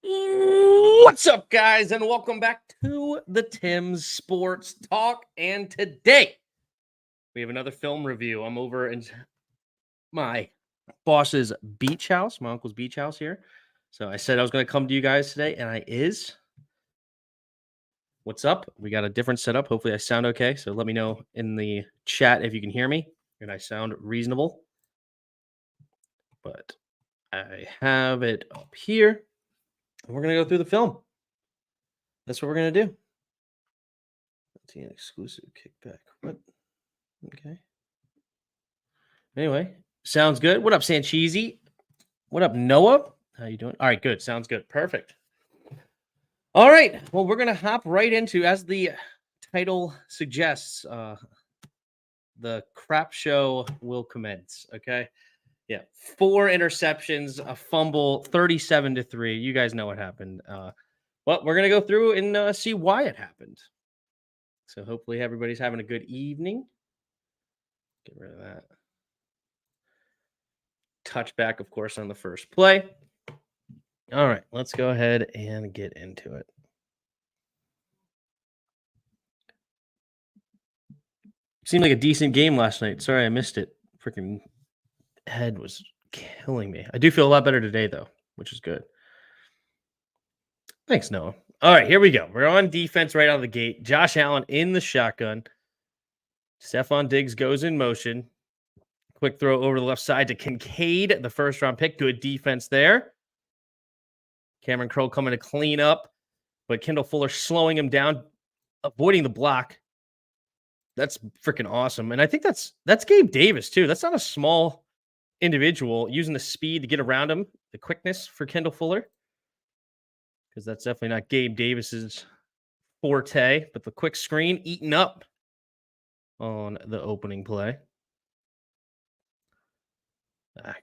What's up, guys, and welcome back to the Tim's Sports Talk. And today we have another film review. I'm over in my boss's beach house, my uncle's beach house here. So I said I was going to come to you guys today, and I is. What's up? We got a different setup. Hopefully, I sound okay. So let me know in the chat if you can hear me and I sound reasonable. But I have it up here. And we're going to go through the film. That's what we're going to do. An exclusive kickback. What? Okay. Anyway, sounds good. What up, Sancheesy? What up, Noah? How you doing? All right, good. Sounds good. Perfect. All right. Well, we're gonna hop right into, as the title suggests, the crap show will commence. Okay. Yeah. 4 interceptions, a fumble, 37-3. You guys know what happened. Well, we're gonna go through and see why it happened. So hopefully everybody's having a good evening. Get rid of that. Touchback, of course, on the first play. All right, let's go ahead and get into it. Seemed like a decent game last night. Sorry I missed it. Freaking head was killing me. I do feel a lot better today, though, which is good. Thanks, Noah. All right, here we go. We're on defense right out of the gate. Josh Allen in the shotgun. Stephon Diggs goes in motion. Quick throw over the left side to Kincaid, the first-round pick. Good defense there. Cameron Crowe coming to clean up, but Kendall Fuller slowing him down, avoiding the block. That's freaking awesome. And I think that's Gabe Davis, too. That's not a small individual, using the speed to get around him, the quickness for Kendall Fuller, because that's definitely not Gabe Davis's forte, but the quick screen eaten up on the opening play.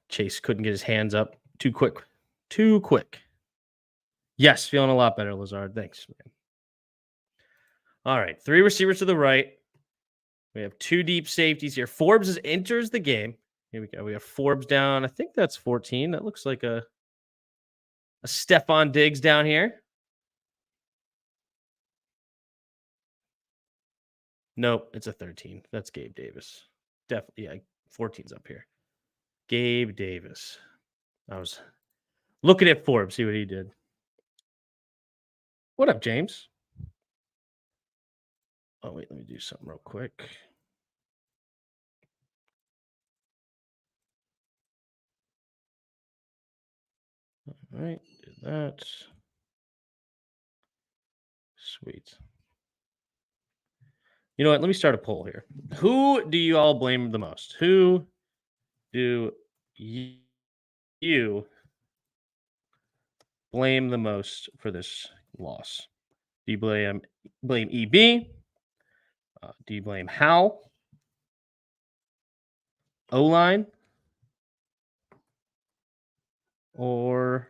Chase couldn't get his hands up. Too quick. Yes, feeling a lot better, Lazard. Thanks, man. All right, 3 receivers to the right. We have 2 deep safeties here. Forbes enters the game. Here we go. We have Forbes down. I think that's 14. That looks like a Stephon Diggs down here. Nope, it's a 13. That's Gabe Davis. Definitely, yeah, 14's up here. Gabe Davis. I was looking at Forbes, see what he did. What up, James? Oh, wait, let me do something real quick. All right, do that. Sweet. You know what? Let me start a poll here. Who do you all blame the most? Who do you blame the most for this loss? Do you blame EB? Do you blame Hal? O-line? Or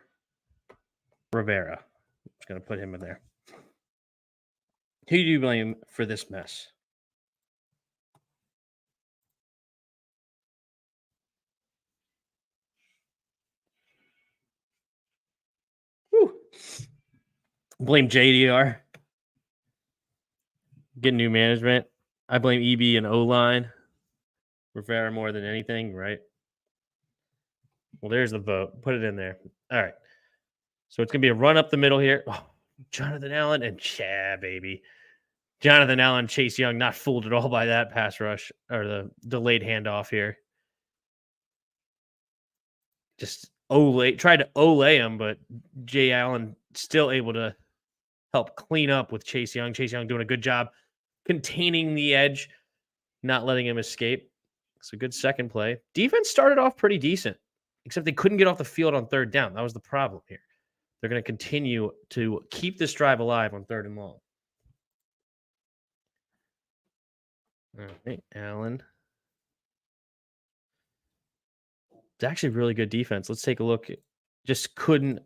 Rivera? I'm just going to put him in there. Who do you blame for this mess? Whew. Blame JDR. Get new management. I blame EB and O-line. Rivera more than anything, right? Well, there's the vote. Put it in there. All right. So it's going to be a run up the middle here. Oh, Jonathan Allen and baby. Jonathan Allen, Chase Young, not fooled at all by that pass rush or the delayed handoff here. Just tried to olay him, but Jay Allen still able to help clean up with Chase Young. Chase Young doing a good job containing the edge, not letting him escape. It's a good second play. Defense started off pretty decent, except they couldn't get off the field on third down. That was the problem here. They're going to continue to keep this drive alive on 3rd and long. All right, Allen. It's actually really good defense. Let's take a look. Just couldn't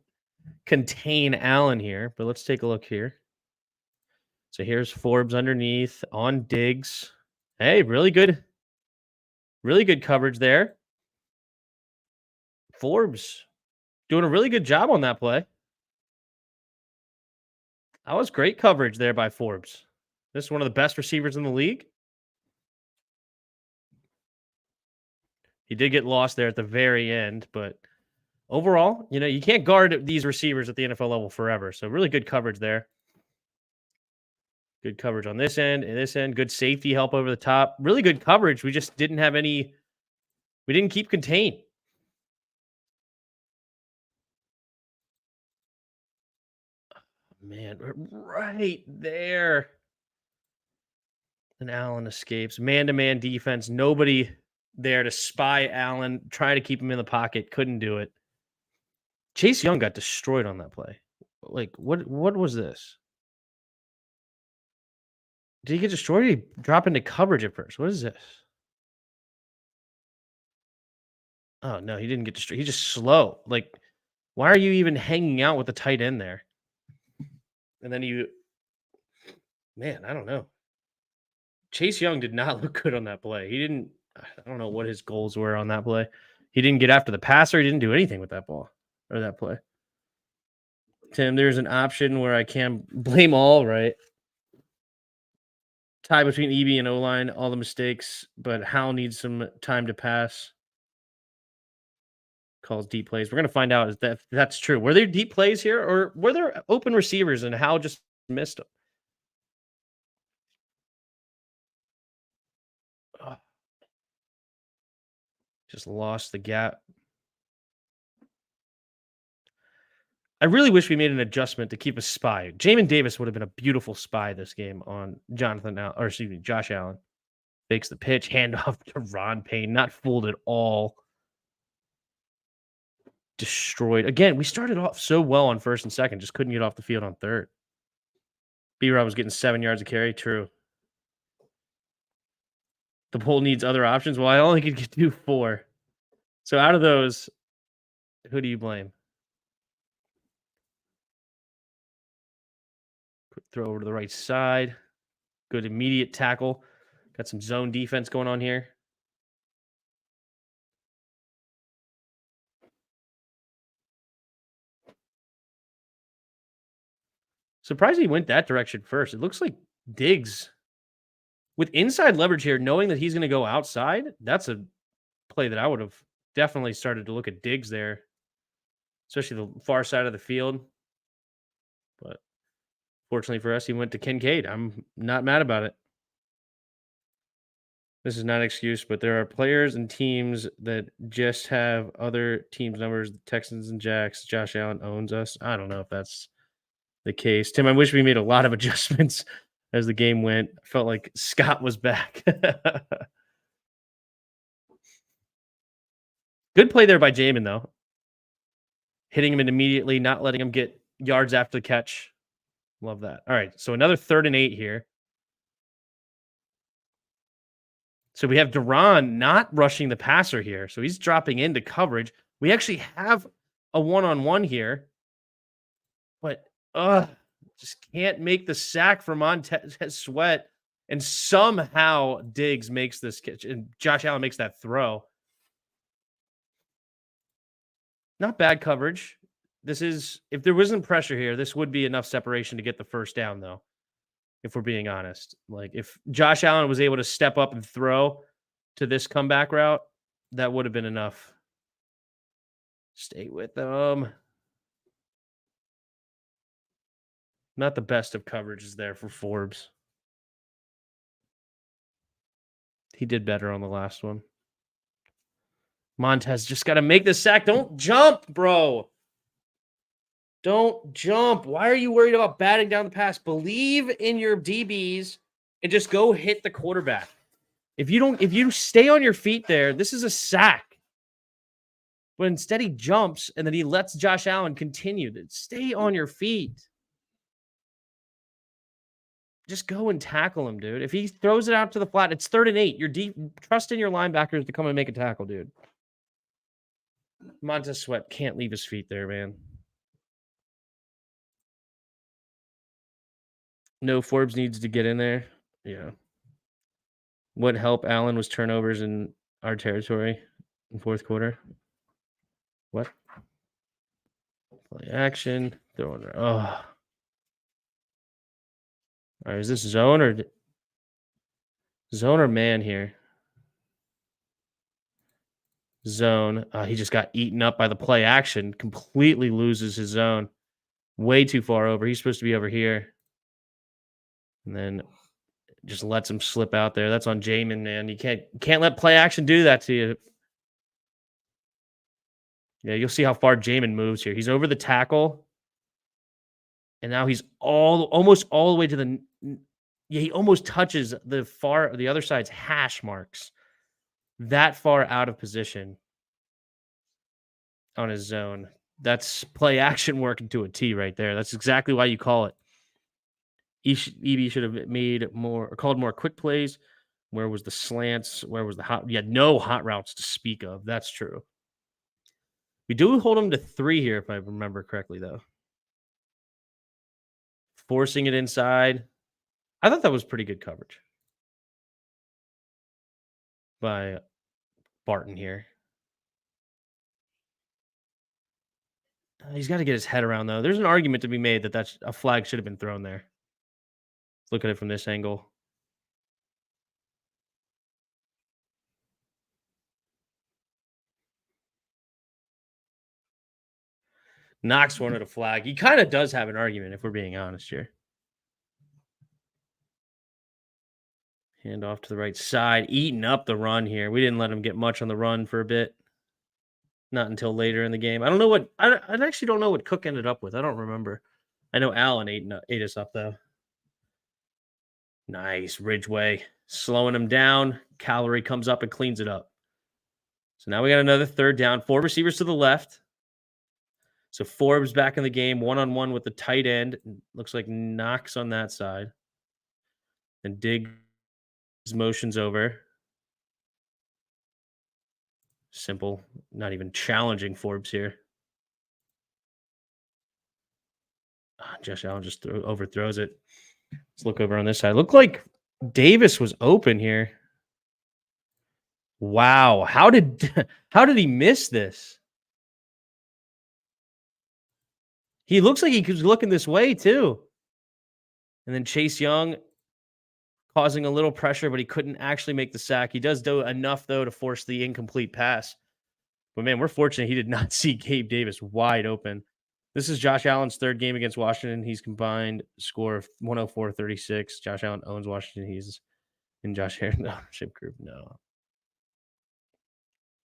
contain Allen here, but let's take a look here. So here's Forbes underneath on Diggs. Hey, really good coverage there. Forbes doing a really good job on that play. That was great coverage there by Forbes. This is one of the best receivers in the league. He did get lost there at the very end, but overall, you can't guard these receivers at the NFL level forever. So really good coverage there. Good coverage on this end and this end. Good safety help over the top. Really good coverage. We just didn't have any. We didn't keep contained. Man, right there. And Allen escapes. Man-to-man defense. Nobody there to spy Allen. Try to keep him in the pocket. Couldn't do it. Chase Young got destroyed on that play. Like, what was this? Did he get destroyed? Or did he drop into coverage at first? What is this? Oh, no, he didn't get destroyed. He's just slow. Like, why are you even hanging out with the tight end there? And then man, I don't know. Chase Young did not look good on that play. I don't know what his goals were on that play. He didn't get after the passer. He didn't do anything with that ball or that play. Tim, there's an option where I can blame all, right? Tie between EB and O-line, all the mistakes, but Hal needs some time to pass. Calls deep plays. We're going to find out if that's true. Were there deep plays here or were there open receivers and Hal just missed them? Oh, just lost the gap. I really wish we made an adjustment to keep a spy. Jamin Davis would have been a beautiful spy this game on Josh Allen. Fakes the pitch, handoff to Ron Payne. Not fooled at all. Destroyed. Again, we started off so well on first and second, just couldn't get off the field on third. B-Rob was getting 7 yards of carry. True. The poll needs other options. Well, I only could do 4. So out of those, who do you blame? Quick throw over to the right side. Good immediate tackle. Got some zone defense going on here. Surprised he went that direction first. It looks like Diggs with inside leverage here, knowing that he's going to go outside. That's a play that I would have definitely started to look at Diggs there, especially the far side of the field. But fortunately for us, he went to Kincaid. I'm not mad about it. This is not an excuse, but there are players and teams that just have other teams' numbers. The Texans and Jacks. Josh Allen owns us. I don't know if that's the case. Tim, I wish we made a lot of adjustments as the game went. I felt like Scott was back. Good play there by Jamin, though. Hitting him immediately, not letting him get yards after the catch. Love that. All right, so another 3rd and 8 here. So we have Duran not rushing the passer here. So he's dropping into coverage. We actually have a one-on-one here. But just can't make the sack for Montez Sweat. And somehow Diggs makes this catch. And Josh Allen makes that throw. Not bad coverage. If there wasn't pressure here, this would be enough separation to get the first down, though. If we're being honest. Like, if Josh Allen was able to step up and throw to this comeback route, that would have been enough. Stay with them. Not the best of coverages there for Forbes. He did better on the last one. Montez just got to make the sack. Don't jump, bro. Don't jump. Why are you worried about batting down the pass? Believe in your DBs and just go hit the quarterback. If you stay on your feet there, this is a sack. But instead he jumps and then he lets Josh Allen continue. Stay on your feet. Just go and tackle him, dude. If he throws it out to the flat, it's 3rd and 8. Trust in your linebackers to come and make a tackle, dude. Montez Sweat can't leave his feet there, man. No, Forbes needs to get in there. Yeah. What help Allen was turnovers in our territory in 4th quarter. What? Play action. Throwing. Oh. All right, is this zone or man here? Zone. He just got eaten up by the play action. Completely loses his zone. Way too far over. He's supposed to be over here. And then just lets him slip out there. That's on Jamin, man. You can't let play action do that to you. Yeah, you'll see how far Jamin moves here. He's over the tackle. And now he's almost all the way to the yeah, he almost touches the other side's hash marks. That far out of position on his zone. That's play action working to a T right there. That's exactly why you call it. EB should have made more or called more quick plays. Where was the slants? Where was the hot? You had no hot routes to speak of. That's true. We do hold him to 3 here, if I remember correctly, though. Forcing it inside. I thought that was pretty good coverage by Barton here. He's got to get his head around, though. There's an argument to be made that that's a flag should have been thrown there. Look at it from this angle. Knox wanted a flag. He kind of does have an argument, if we're being honest here. Hand off to the right side, eating up the run here. We didn't let him get much on the run for a bit. Not until later in the game. I don't know what I actually don't know what Cook ended up with. I don't remember. I know Allen ate us up though. Nice Ridgeway slowing him down. Calorie comes up and cleans it up. So now we got another third down. 4 receivers to the left. So Forbes back in the game, 1-on-1 with the tight end. Looks like Knox on that side. And Diggs motions over. Simple, not even challenging Forbes here. Josh Allen just overthrows it. Let's look over on this side. Looked like Davis was open here. Wow, how did he miss this? He looks like he was looking this way too. And then Chase Young causing a little pressure, but he couldn't actually make the sack. He does do enough though to force the incomplete pass. But man, we're fortunate he did not see Gabe Davis wide open. This is Josh Allen's 3rd game against Washington. He's combined score of 104-36. Josh Allen owns Washington. He's in Josh Allen's ownership group. No.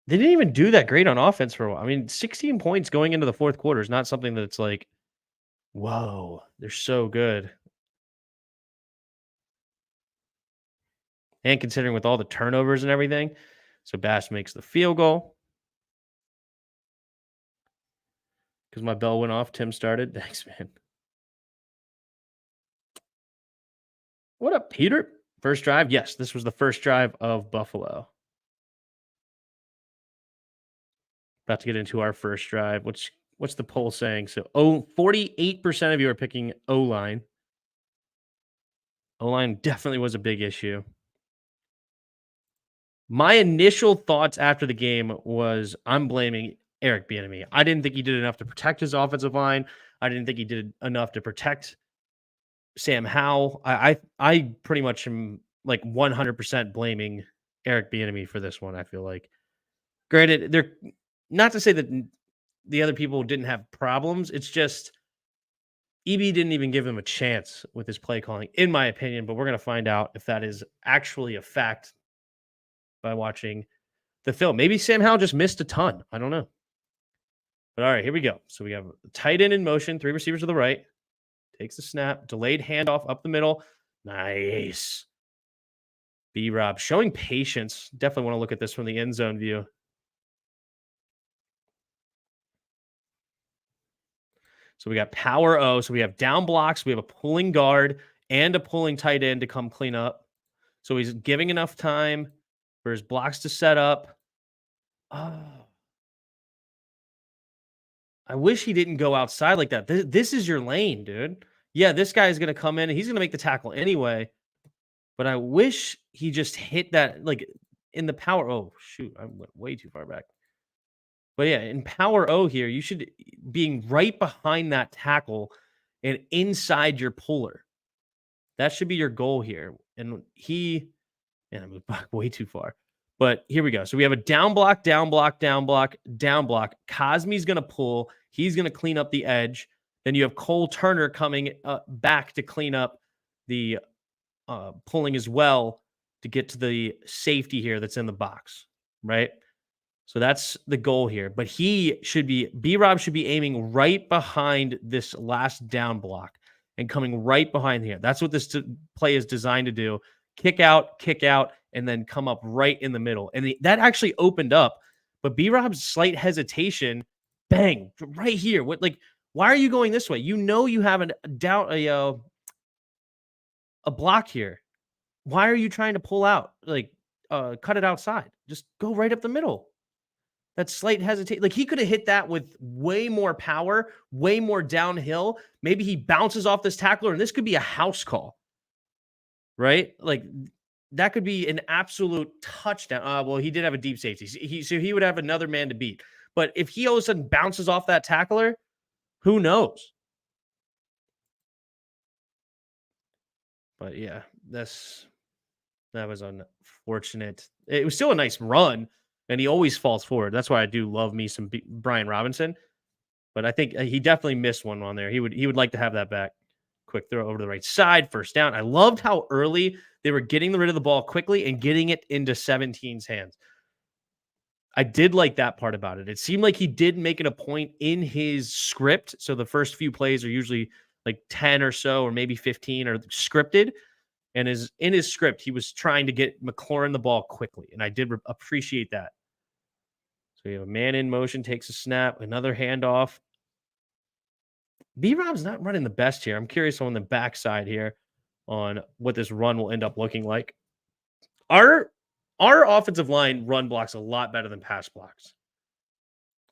They didn't even do that great on offense for a while. I mean, 16 points going into the 4th quarter is not something that's like, whoa, they're so good. And considering with all the turnovers and everything. So Bass makes the field goal. Because my bell went off. Tim started. Thanks, man. What up, Peter? First drive? Yes, this was the first drive of Buffalo. About to get into our first drive. What's the poll saying? So 48% of you are picking O-line. O-line definitely was a big issue. My initial thoughts after the game was I'm blaming Eric Bieniemy. I didn't think he did enough to protect his offensive line. I didn't think he did enough to protect Sam Howell. I pretty much am like 100% blaming Eric Bieniemy for this one. I feel like, granted, they're not to say that the other people didn't have problems. It's just EB didn't even give him a chance with his play calling, in my opinion. But we're gonna find out if that is actually a fact by watching the film. Maybe Sam Howell just missed a ton. I don't know. But all right, here we go. So we have tight end in motion, 3 receivers to the right. Takes the snap, delayed handoff up the middle. Nice. B-Rob showing patience. Definitely want to look at this from the end zone view. So we got power O. So we have down blocks. We have a pulling guard and a pulling tight end to come clean up. So he's giving enough time for his blocks to set up. Oh. I wish he didn't go outside like that. This is your lane, dude. Yeah, this guy is going to come in and he's going to make the tackle anyway. But I wish he just hit that like in the power. Oh, shoot. I went way too far back. But yeah, in power O here, you should being right behind that tackle and inside your puller. That should be your goal here. And I moved back way too far. But here we go. So we have a down block, down block, down block, down block. Cosme's going to pull. He's going to clean up the edge. Then you have Cole Turner coming back to clean up the pulling as well to get to the safety here that's in the box, right? So that's the goal here. But B-Rob should be aiming right behind this last down block and coming right behind here. That's what this play is designed to do. Kick out, and then come up right in the middle. And that actually opened up. But B-Rob's slight hesitation, bang, right here. Why are you going this way? You know you have a block here. Why are you trying to pull out? Cut it outside. Just go right up the middle. That slight hesitation. He could have hit that with way more power, way more downhill. Maybe he bounces off this tackler, and this could be a house call, right? That could be an absolute touchdown. Well, he did have a deep safety. So he would have another man to beat. But if he all of a sudden bounces off that tackler, who knows? But yeah, that was unfortunate. It was still a nice run, and he always falls forward. That's why I do love me some Brian Robinson. But I think he definitely missed one on there. He would like to have that back. Quick throw over to the right side, first down. I loved how early they were getting rid of the ball quickly and getting it into 17's hands. I did like that part about it. It seemed like he did make it a point in his script. So the first few plays are usually 10 or so, or maybe 15 are scripted. And in his script, he was trying to get McLaurin the ball quickly. And I did appreciate that. So we have a man in motion, takes a snap, another handoff. B-Rob's not running the best here. I'm curious on the backside here on what this run will end up looking like. Our offensive line run blocks a lot better than pass blocks.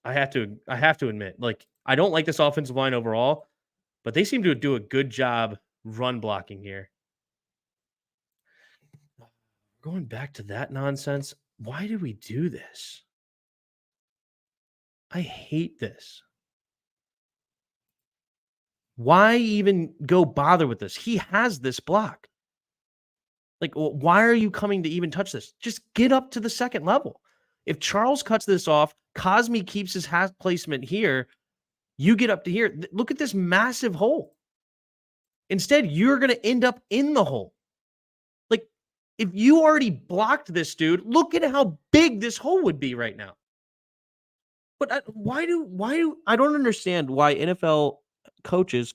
I have to admit, I don't like this offensive line overall, but they seem to do a good job run blocking here. Going back to that nonsense, why do we do this? I hate this. Why even go bother with this? He has this block. Why are you coming to even touch this? Just get up to the second level. If Charles cuts this off, Cosme keeps his half placement here, you get up to here. Look at this massive hole. Instead, you're going to end up in the hole. If you already blocked this dude, look at how big this hole would be right now. But why do I don't understand why NFL coaches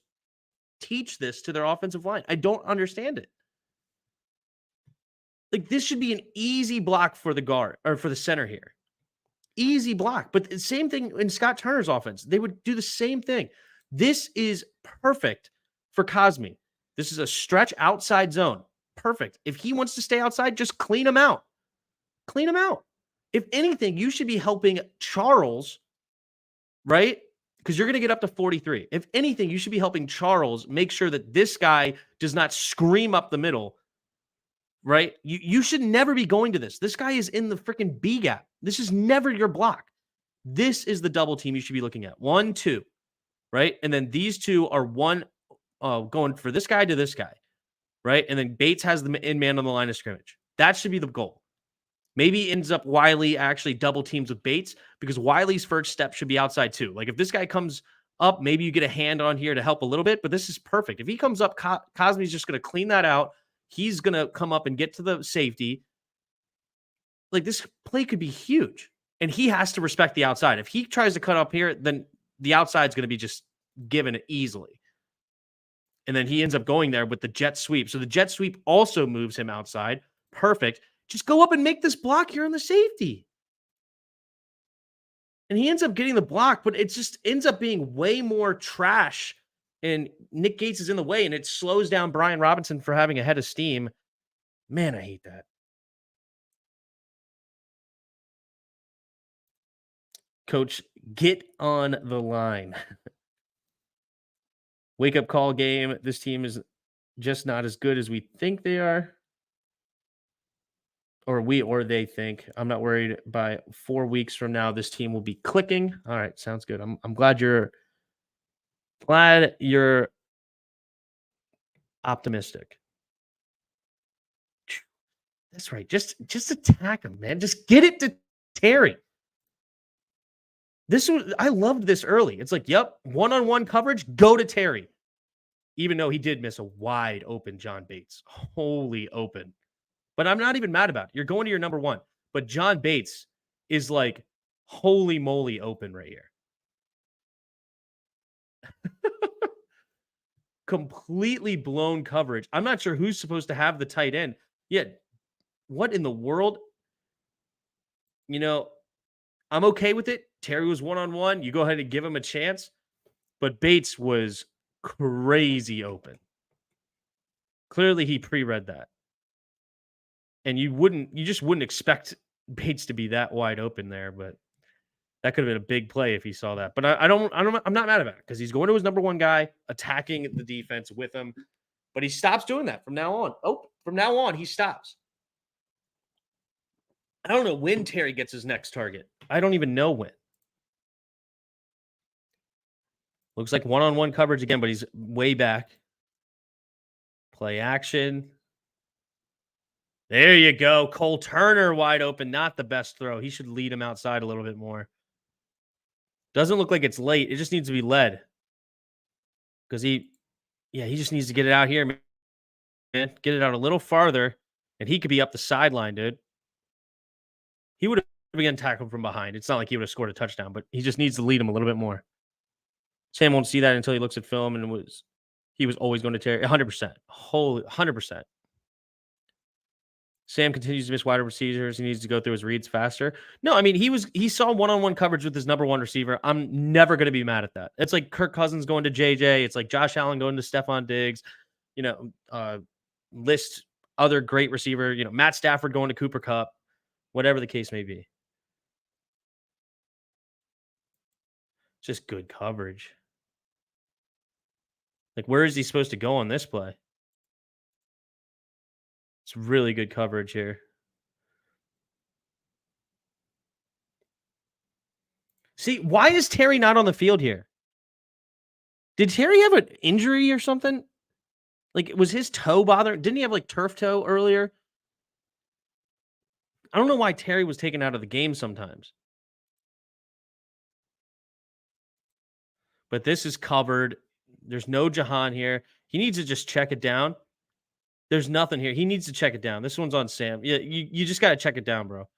teach this to their offensive line. I don't understand it. This should be an easy block for the guard or for the center here. Easy block. But the same thing in Scott Turner's offense. They would do the same thing. This is perfect for Cosme. This is a stretch outside zone. Perfect. If he wants to stay outside, just clean him out. Clean him out. If anything, you should be helping Charles, right? Because you're going to get up to 43. If anything, you should be helping Charles make sure that this guy does not scream up the middle, right? You should never be going to this. This guy is in the freaking B gap. This is never your block. This is the double team you should be looking at. 1, 2, right? And then these two are going for this guy to this guy, right? And then Bates has the in man on the line of scrimmage. That should be the goal. Maybe ends up Wiley actually double teams with Bates because Wiley's first step should be outside too. If this guy comes up, maybe you get a hand on here to help a little bit, but this is perfect. If he comes up, Cosme's just going to clean that out. He's going to come up and get to the safety. This play could be huge, and he has to respect the outside. If he tries to cut up here, then the outside's going to be just given easily. And then he ends up going there with the jet sweep. So the jet sweep also moves him outside. Perfect. Just go up and make this block here on the safety. And he ends up getting the block, but it just ends up being way more trash. And Nick Gates is in the way, and it slows down Brian Robinson for having a head of steam. Man, I hate that. Coach, get on the line. Wake-up call game. This team is just not as good as we think they are. Or they think. I'm not worried. By 4 weeks from now, this team will be clicking. All right, sounds good. I'm glad you're optimistic. That's right. Just attack him, man. Just get it to Terry. I loved this early. It's like, yep, one-on-one coverage, go to Terry. Even though he did miss a wide open John Bates. Holy open. But I'm not even mad about it. You're going to your number one. But John Bates is like holy moly open right here. Completely blown coverage. I'm not sure who's supposed to have the tight end. Yet, what in the world? You know, I'm okay with it. Terry was one-on-one. You go ahead and give him a chance. But Bates was crazy open. Clearly, he pre-read that. And you just wouldn't expect Bates to be that wide open there, but that could have been a big play if he saw that. But I'm not mad about it because he's going to his number one guy, attacking the defense with him. But he stops doing that from now on. From now on, he stops. I don't know when Terry gets his next target. I don't even know when. Looks like one-on-one coverage again, but he's way back. Play action. There you go. Cole Turner wide open. Not the best throw. He should lead him outside a little bit more. Doesn't look like it's late. It just needs to be led. Because he just needs to get it out here, man. Get it out a little farther. And he could be up the sideline, dude. He would have been tackled from behind. It's not like he would have scored a touchdown, but he just needs to lead him a little bit more. Sam won't see that until he looks at film and he was always going to Terry. 100%. Holy 100%. Sam continues to miss wider receivers. He needs to go through his reads faster. No, I mean, he saw one-on-one coverage with his number one receiver. I'm never going to be mad at that. It's like Kirk Cousins going to JJ. It's like Josh Allen going to Stephon Diggs. List other great receiver. Matt Stafford going to Cooper Kupp. Whatever the case may be. Just good coverage. Like, where is he supposed to go on this play? It's really good coverage here. See, why is Terry not on the field here? Did Terry have an injury or something? Like, was his toe bothering? Didn't he have like turf toe earlier? I don't know why Terry was taken out of the game sometimes. But this is covered. There's no Jahan here. He needs to just check it down. There's nothing here. He needs to check it down. This one's on Sam. Yeah, you just got to check it down, bro.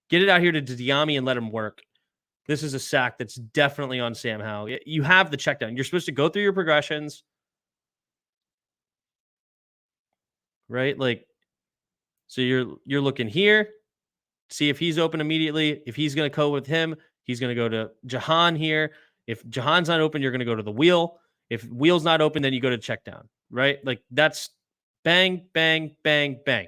Get it out here to Diami and let him work. This is a sack that's definitely on Sam Howell. You have the check down. You're supposed to go through your progressions. Right? Like, so you're looking here, see if he's open immediately. If he's going to go with him, he's going to go to Jahan here. If Jahan's not open, you're going to go to the wheel. If wheel's not open, then you go to check down, right? Like, that's bang, bang, bang, bang.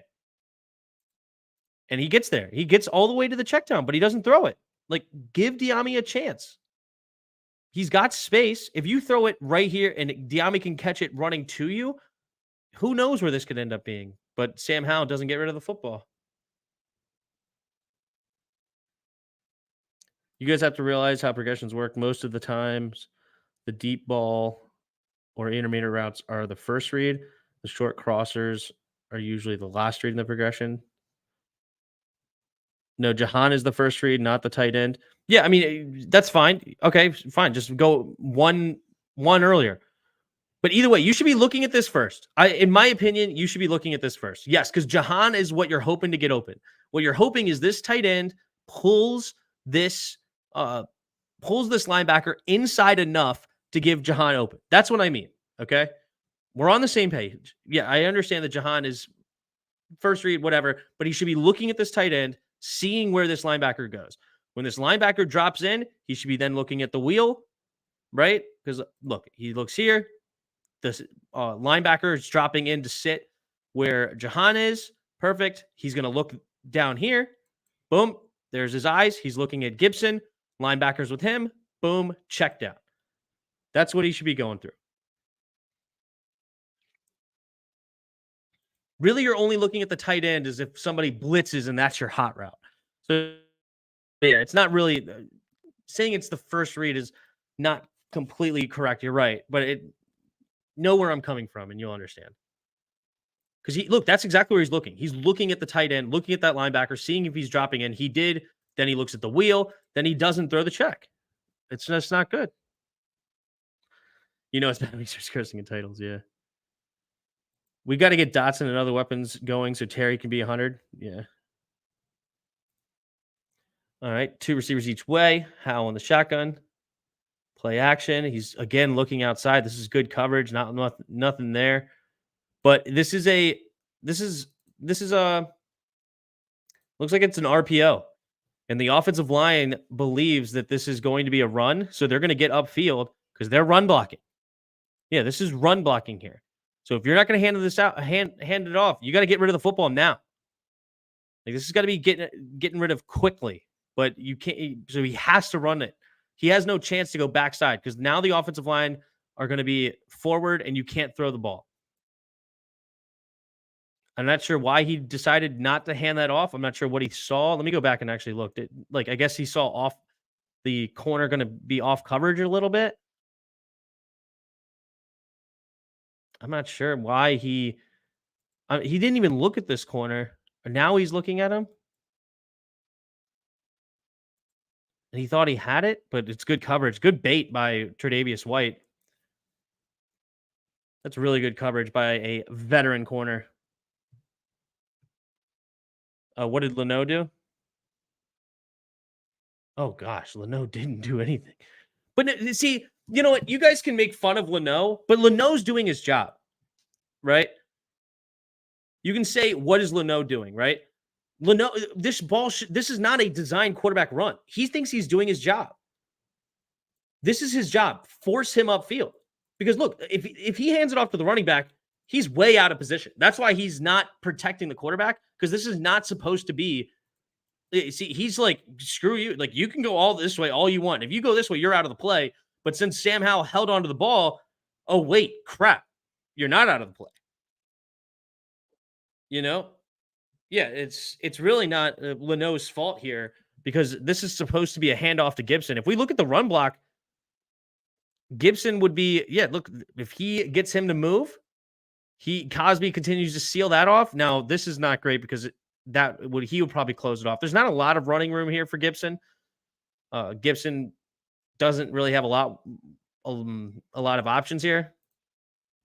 And he gets there. He gets all the way to the check down, but he doesn't throw it. Like, give Diami a chance. He's got space. If you throw it right here and Diami can catch it running to you, who knows where this could end up being? But Sam Howell doesn't get rid of the football. You guys have to realize how progressions work. Most of the times, the deep ball or intermediate routes are the first read. The short crossers are usually the last read in the progression. No, Jahan is the first read, not the tight end. Yeah, I mean, that's fine. Okay, fine. Just go one earlier. But either way, you should be looking at this first. In my opinion, you should be looking at this first. Yes, because Jahan is what you're hoping to get open. What you're hoping is this tight end pulls this linebacker inside enough to give Jahan open. That's what I mean. Okay, we're on the same page. Yeah, I understand that Jahan is first read, whatever, but he should be looking at this tight end, seeing where this linebacker goes. When this linebacker drops in, he should be then looking at the wheel, right? Because look, he looks here. This linebacker is dropping in to sit where Jahan is. Perfect. He's going to look down here. Boom. There's his eyes. He's looking at Gibson. Linebackers with him. Boom. Check down. That's what he should be going through. Really, you're only looking at the tight end as if somebody blitzes and that's your hot route. So, yeah, it's not really saying it's the first read is not completely correct. You're right. But know where I'm coming from and you'll understand. Because look, that's exactly where he's looking. He's looking at the tight end, looking at that linebacker, seeing if he's dropping in. He did. Then he looks at the wheel. Then he doesn't throw the check. It's just not good. It's bad when he starts cursing in titles. Yeah. We got to get Dotson and other weapons going so Terry can be 100. Yeah. All right. 2 receivers each way. Howell in the shotgun. Play action. He's again looking outside. This is good coverage. Nothing there. But this is a looks like it's an RPO. And the offensive line believes that this is going to be a run. So they're going to get upfield because they're run blocking. Yeah, this is run blocking here. So if you're not going to hand it off, you got to get rid of the football now. Like this has got to be getting rid of quickly. But you can't. So he has to run it. He has no chance to go backside because now the offensive line are going to be forward and you can't throw the ball. I'm not sure why he decided not to hand that off. I'm not sure what he saw. Let me go back and actually look. I guess he saw off the corner going to be off coverage a little bit. I'm not sure why he didn't even look at this corner. Now he's looking at him. And he thought he had it, but it's good coverage. Good bait by Tre'Davious White. That's really good coverage by a veteran corner. What did Leno do? Oh, gosh. Leno didn't do anything. But see, you know what? You guys can make fun of Leno, but Leno's doing his job, right? You can say, what is Leno doing, right? Leno, this is not a designed quarterback run. He thinks he's doing his job. This is his job. Force him upfield. Because look, if he hands it off to the running back, he's way out of position. That's why he's not protecting the quarterback, because this is not supposed to be. See, he's like, screw you. Like, you can go all this way all you want. If you go this way, you're out of the play. But since Sam Howell held onto the ball, oh, wait, crap. You're not out of the play. Yeah, it's really not Leno's fault here, because this is supposed to be a handoff to Gibson. If we look at the run block, Gibson would be, look, if he gets him to move, Cosby continues to seal that off. Now, this is not great because he would probably close it off. There's not a lot of running room here for Gibson. Gibson doesn't really have a lot of options here.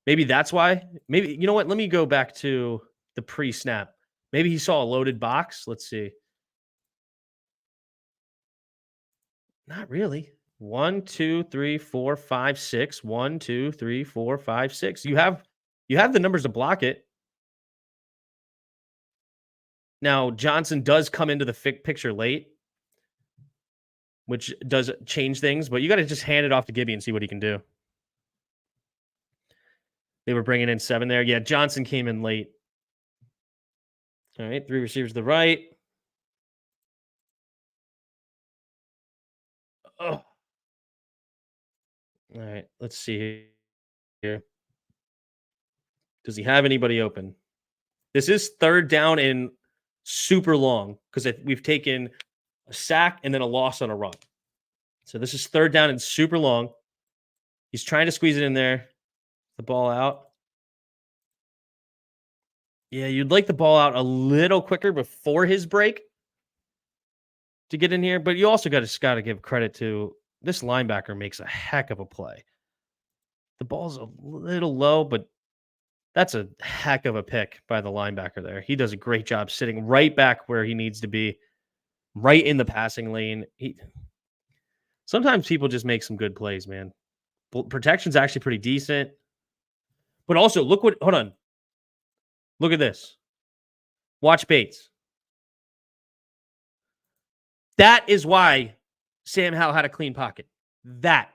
Maybe that's why. Maybe, you know what? Let me go back to the pre-snap. Maybe he saw a loaded box. Let's see. Not really. 1, 2, 3, 4, 5, 6. 1, 2, 3, 4, 5, 6. You have the numbers to block it. Now, Johnson does come into the picture late, which does change things, but you got to just hand it off to Gibby and see what he can do. They were bringing in 7 there. Yeah, Johnson came in late. All right, 3 receivers to the right. Oh. All right, let's see here. Does he have anybody open? This is 3rd down and super long because we've taken a sack and then a loss on a run. So this is 3rd down and super long. He's trying to squeeze it in there. The ball out. Yeah, you'd like the ball out a little quicker before his break to get in here, but you also got to give credit to this linebacker. Makes a heck of a play. The ball's a little low, but that's a heck of a pick by the linebacker there. He does a great job sitting right back where he needs to be, right in the passing lane. Sometimes people just make some good plays, man. Protection's actually pretty decent. But also, hold on. Look at this. Watch Bates. That is why Sam Howell had a clean pocket. That.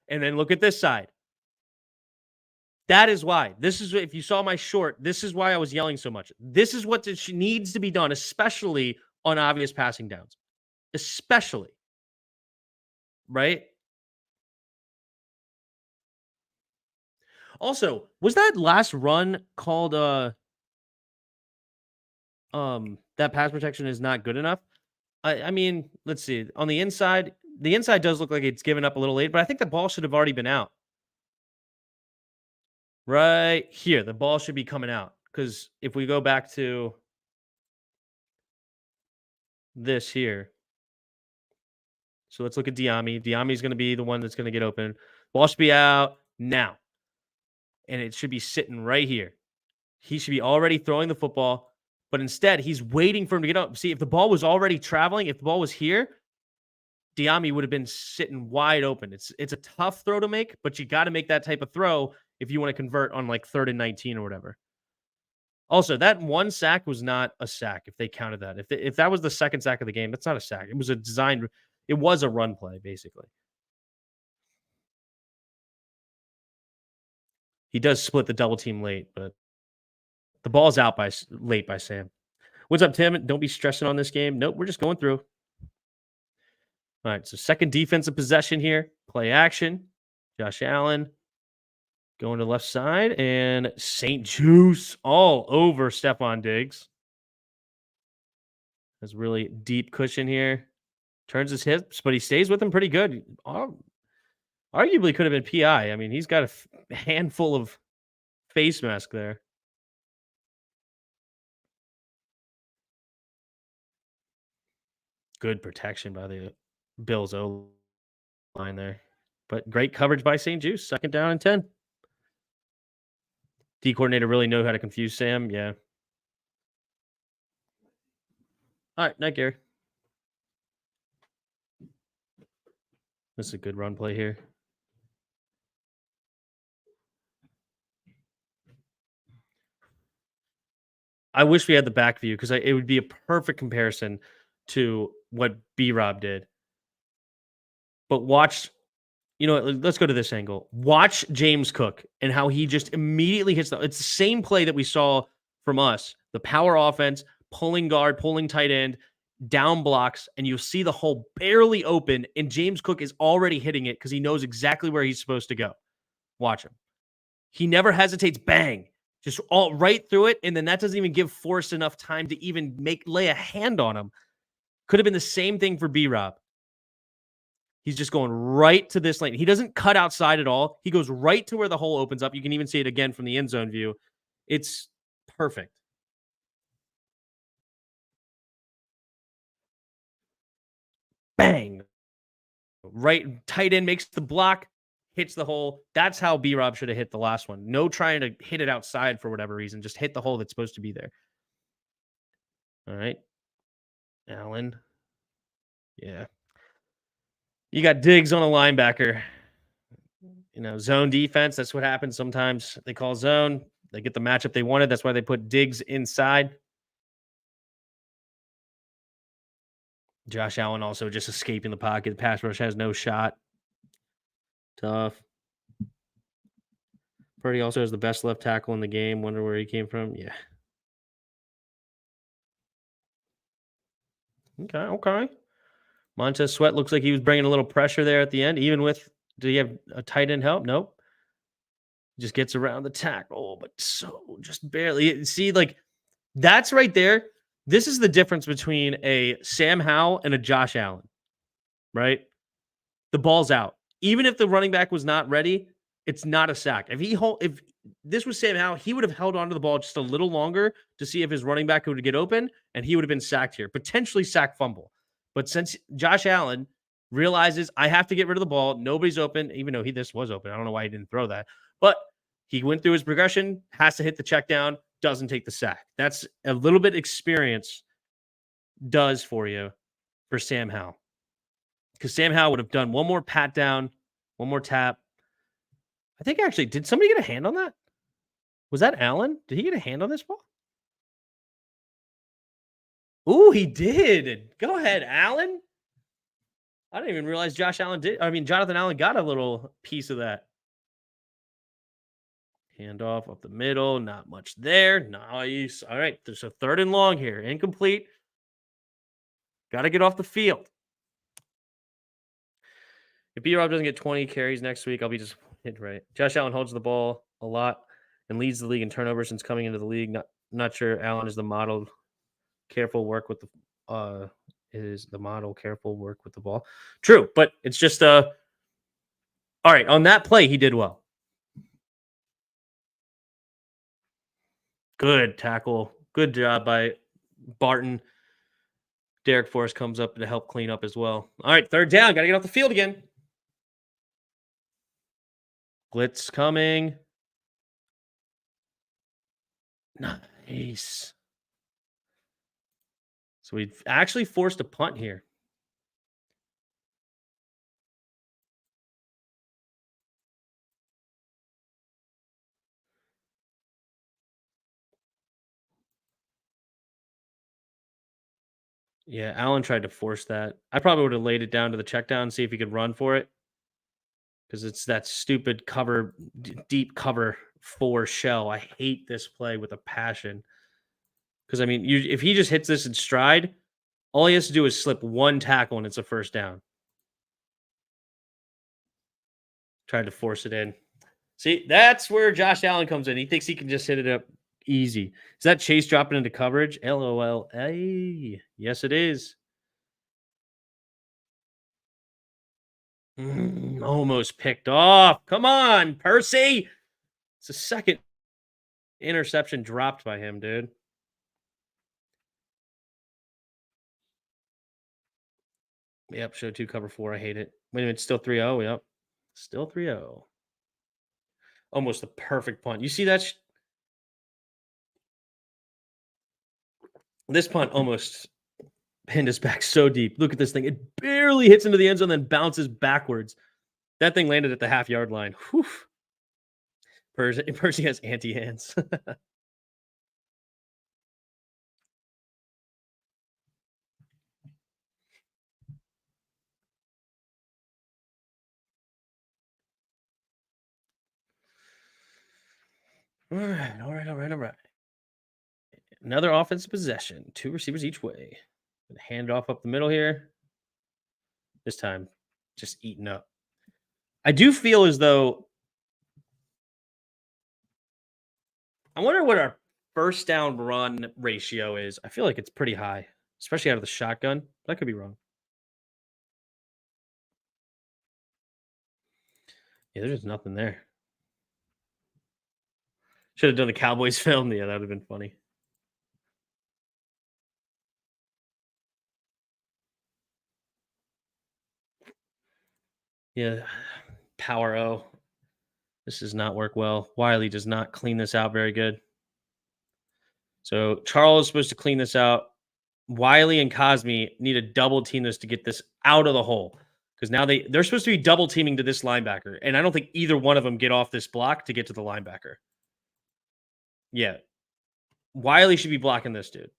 And then look at this side. That is why. If you saw my short, this is why I was yelling so much. This is what needs to be done, especially on obvious passing downs. Especially. Right? Also, was that last run called that pass protection is not good enough? I mean, let's see. On the inside does look like it's given up a little late, but I think the ball should have already been out. Right here, the ball should be coming out because if we go back to this here, so let's look at Diami. Diami's going to be the one that's going to get open. Ball should be out now, and it should be sitting right here. He should be already throwing the football, but instead he's waiting for him to get up. See, if the ball was already traveling, if the ball was here, Diami would have been sitting wide open. It's a tough throw to make, but you got to make that type of throw if you want to convert on like 3rd and 19 or whatever. Also, that one sack was not a sack if they counted that. If that was the second sack of the game, that's not a sack. It was a designed. It was a run play basically. He does split the double team late, but the ball's out late by Sam. What's up, Tim? Don't be stressing on this game. Nope, we're just going through. All right, so second defensive possession here. Play action. Josh Allen going to left side, and St. Juice all over Stephon Diggs. Has really deep cushion here. Turns his hips, but he stays with him pretty good. Arguably could have been PI. I mean, he's got a handful of face mask there. Good protection by the Bills O line there. But great coverage by St. Juice. 2nd down and 10. D coordinator really know how to confuse Sam. Yeah. All right, night, Gary. This is a good run play here. I wish we had the back view because it would be a perfect comparison to what B-Rob did. But watch, let's go to this angle. Watch James Cook and how he just immediately hits it's the same play that we saw from us. The power offense, pulling guard, pulling tight end, down blocks, and you'll see the hole barely open, and James Cook is already hitting it because he knows exactly where he's supposed to go. Watch him. He never hesitates. Bang. Just all right through it, and then that doesn't even give Forrest enough time to even lay a hand on him. Could have been the same thing for B-Rob. He's just going right to this lane. He doesn't cut outside at all. He goes right to where the hole opens up. You can even see it again from the end zone view. It's perfect. Bang. Right, tight end makes the block, hits the hole. That's how B-Rob should have hit the last one. No trying to hit it outside for whatever reason. Just hit the hole that's supposed to be there. All right. Allen. Yeah. You got Diggs on a linebacker. Zone defense. That's what happens sometimes. They call zone. They get the matchup they wanted. That's why they put Diggs inside. Josh Allen also just escaping the pocket. The pass rush has no shot. Tough. Purdy also has the best left tackle in the game. Wonder where he came from. Yeah. Okay. Montez Sweat looks like he was bringing a little pressure there at the end, even with, do you have a tight end help? Nope. Just gets around the tackle, but so just barely. See, like, that's right there. This is the difference between a Sam Howell and a Josh Allen, right? The ball's out. Even if the running back was not ready, it's not a sack. If this was Sam Howell, he would have held onto the ball just a little longer to see if his running back would get open, and he would have been sacked here, potentially sack fumble. But since Josh Allen realizes I have to get rid of the ball, nobody's open, even though this was open. I don't know why he didn't throw that. But he went through his progression, has to hit the check down, doesn't take the sack. That's a little bit experience does for you for Sam Howell. Because Sam Howell would have done one more pat down, one more tap. I think actually, did somebody get a hand on that? Was that Allen? Did he get a hand on this ball? Ooh, he did. Go ahead, Allen. I didn't even realize Jonathan Allen got a little piece of that. Handoff up the middle. Not much there. Nice. All right. There's a 3rd and long here. Incomplete. Got to get off the field. If B-Rob doesn't get 20 carries next week, I'll be disappointed, right? Josh Allen holds the ball a lot and leads the league in turnovers since coming into the league. Not sure Allen is the model. Careful work with the careful work with the ball. True, but it's just all right, on that play he did well. Good tackle. Good job by Barton. Derek Forrest comes up to help clean up as well. All right, third down. Got to get off the field again. Blitz coming. Nice. So we've actually forced a punt here. Yeah, Allen tried to force that. I probably would have laid it down to the check down and see if he could run for it because it's that stupid cover, deep cover 4 shell. I hate this play with a passion because I mean, if he just hits this in stride, all he has to do is slip one tackle and it's a first down. Tried to force it in. See, that's where Josh Allen comes in. He thinks he can just hit it up easy. Is that Chase dropping into coverage? LOL. Hey, yes, it is. Almost picked off. Come on, Percy. It's a second interception dropped by him, dude. Yep, show 2, cover 4. I hate it. Wait a minute, still 3-0. Yep. Still 3-0. Almost the perfect punt. You see that? This punt almost pinned us back so deep. Look at this thing. It barely hits into the end zone, then bounces backwards. That thing landed at the half-yard line. Whew. Percy has anti-hands. All right. Another offensive possession. 2 receivers each way. Hand off up the middle here. This time, just eaten up. I do feel as though I wonder what our first down run ratio is. I feel like it's pretty high, especially out of the shotgun. I could be wrong. Yeah, there's just nothing there. Should have done the Cowboys film. Yeah, that would have been funny. Yeah, power O. This does not work well. Wiley does not clean this out very good. So Charles is supposed to clean this out. Wiley and Cosme need to double team this to get this out of the hole. Because now they're supposed to be double teaming to this linebacker. And I don't think either one of them get off this block to get to the linebacker. Yeah. Wiley should be blocking this dude.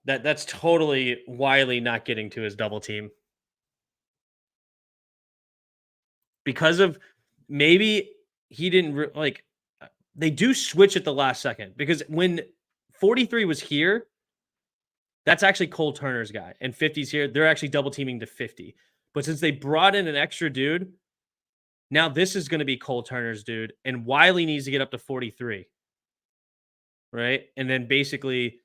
That's totally Wiley not getting to his double team. Because of maybe he didn't they do switch at the last second because when 43 was here, that's actually Cole Turner's guy, and 50's here. They're actually double teaming to 50. But since they brought in an extra dude, now this is going to be Cole Turner's dude, and Wiley needs to get up to 43, right? And then basically,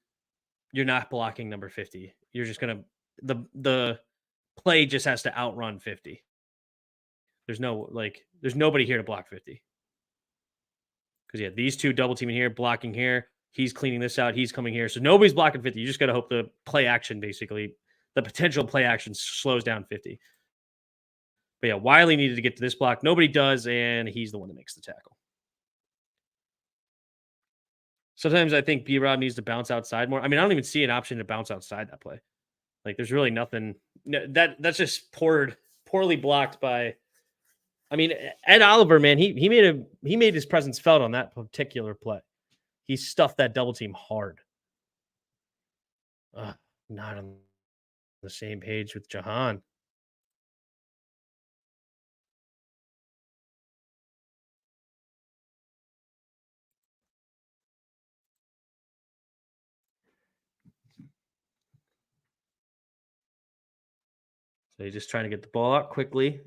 you're not blocking number 50. You're just going to the play just has to outrun 50. There's nobody here to block 50. Because yeah, these two double teaming here, blocking here. He's cleaning this out. He's coming here. So nobody's blocking 50. You just got to hope the play action, basically, the potential play action slows down 50. But yeah, Wiley needed to get to this block. Nobody does, and he's the one that makes the tackle. Sometimes I think B-Rob needs to bounce outside more. I mean, I don't even see an option to bounce outside that play. Like, there's really nothing. That's just poorly blocked by. I mean, Ed Oliver, man, he made his presence felt on that particular play. He stuffed that double team hard. Not on the same page with Jahan. So he's just trying to get the ball out quickly.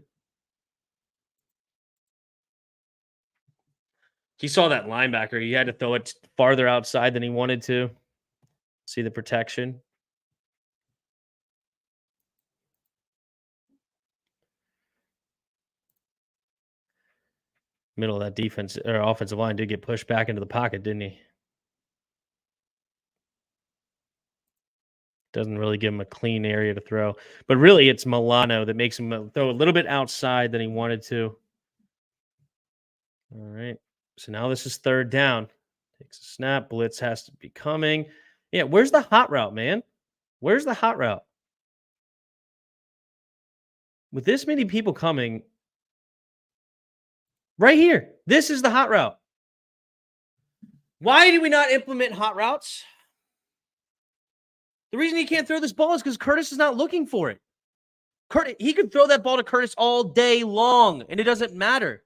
He saw that linebacker. He had to throw it farther outside than he wanted to. See the protection. Middle of that defense or offensive line did get pushed back into the pocket, didn't he? Doesn't really give him a clean area to throw. But really, it's Milano that makes him throw a little bit outside than he wanted to. All right. So now this is third down. Takes a snap. Blitz has to be coming. Yeah, where's the hot route, man? Where's the hot route? With this many people coming, right here. This is the hot route. Why do we not implement hot routes? The reason he can't throw this ball is because Curtis is not looking for it. He could throw that ball to Curtis all day long, and it doesn't matter.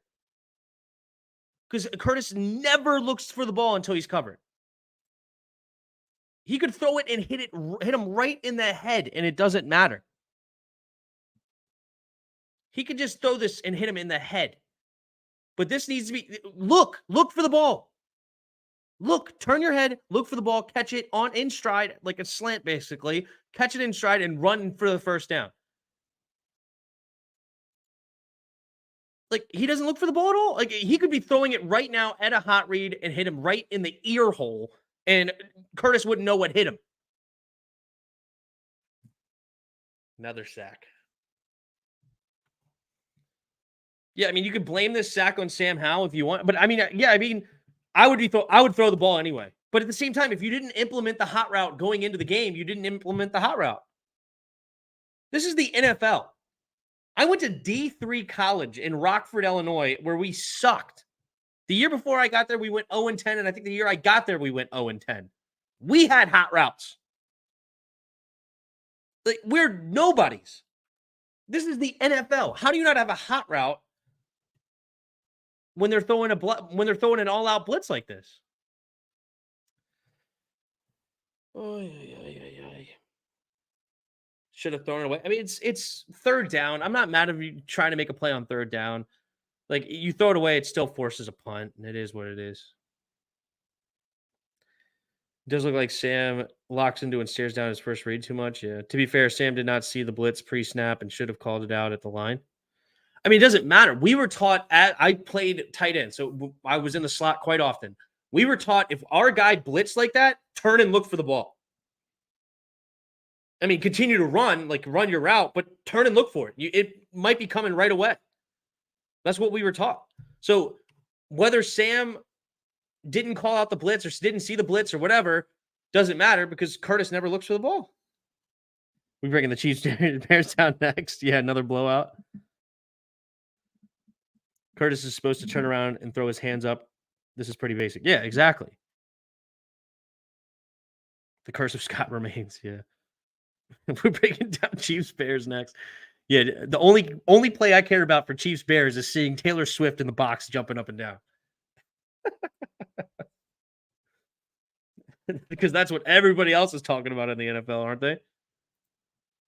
Because Curtis never looks for the ball until he's covered. He could throw it and hit him right in the head, and it doesn't matter. He could just throw this and hit him in the head. But this needs to be look for the ball. Look, turn your head, look for the ball, catch it in stride, like a slant, basically. Catch it in stride and run for the first down. Like, he doesn't look for the ball at all. Like, he could be throwing it right now at a hot read and hit him right in the ear hole, and Curtis wouldn't know what hit him. Another sack. Yeah, I mean, you could blame this sack on Sam Howell if you want, but I mean, I would throw the ball anyway. But at the same time, if you didn't implement the hot route going into the game, you didn't implement the hot route. This is the NFL. I went to D3 college in Rockford, Illinois, where we sucked. The year before I got there, we went 0-10, and I think the year I got there, we went 0-10. We had hot routes. Like, we're nobodies. This is the NFL. How do you not have a hot route when they're throwing an all-out blitz like this? Oh, should have thrown it away. I mean, it's third down. I'm not mad at you trying to make a play on third down. Like, you throw it away, it still forces a punt, and it is what it is. It does look like Sam locks into and stares down his first read too much. Yeah. To be fair, Sam did not see the blitz pre-snap and should have called it out at the line. I mean, it doesn't matter. We were taught I played tight end, so I was in the slot quite often. We were taught if our guy blitzed like that, turn and look for the ball. I mean, continue to run your route, but turn and look for it. It might be coming right away. That's what we were taught. So whether Sam didn't call out the blitz or didn't see the blitz or whatever, doesn't matter because Curtis never looks for the ball. We bringing the Chiefs Bears down next. Yeah, another blowout. Curtis is supposed to turn around and throw his hands up. This is pretty basic. Yeah, exactly. The curse of Scott remains. Yeah. We're breaking down Chiefs Bears next. Yeah, the only play I care about for Chiefs Bears is seeing Taylor Swift in the box jumping up and down. Because that's what everybody else is talking about in the NFL, aren't they?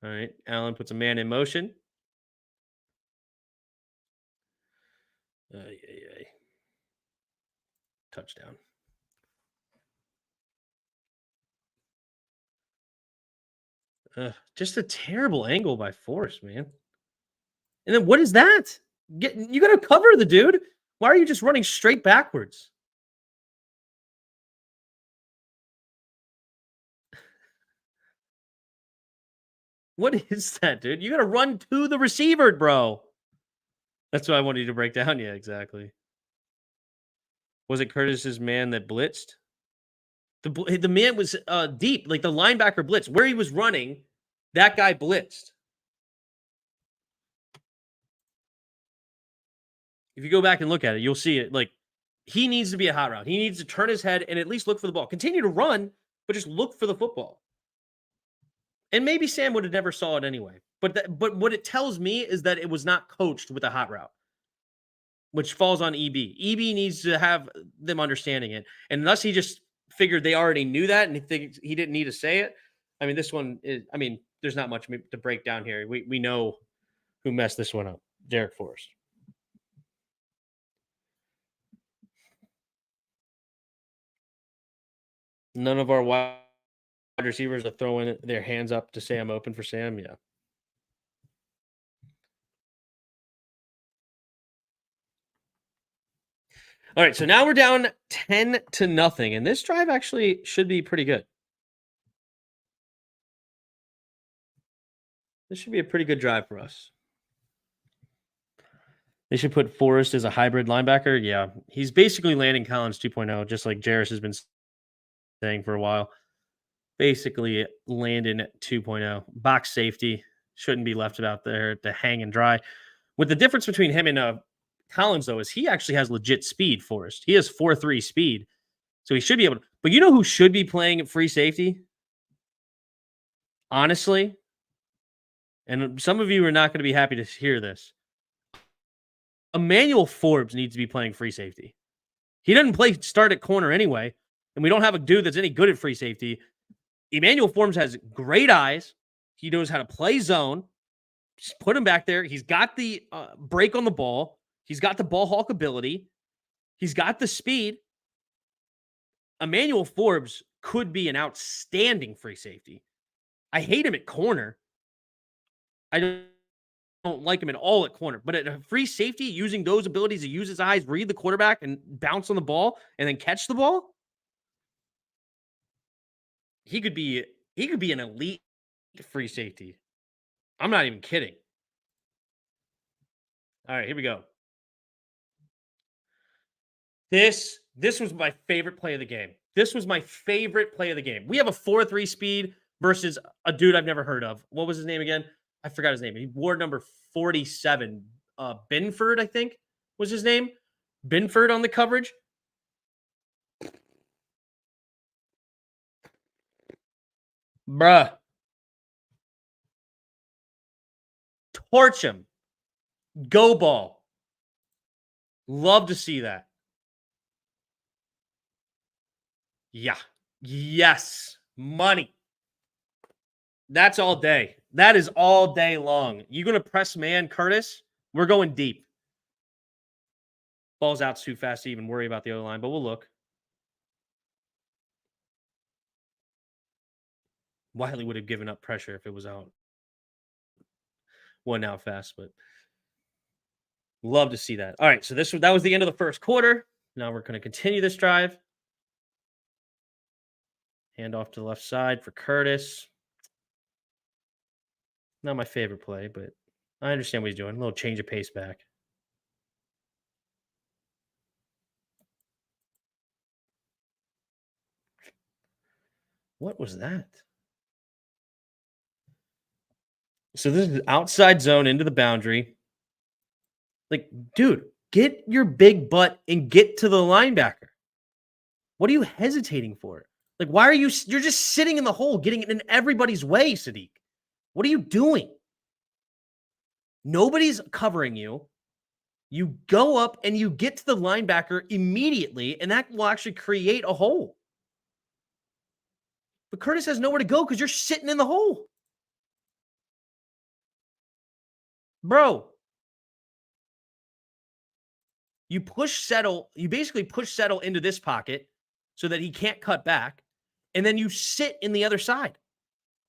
All right. Allen puts a man in motion. Touchdown. Just a terrible angle by Forrest, man. And then what is that? You got to cover the dude. Why are you just running straight backwards? What is that, dude? You got to run to the receiver, bro. That's what I wanted you to break down. Yeah, exactly. Was it Curtis's man that blitzed? The man was deep, like the linebacker blitzed. Where he was running, that guy blitzed. If you go back and look at it, you'll see it. Like, he needs to be a hot route. He needs to turn his head and at least look for the ball. Continue to run, but just look for the football. And maybe Sam would have never saw it anyway. But what it tells me is that it was not coached with a hot route, which falls on EB. EB needs to have them understanding it. And unless he just figured they already knew that and he didn't need to say it. I mean, this one is, I mean, there's not much to break down here. We know who messed this one up. Derek Forrest. None of our wide receivers are throwing their hands up to say I'm open for Sam. Yeah. All right, so now we're down 10-0, and this drive actually should be pretty good. This should be a pretty good drive for us. They should put Forrest as a hybrid linebacker. Yeah, he's basically Landon Collins 2.0, just like Jarris has been saying for a while. Basically, Landon 2.0. Box safety shouldn't be left out there to hang and dry. With the difference between him and Collins, though, is he actually has legit speed, Forrest. He has 4.3 speed. So he should be able to. But you know who should be playing at free safety? Honestly, and some of you are not going to be happy to hear this. Emmanuel Forbes needs to be playing free safety. He doesn't play start at corner anyway, and we don't have a dude that's any good at free safety. Emmanuel Forbes has great eyes. He knows how to play zone. Just put him back there. He's got the break on the ball. He's got the ball hawk ability. He's got the speed. Emmanuel Forbes could be an outstanding free safety. I hate him at corner. I don't like him at all at corner. But at a free safety, using those abilities to use his eyes, read the quarterback, and bounce on the ball, and then catch the ball, he could be an elite free safety. I'm not even kidding. All right, here we go. This was my favorite play of the game. This was my favorite play of the game. We have a 4.3 speed versus a dude I've never heard of. What was his name again? I forgot his name. He wore number 47. Binford, I think, was his name. Binford on the coverage. Bruh. Torch him. Go ball. Love to see that. Yeah. Yes. Money. That's all day. That is all day long. You going to press man, Curtis? We're going deep. Ball's out too fast to even worry about the other line, but we'll look. Wiley would have given up pressure if it was out. One out fast, but love to see that. All right, so that was the end of the first quarter. Now we're going to continue this drive. Hand off to the left side for Curtis. Not my favorite play, but I understand what he's doing. A little change of pace back. What was that? So this is outside zone into the boundary. Like, dude, get your big butt and get to the linebacker. What are you hesitating for? Like, why are you're just sitting in the hole, getting it in everybody's way, Sadiq? What are you doing? Nobody's covering you. You go up and you get to the linebacker immediately, and that will actually create a hole. But Curtis has nowhere to go because you're sitting in the hole. Bro, you basically push Settle into this pocket so that he can't cut back, and then you sit in the other side.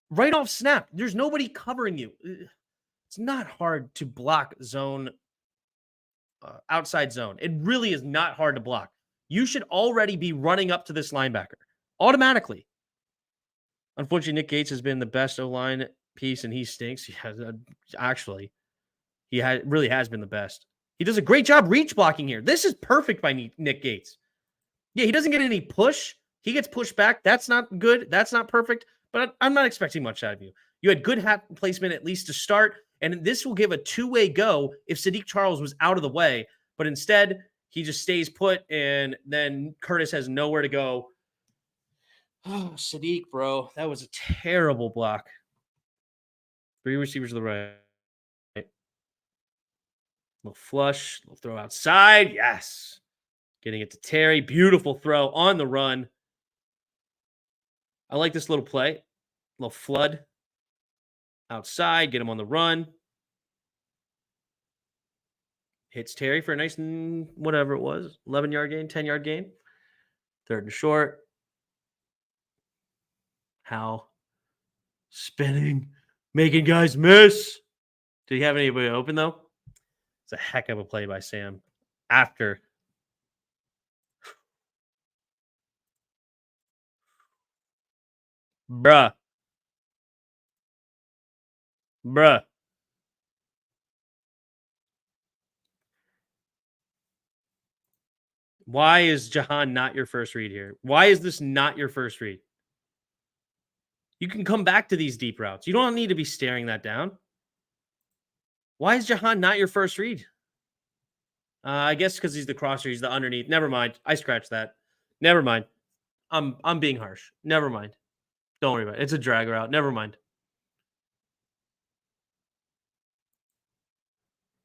Right off snap. There's nobody covering you. It's not hard to block zone, outside zone. It really is not hard to block. You should already be running up to this linebacker automatically. Unfortunately, Nick Gates has been the best O-line piece, and he stinks. He has really has been the best. He does a great job reach blocking here. This is perfect by Nick Gates. Yeah, he doesn't get any push. He gets pushed back. That's not good. That's not perfect. But I'm not expecting much out of you. You had good hat placement at least to start, and this will give a two-way go if Sadiq Charles was out of the way. But instead, he just stays put, and then Curtis has nowhere to go. Oh, Sadiq, bro. That was a terrible block. 3 receivers to the right. Little flush, little throw outside. Yes. Getting it to Terry. Beautiful throw on the run. I like this little play. A little flood outside. Get him on the run. Hits Terry for a nice, whatever it was, 11-yard gain, 10-yard gain. 3rd and short. How? Spinning. Making guys miss. Did he have anybody open, though? It's a heck of a play by Sam after Bruh. Bruh. Why is Jahan not your first read here? Why is this not your first read? You can come back to these deep routes. You don't need to be staring that down. Why is Jahan not your first read? I guess because he's the crosser, he's the underneath. Never mind. I scratched that. Never mind. I'm being harsh. Never mind. Don't worry about it. It's a drag route. Never mind.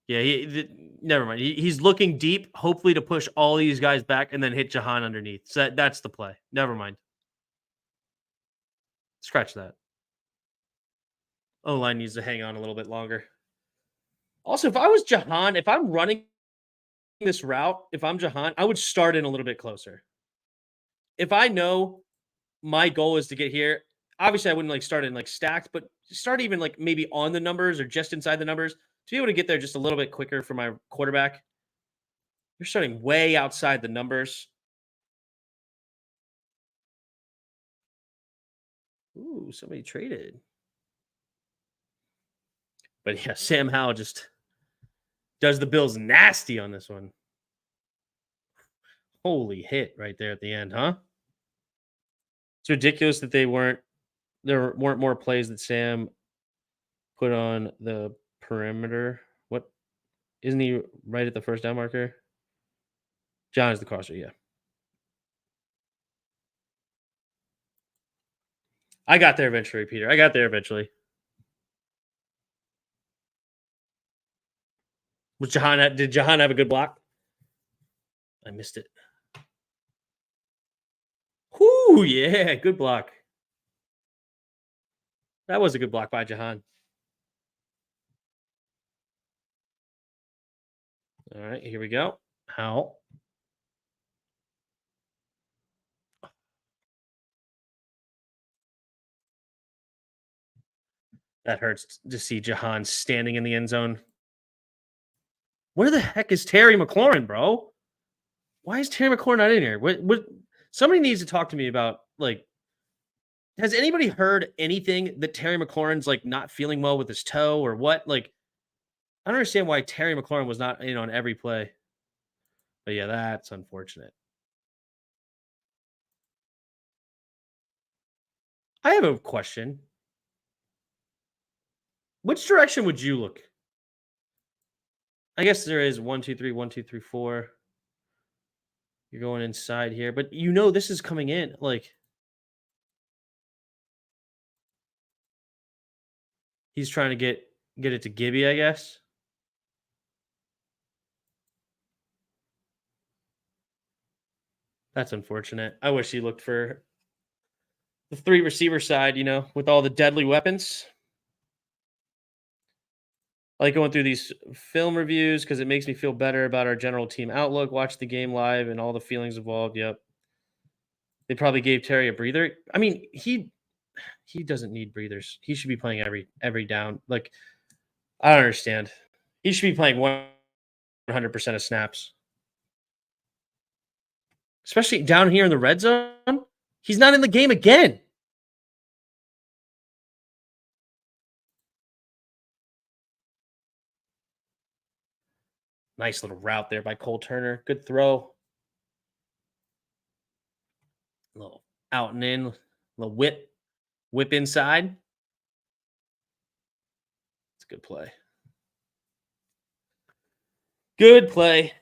Yeah, never mind. He's looking deep, hopefully to push all these guys back and then hit Jahan underneath. So that's the play. Never mind. Scratch that. O line needs to hang on a little bit longer. Also, if I was Jahan, if I'm running this route, if I'm Jahan, I would start in a little bit closer. If I know my goal is to get here, obviously I wouldn't like start in like stacked, but start even like maybe on the numbers or just inside the numbers to be able to get there just a little bit quicker for my quarterback. You're starting way outside the numbers. Ooh, somebody traded. But yeah, Sam Howell just does the Bills nasty on this one. Holy hit right there at the end, huh? It's ridiculous that there weren't more plays that Sam put on the perimeter. What isn't he right at the first down marker? John is the crosser, yeah. I got there eventually, Peter. I got there eventually. Did Jahan have a good block? I missed it. Whoo, yeah, good block. That was a good block by Jahan. All right, here we go. How? That hurts to see Jahan standing in the end zone. Where the heck is Terry McLaurin, bro? Why is Terry McLaurin not in here? What somebody needs to talk to me about like has anybody heard anything that Terry McLaurin's like not feeling well with his toe or what? Like, I don't understand why Terry McLaurin was not in on every play. But yeah, that's unfortunate. I have a question. Which direction would you look? I guess there is 1, 2, 3, 1, 2, 3, 4. You're going inside here, but you know this is coming in. Like he's trying to get it to Gibby, I guess. That's unfortunate. I wish he looked for the three receiver side, with all the deadly weapons. I like going through these film reviews because it makes me feel better about our general team outlook. Watch the game live and all the feelings involved. Yep. They probably gave Terry a breather. I mean, he doesn't need breathers. He should be playing every down. Like, I don't understand. He should be playing 100% of snaps. Especially down here in the red zone. He's not in the game again. Nice little route there by Cole Turner. Good throw. A little out and in. A little whip inside. It's a good play. Good play.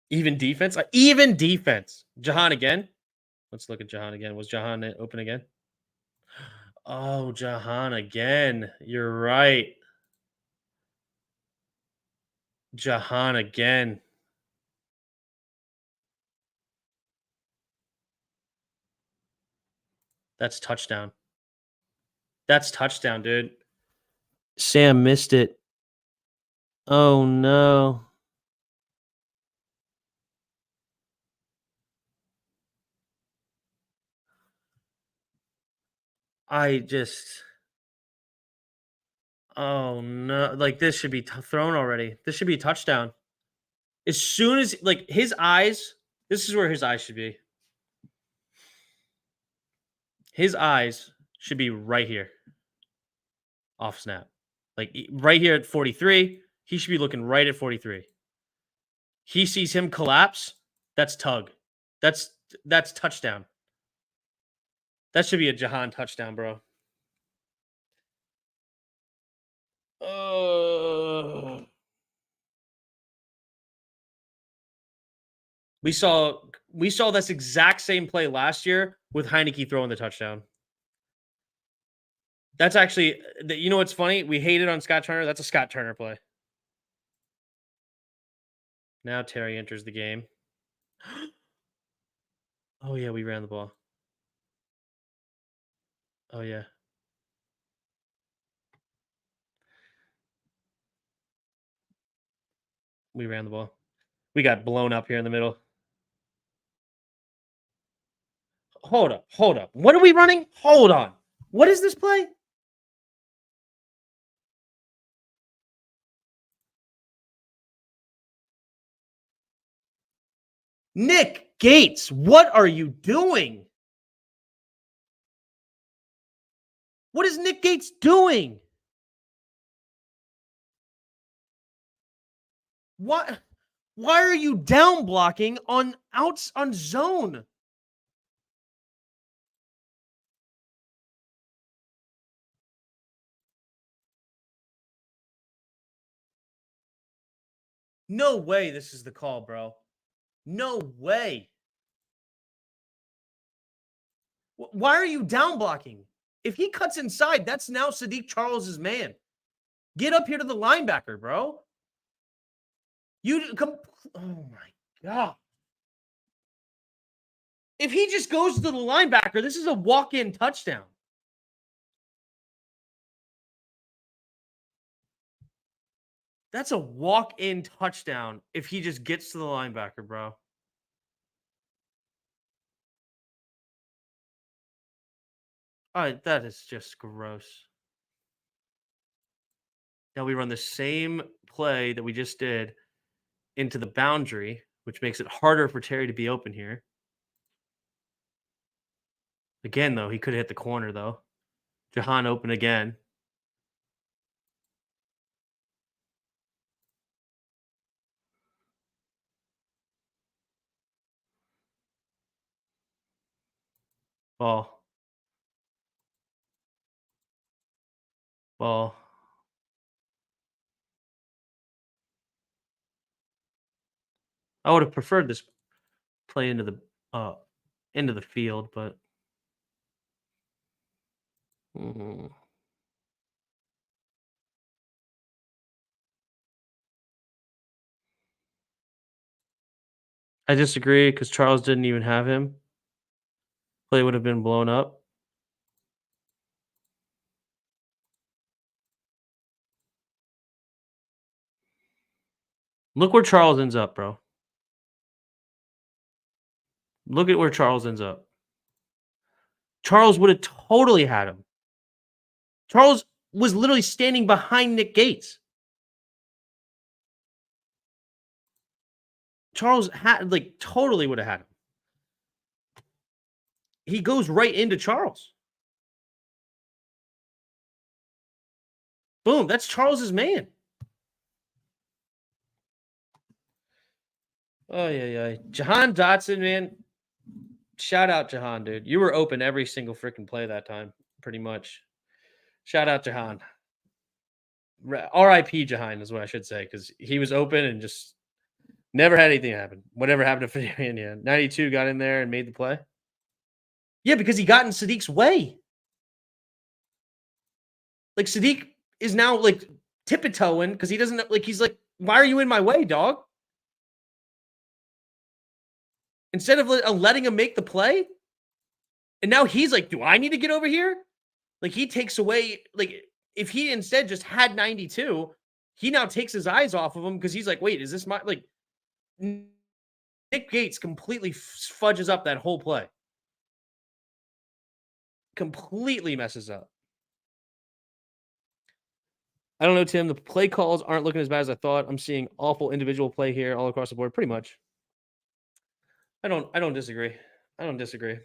Even defense. Even defense. Jahan again. Let's look at Jahan again. Was Jahan open again? Oh, Jahan again. You're right. Jahan again. That's touchdown. That's touchdown, dude. Sam missed it. Oh no. I just oh no. Like this should be thrown already. This should be a touchdown. As soon as like his eyes, this is where his eyes should be. His eyes should be right here off snap. Like right here at 43, he should be looking right at 43. He sees him collapse. That's tug. That's that's touchdown. That should be a Jahan touchdown, bro. Uh, we saw we saw this exact same play last year with Heineke throwing the touchdown. That's actually, you know what's funny? We hated on Scott Turner. That's a Scott Turner play. Now Terry enters the game. Oh yeah, we ran the ball. Oh yeah, we ran the ball. We got blown up here in the middle. Hold up, hold up. What are we running? Hold on. What is this play? Nick Gates, what are you doing? What is Nick Gates doing? What? Why are you down blocking on outs on zone? No way this is the call, bro. No way. Why are you down blocking? If he cuts inside, that's now Sadiq Charles's man. Get up here to the linebacker, bro. You come. Oh my god. If he just goes to the linebacker, this is a walk-in touchdown. That's a walk-in touchdown if he just gets to the linebacker, bro. All right, that is just gross. Now we run the same play that we just did into the boundary, which makes it harder for Terry to be open here. Again, though, he could have hit the corner, though. Jahan open again. Ball. Ball. I would have preferred this play into the field, but mhm. I disagree because Charles didn't even have him. Play would have been blown up. Look where Charles ends up, bro. Look at where Charles ends up. Charles would have totally had him. Charles was literally standing behind Nick Gates. Charles had like totally would have had him. He goes right into Charles. Boom, that's Charles's man. Oh yeah. Jahan Dotson, man. Shout out Jahan, dude. You were open every single freaking play that time, pretty much. Shout out Jahan. R.I.P. Jahan is what I should say, because he was open and just never had anything happen. Whatever happened to Fernandez. 92 got in there and made the play. Yeah, because he got in Sadiq's way. Like Sadiq is now like tiptoeing because he doesn't like. He's like, why are you in my way, dog? Instead of letting him make the play, and now he's like, do I need to get over here? Like he takes away, like if he instead just had 92, he now takes his eyes off of him because he's like, wait, is this my like? Nick Gates completely fudges up that whole play. Completely messes up. I don't know, Tim. The play calls aren't looking as bad as I thought. I'm seeing awful individual play here all across the board, pretty much. I don't disagree. I don't disagree.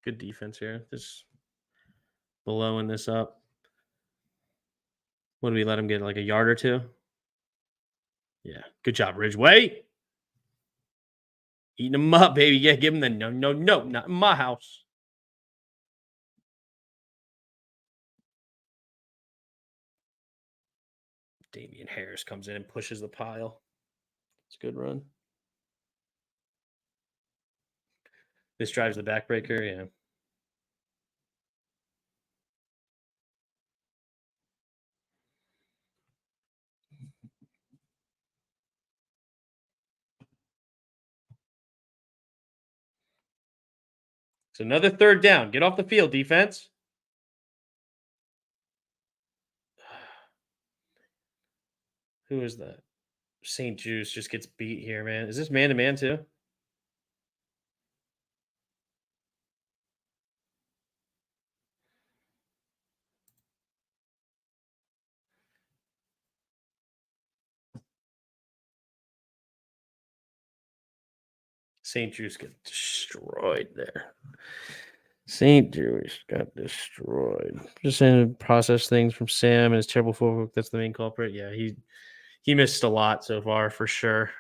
Good defense here. Just blowing this up. What do we let him get? Like a yard or two? Yeah. Good job, Ridgeway. Eating them up, baby. Yeah, give him the no, no, no, not in my house. Damian Harris comes in and pushes the pile. It's a good run. This drives the backbreaker. Yeah. It's another third down. Get off the field, defense. Who is that? St. Juice just gets beat here, man. Is this man to man too? St. Juice got destroyed there. St. Juice got destroyed. Just saying to process things from Sam and his terrible footwork. That's the main culprit. Yeah, he missed a lot so far for sure.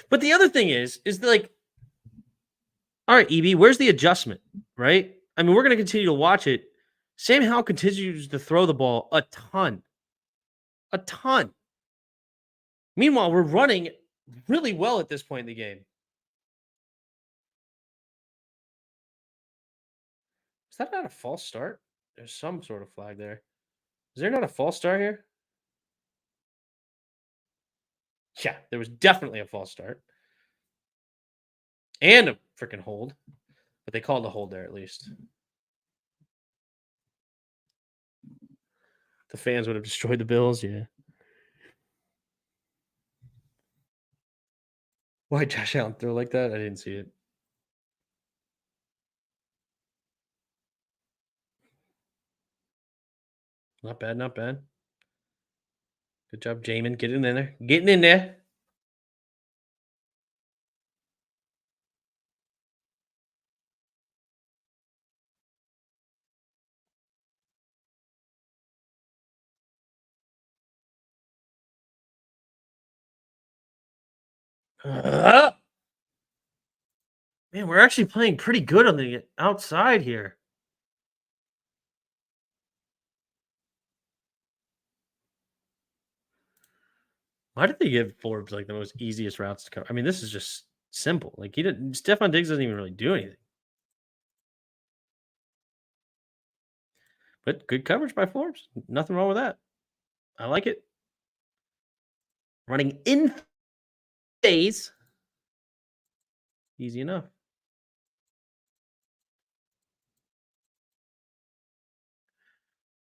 But the other thing is like, all right, EB, where's the adjustment? Right? I mean, we're gonna continue to watch it. Sam Howell continues to throw the ball a ton. A ton. Meanwhile, we're running really well at this point in the game. Is that not a false start? There's some sort of flag there. Is there not a false start here? Yeah, there was definitely a false start. And a freaking hold. But they called a hold there at least. The fans would have destroyed the Bills, yeah. Why Josh Allen throw like that? I didn't see it. Not bad, not bad. Good job, Jamin. Getting in there. Getting in there. Man, we're actually playing pretty good on the outside here. Why did they give Forbes like the most easiest routes to cover? I mean, this is just simple. Like he didn't. Stephon Diggs doesn't even really do anything. But good coverage by Forbes. Nothing wrong with that. I like it. Running in phase. Easy enough.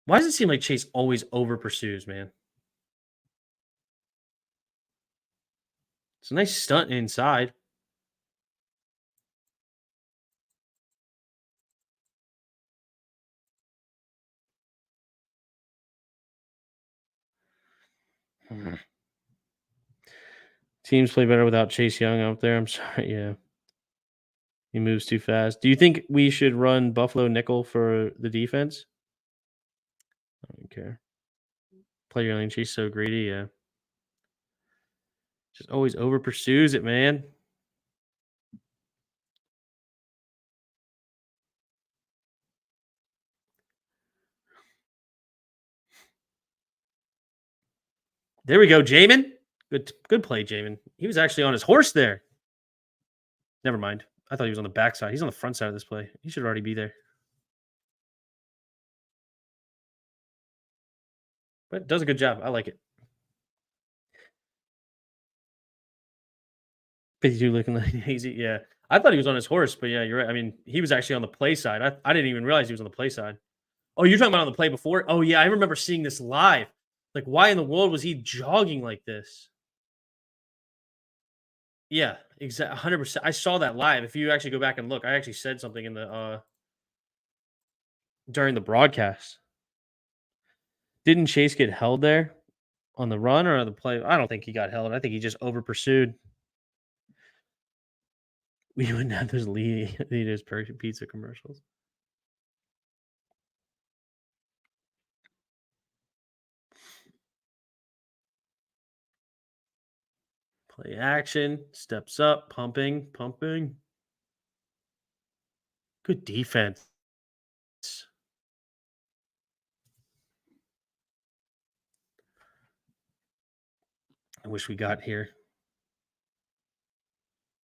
Why does it seem like Chase always over pursues, man? It's a nice stunt inside. Teams play better without Chase Young out there. I'm sorry. Yeah. He moves too fast. Do you think we should run Buffalo nickel for the defense? I don't care. Play your lane. Chase so greedy. Yeah. Just always over pursues it, man. There we go, Jamin. Good play, Jamin. He was actually on his horse there. Never mind. I thought he was on the backside. He's on the front side of this play. He should already be there. But does a good job. I like it. 52 looking like easy. Yeah. I thought he was on his horse, but yeah, you're right. I mean, he was actually on the play side. I didn't even realize he was on the play side. Oh, you're talking about on the play before? Oh, yeah. I remember seeing this live. Like, why in the world was he jogging like this? Yeah, exactly. 100%. I saw that live. If you actually go back and look, I actually said something in the during the broadcast. Didn't Chase get held there on the run or on the play? I don't think he got held. I think he just over pursued. We wouldn't have those leaders pizza commercials. Play action, steps up, pumping, pumping. Good defense. I wish we got here.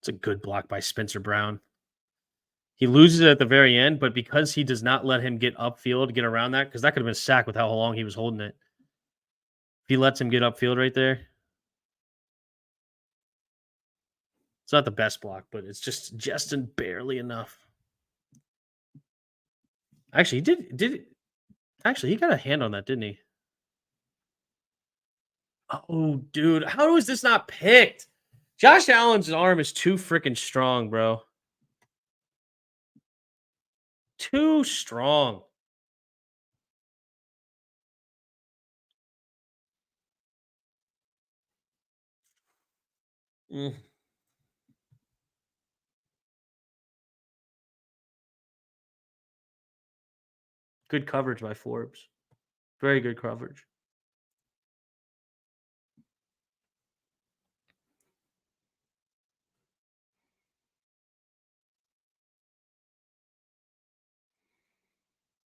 It's a good block by Spencer Brown. He loses it at the very end, but because he does not let him get upfield, get around that, because that could have been a sack with how long he was holding it. If he lets him get upfield right there, it's not the best block, but it's just barely enough. Actually, he did actually he got a hand on that, didn't he? Oh, dude, how is this not picked? Josh Allen's arm is too freaking strong, bro. Too strong. Mm, good coverage by Forbes. Very good coverage.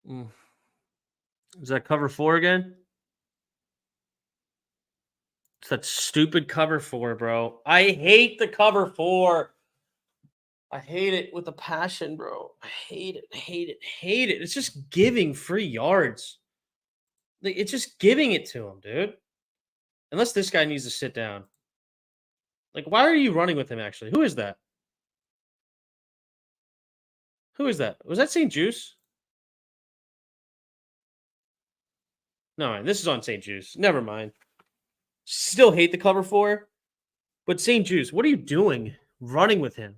Mm. Is that cover four again? It's that stupid cover four, bro. I hate the cover four. I hate it with a passion, bro. I hate it, hate it, hate it. It's just giving free yards. Like, it's just giving it to him, dude. Unless this guy needs to sit down. Like, why are you running with him, actually? Who is that? Who is that? Was that St. Juice? No, this is on St. Juice. Never mind. Still hate the cover four, but St. Juice, what are you doing running with him?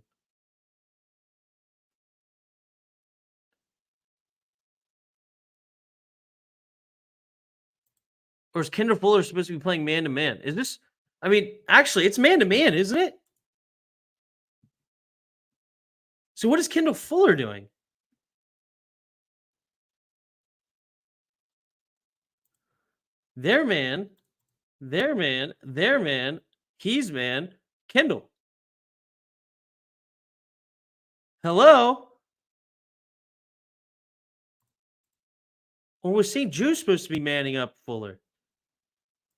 Or is Kendall Fuller supposed to be playing man to man? Is this? I mean, actually, it's man to man, isn't it? So what is Kendall Fuller doing? Their man, their man, their man. He's man. Kendall. Hello. Or was St. Juice supposed to be manning up Fuller?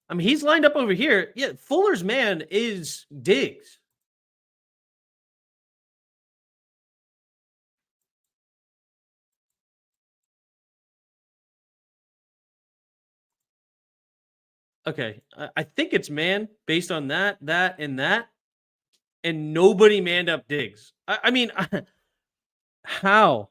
I mean, he's lined up over here. Yeah, Fuller's man is Diggs. Okay, I think it's man based on that, and nobody manned up Diggs. I mean, how?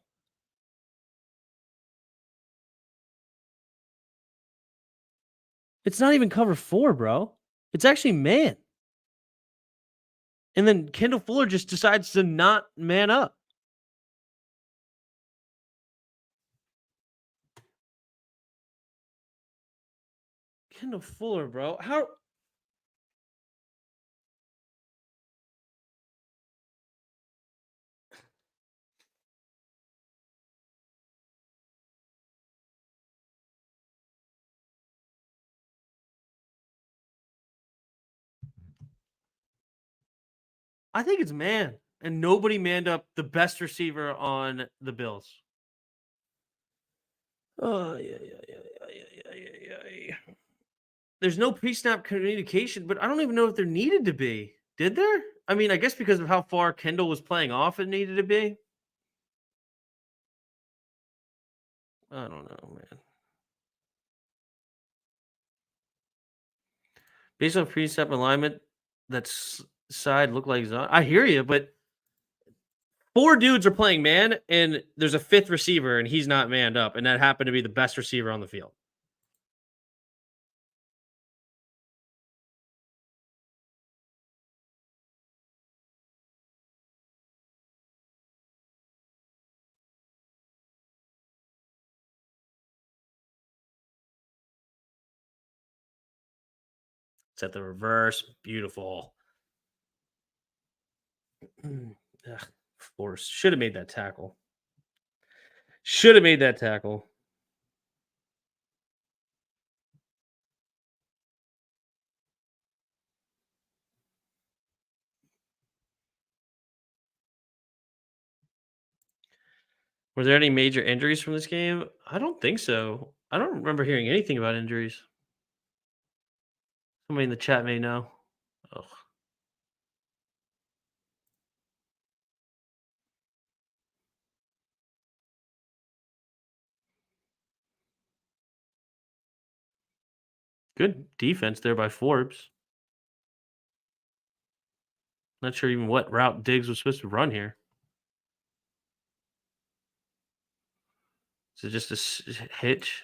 It's not even cover four, bro. It's actually man. And then Kendall Fuller just decides to not man up. Kendall Fuller, bro. How? I think it's man. And nobody manned up the best receiver on the Bills. Oh, yeah. There's no pre-snap communication, but I don't even know if there needed to be. Did there? I mean, I guess because of how far Kendall was playing off, it needed to be. I don't know, man. Based on pre-snap alignment, that's side look like zone. I hear you, but 4 dudes are playing man, and there's a 5th receiver, and he's not manned up, and that happened to be the best receiver on the field. Set the reverse. Beautiful. Ugh, force. Should have made that tackle. Should have made that tackle. Were there any major injuries from this game? I don't think so. I don't remember hearing anything about injuries. Somebody in the chat may know. Ugh. Good defense there by Forbes. Not sure even what route Diggs was supposed to run here. Is it just a hitch?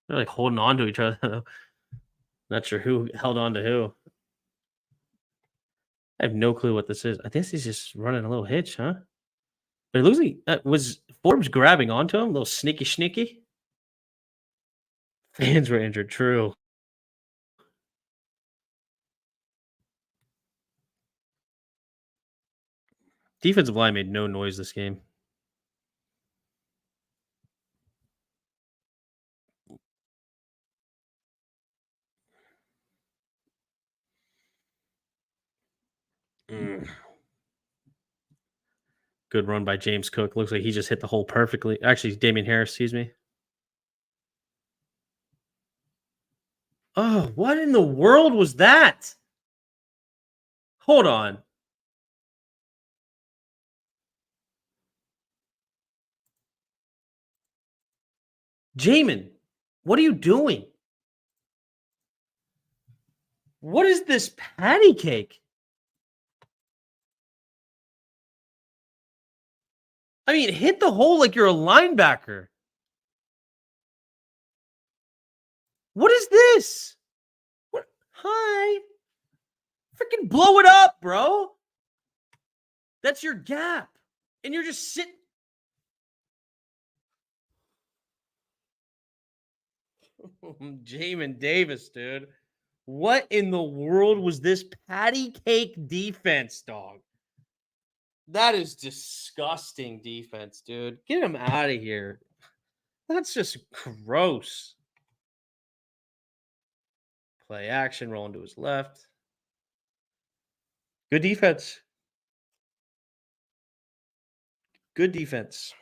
They're like holding on to each other. Not sure who held on to who. I have no clue what this is. I guess he's just running a little hitch, huh? But it looks like was Forbes grabbing onto him, a little sneaky. Fans were injured. True. Defensive line made no noise this game. Mm. Good run by James Cook. Looks like he just hit the hole perfectly. Actually, Damian Harris, excuse me. Oh, what in the world was that? Hold on. Jamin, what are you doing? What is this patty cake? I mean, hit the hole like you're a linebacker. What is this? What? Hi. Freaking blow it up, bro. That's your gap. And you're just sitting. Jamin Davis, dude. What in the world was this patty cake defense, dog? That is disgusting defense, dude. Get him out of here. That's just gross. Play action, rolling to his left. Good defense. Good defense.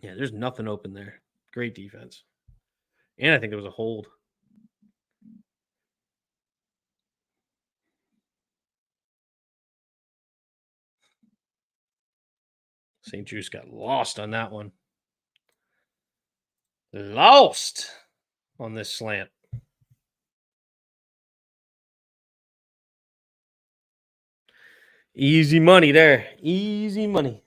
Yeah, there's nothing open there. Great defense. And I think there was a hold. St. Juice got lost on that one. Lost on this slant. Easy money there. Easy money.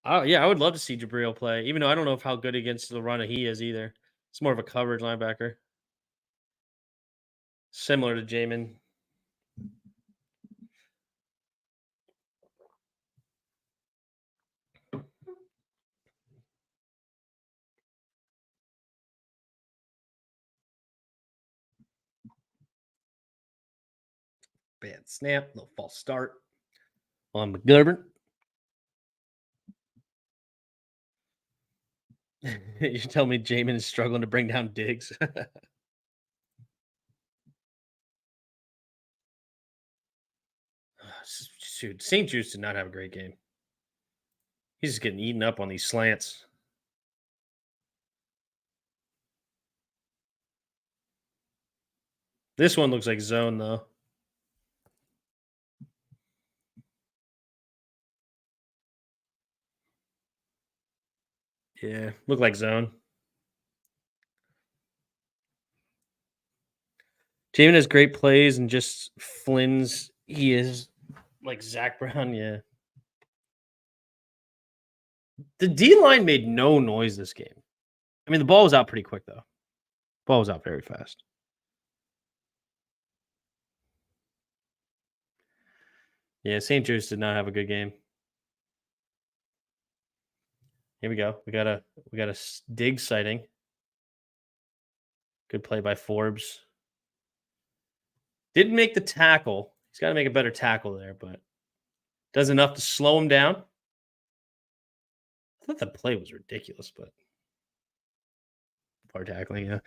Oh, yeah, I would love to see Jabril play, even though I don't know how good against the run he is either. It's more of a coverage linebacker. Similar to Jamin. Bad snap, little false start on McGovern. You tell me Jamin is struggling to bring down Diggs. Dude, St. Juice did not have a great game. He's just getting eaten up on these slants. This one looks like zone, though. Yeah, look like zone. Jamin has great plays and just Flynn's. He is like Zach Brown. Yeah, the D line made no noise this game. I mean, the ball was out pretty quick though. Ball was out very fast. Yeah, St. Jude's did not have a good game. Here we go. We got a dig sighting. Good play by Forbes. Didn't make the tackle. He's got to make a better tackle there, but does enough to slow him down. I thought the play was ridiculous, but poor tackling. Yeah.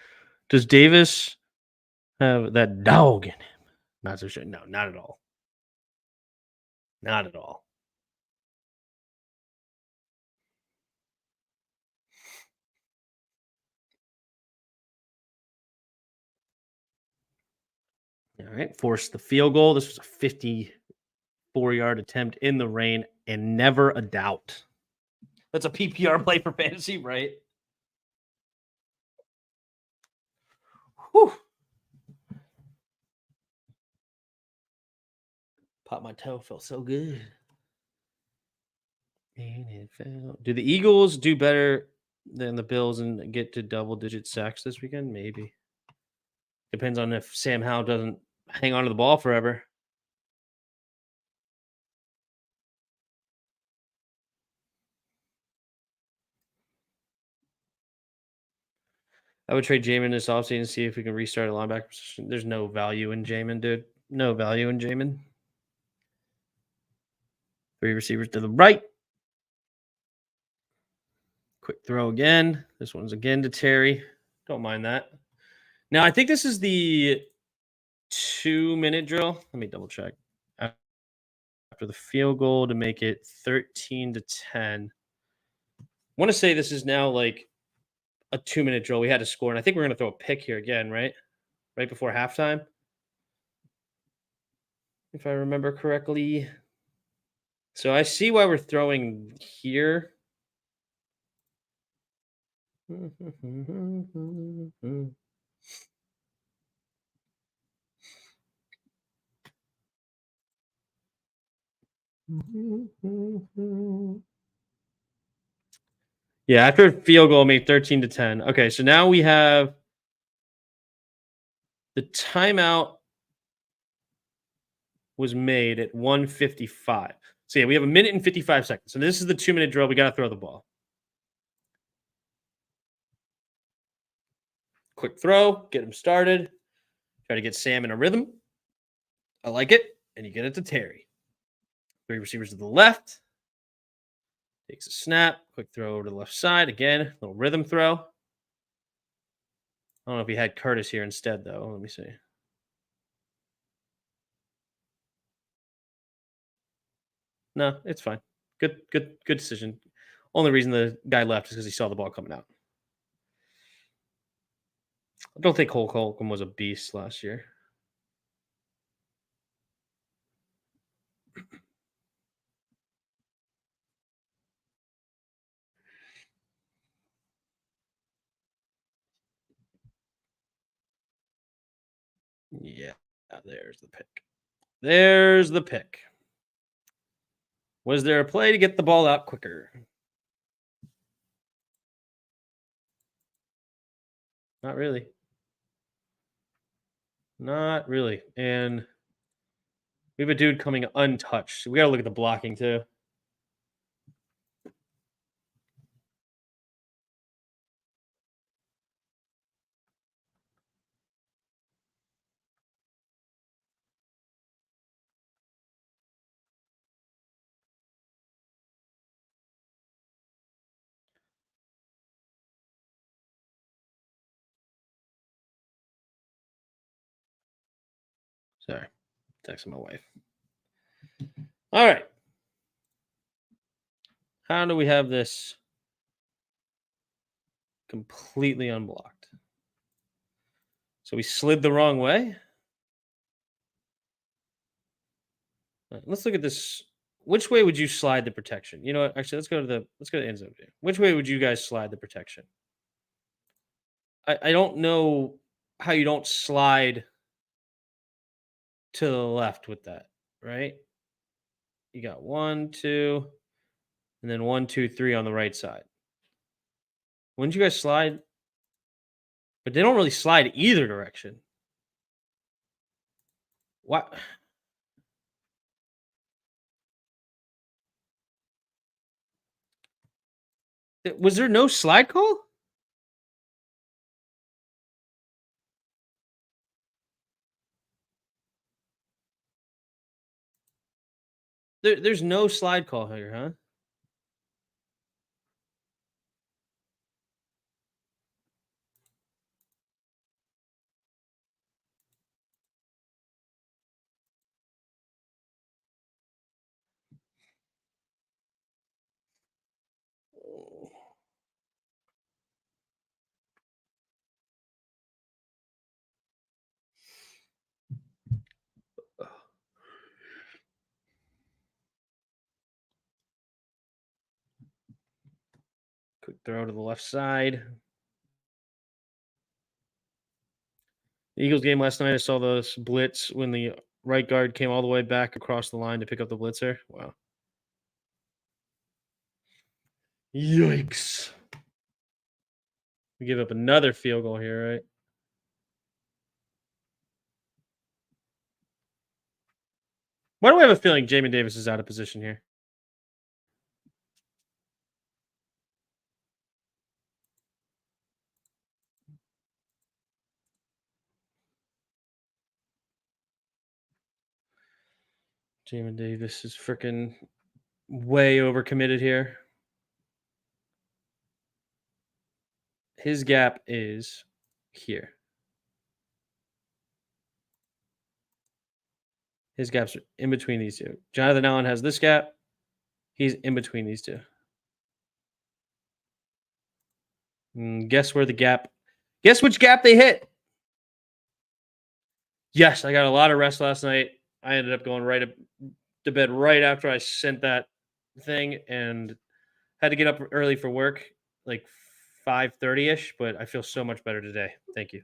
Does Davis have that dog in him? Not so sure. No, not at all. Not at all. All right. Forced the field goal. This was a 54-yard attempt in the rain and never a doubt. That's a PPR play for fantasy, right? Whew. Popped my toe. Felt so good. Do the Eagles do better than the Bills and get to double-digit sacks this weekend? Maybe. Depends on if Sam Howell doesn't hang on to the ball forever. I would trade Jamin this offseason and see if we can restart a linebacker position. There's no value in Jamin, dude. No value in Jamin. 3 receivers to the right. Quick throw again. This one's again to Terry. Don't mind that. Now, I think this is the 2-minute drill. Let me double check. After the field goal to make it 13-10. I want to say this is now like a 2-minute drill. We had to score, and I think we're going to throw a pick here again, right? Right before halftime, if I remember correctly. So I see why we're throwing here. Yeah, after field goal made 13-10. Okay, so now we have the timeout was made at 1:55. So yeah, we have a minute and 55 seconds. So this is the 2-minute drill. We got to throw the ball. Quick throw, get him started. Try to get Sam in a rhythm. I like it. And you get it to Terry. 3 receivers to the left. Takes a snap. Quick throw over to the left side. Again, little rhythm throw. I don't know if he had Curtis here instead, though. Let me see. No, it's fine. Good decision. Only reason the guy left is because he saw the ball coming out. I don't think Hulk Holcomb was a beast last year. Yeah, there's the pick. There's the pick. Was there a play to get the ball out quicker? Not really. Not really. And we have a dude coming untouched. We got to look at the blocking too. Sorry. Texting my wife. All right. How do we have this completely unblocked? So we slid the wrong way. Let's look at this which way would you slide the protection? You know what? Actually, let's go to the end zone. Which way would you guys slide the protection? I don't know how you don't slide to the left with that, right? You got one, two, and then one, two, three on the right side. Wouldn't you guys slide? But they don't really slide either direction. What? Was there no slide call? There's no slide call here, huh? Quick throw to the left side. The Eagles game last night, I saw the blitz when the right guard came all the way back across the line to pick up the blitzer. Wow. Yikes. We give up another field goal here, right? Why do I have a feeling Jamin Davis is out of position here? Jamin Davis is freaking way overcommitted here. His gap is here. His gaps are in between these two. Jonathan Allen has this gap. He's in between these two. Guess where the gap? Guess which gap they hit? Yes, I got a lot of rest last night. I ended up going right to bed right after I sent that thing and had to get up early for work, like 5:30 ish. But I feel so much better today. Thank you.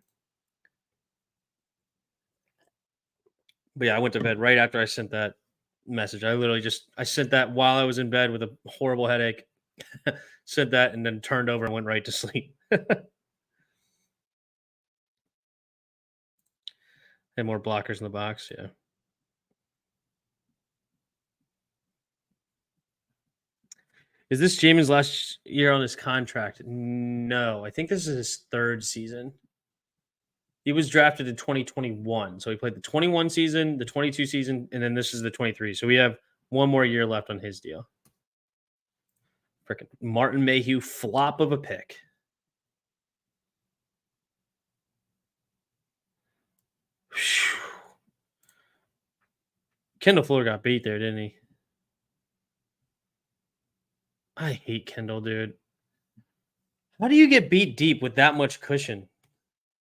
But yeah, I went to bed right after I sent that message. I literally just I sent that while I was in bed with a horrible headache. Sent that and then turned over and went right to sleep. Had more blockers in the box. Yeah. Is this Jamin's last year on his contract? No, I think this is his third season. He was drafted in 2021. So he played the 21 season, the 22 season, and then this is the 23. So we have one more year left on his deal. Freaking Martin Mayhew flop of a pick. Whew. Kendall Fuller got beat there, didn't he? I hate Kendall, dude. How do you get beat deep with that much cushion?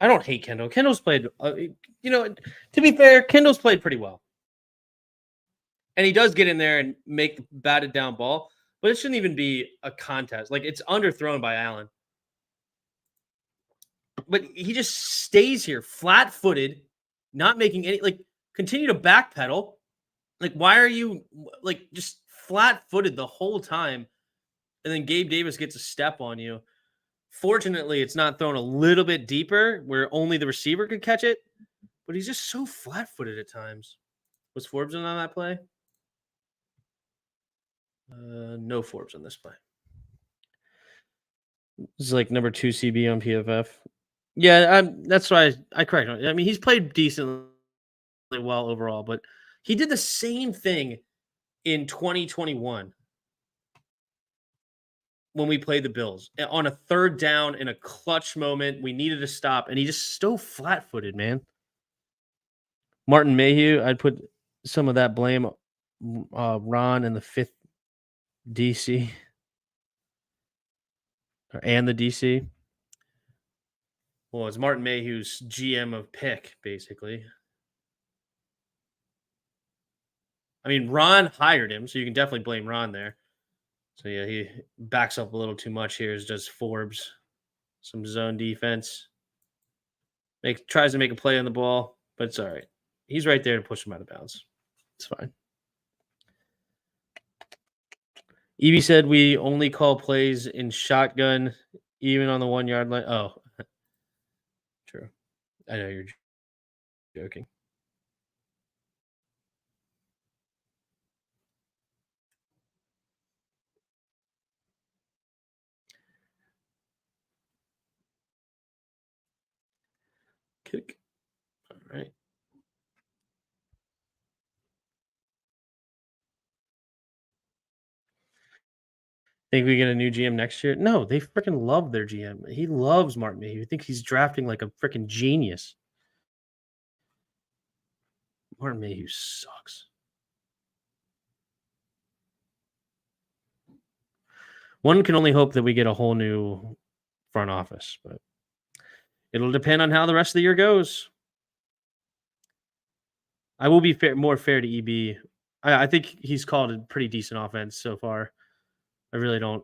I don't hate Kendall. Kendall's played, to be fair, Kendall's played pretty well. And he does get in there and make the batted down ball, but it shouldn't even be a contest. Like it's underthrown by Allen. But he just stays here flat footed, not making any, like, continue to backpedal. Like, why are you, like, just flat footed the whole time? And then Gabe Davis gets a step on you. Fortunately, it's not thrown a little bit deeper where only the receiver could catch it, but he's just so flat footed at times. Was Forbes in on that play? No Forbes on this play. This is like number 2 CB on PFF. Yeah, that's why I correct him. I mean, he's played decently well overall, but he did the same thing in 2021 when we played the Bills on a third down in a clutch moment. We needed to stop, and he just so flat footed, man. Martin Mayhew, I'd put some of that blame Ron and the fifth DC and the DC. Well, it's Martin Mayhew's GM of pick, basically. I mean, Ron hired him, so you can definitely blame Ron there. So yeah, he backs up a little too much here. Is just Forbes, some zone defense, tries to make a play on the ball, but it's all right. He's right there to push him out of bounds. It's fine. Evie said we only call plays in shotgun, even on the 1 yard line. Oh, true. I know you're joking. Kick. All right. Think we get a new GM next year? No, they freaking love their GM. He loves Martin Mayhew. You think he's drafting like a freaking genius. Martin Mayhew sucks. One can only hope that we get a whole new front office, but it'll depend on how the rest of the year goes. I will be more fair to EB. I think he's called a pretty decent offense so far. I really don't.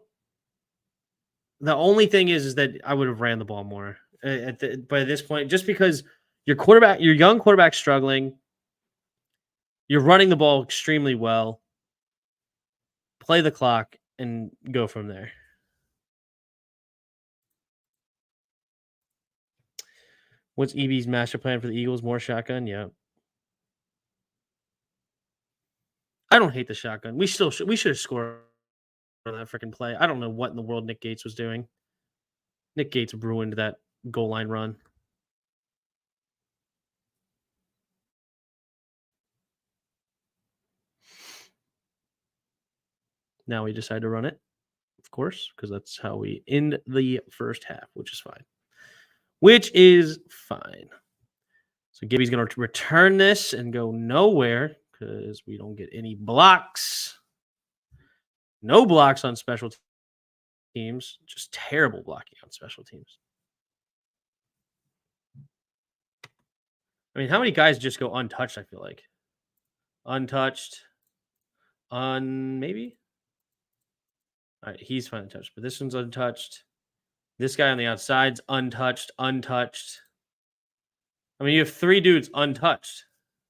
The only thing is that I would have ran the ball more by this point, just because your young quarterback struggling. You're running the ball extremely well. Play the clock and go from there. What's EB's master plan for the Eagles? More shotgun? Yeah. I don't hate the shotgun. We should have scored on that freaking play. I don't know what in the world Nick Gates was doing. Nick Gates ruined that goal line run. Now we decide to run it, of course, because that's how we end the first half, which is fine. So Gibby's going to return this and go nowhere because we don't get any blocks. No blocks on special teams. Just terrible blocking on special teams. I mean, how many guys just go untouched, I feel like? Untouched. Maybe? All right, he's finally touched, but this one's untouched. This guy on the outside's untouched. I mean, you have 3 dudes untouched.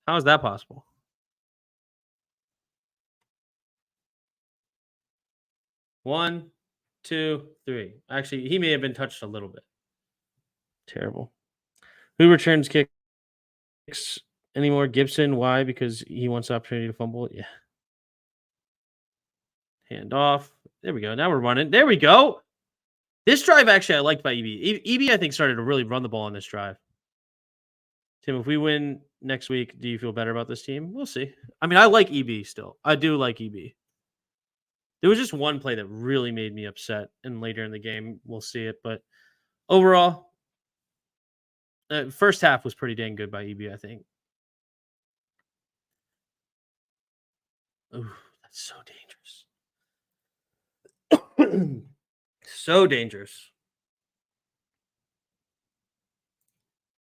How is that possible? One, 2, 3. Actually, he may have been touched a little bit. Terrible. Who returns kicks anymore? Gibson. Why? Because he wants the opportunity to fumble. Yeah. Hand off. There we go. Now we're running. There we go. This drive, actually, I liked by EB. EB, I think, started to really run the ball on this drive. Tim, if we win next week, do you feel better about this team? We'll see. I mean, I like EB still. I do like EB. There was just one play that really made me upset, and later in the game, we'll see it. But overall, first half was pretty dang good by EB, I think. Ooh, that's so dangerous. So dangerous.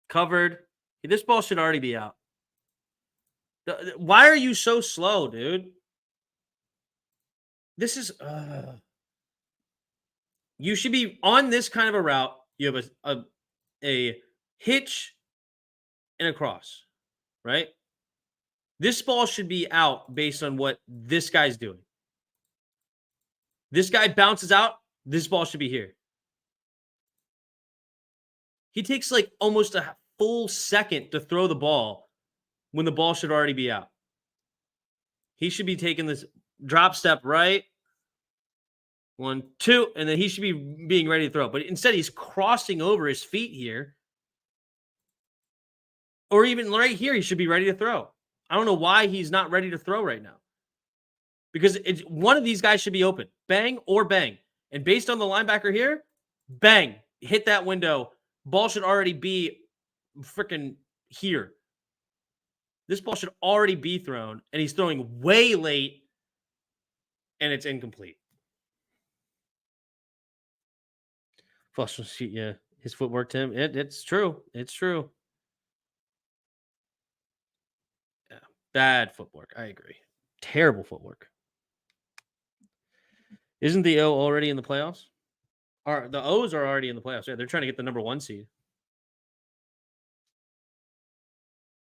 Covered. This ball should already be out. Why are you so slow, dude? This is you should be on this kind of a route. You have a hitch and a cross, right? This ball should be out based on what this guy's doing. This guy bounces out. This ball should be here. He takes like almost a full second to throw the ball when the ball should already be out. He should be taking this drop step right. 1, 2, and then he should be being ready to throw. But instead, he's crossing over his feet here. Or even right here, he should be ready to throw. I don't know why he's not ready to throw right now. Because one of these guys should be open. Bang or bang. And based on the linebacker here, bang. Hit that window. Ball should already be freaking here. This ball should already be thrown. And he's throwing way late. And it's incomplete. Yeah. His footwork, Tim. It's true. It's true. Yeah. Bad footwork. I agree. Terrible footwork. Isn't the O already in the playoffs? Are the O's are already in the playoffs? Yeah, they're trying to get the number 1 seed.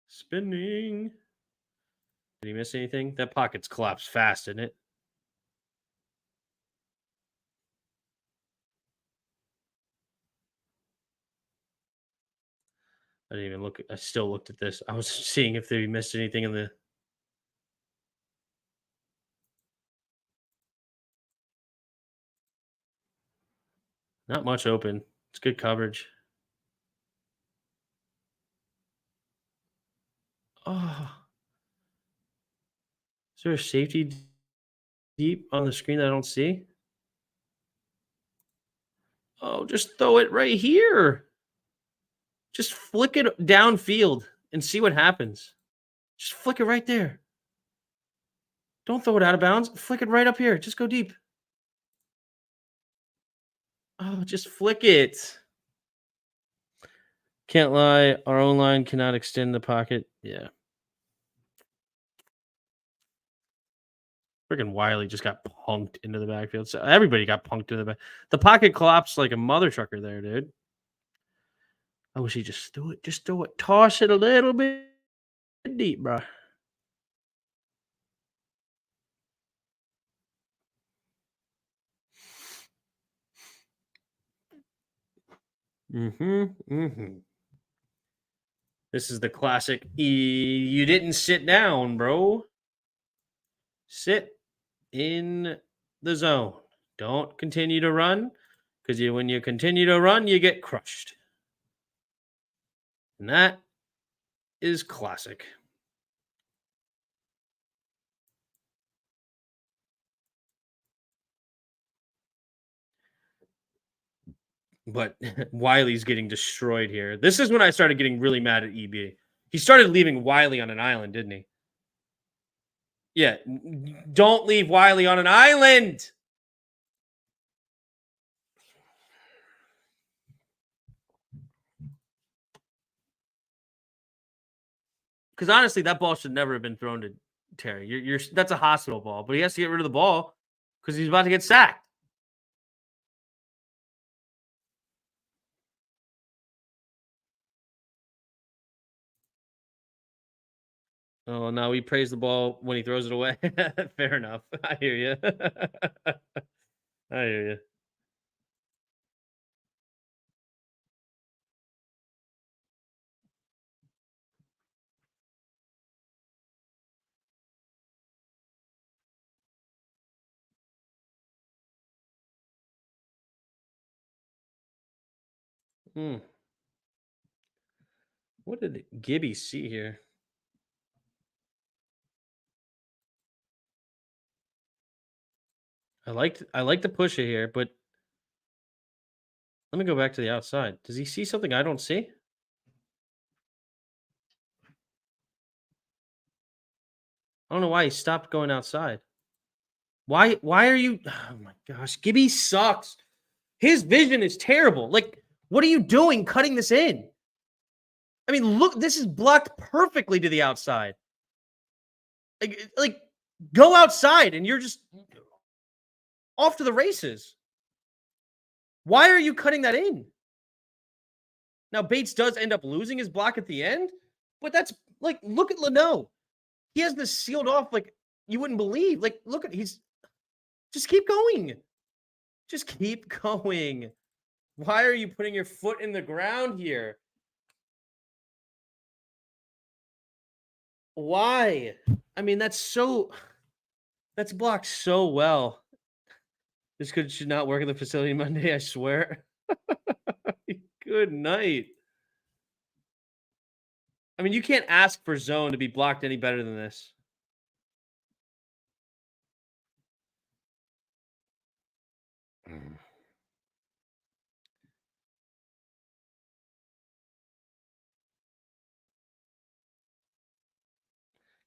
Spinning. Did he miss anything? That pocket's collapsed fast, isn't it? I didn't even look. I still looked at this. I was seeing if they missed anything in the. Not much open. It's good coverage. Oh, is there a safety deep on the screen that I don't see? Oh, just throw it right here. Just flick it downfield and see what happens. Just flick it right there. Don't throw it out of bounds. Flick it right up here. Just go deep. Oh, just flick it. Can't lie. Our own line cannot extend the pocket. Yeah. Freaking Wiley just got punked into the backfield. So everybody got punked into the back. The pocket collapsed like a mother trucker there, dude. I wish he just threw it. Just throw it. Toss it a little bit deep, bro. This is the classic. You didn't sit down, bro. Sit in the zone. Don't continue to run because when you continue to run, you get crushed. And that is classic. But Wiley's getting destroyed here. This is when I started getting really mad at EB. He started leaving Wiley on an island, didn't he? Yeah. Don't leave Wiley on an island. Because honestly, that ball should never have been thrown to Terry. That's a hospital ball, but he has to get rid of the ball because he's about to get sacked. Oh, no, we praise the ball when he throws it away. Fair enough. I hear you. I hear you. What did Gibby see here? I like the push it here, but let me go back to the outside. Does he see something I don't see? I don't know why he stopped going outside. Why are you oh my gosh, Gibby sucks. His vision is terrible. Like, what are you doing cutting this in? I mean, look, this is blocked perfectly to the outside. Like go outside and you're just off to the races. Why are you cutting that in? Now, Bates does end up losing his block at the end, but that's like, look at Leno. He has this sealed off like you wouldn't believe. Like, look at he's just keep going. Just keep going. Why are you putting your foot in the ground here? Why? I mean, that's blocked so well. This could should not work at the facility Monday, I swear. Good night. I mean, you can't ask for zone to be blocked any better than this.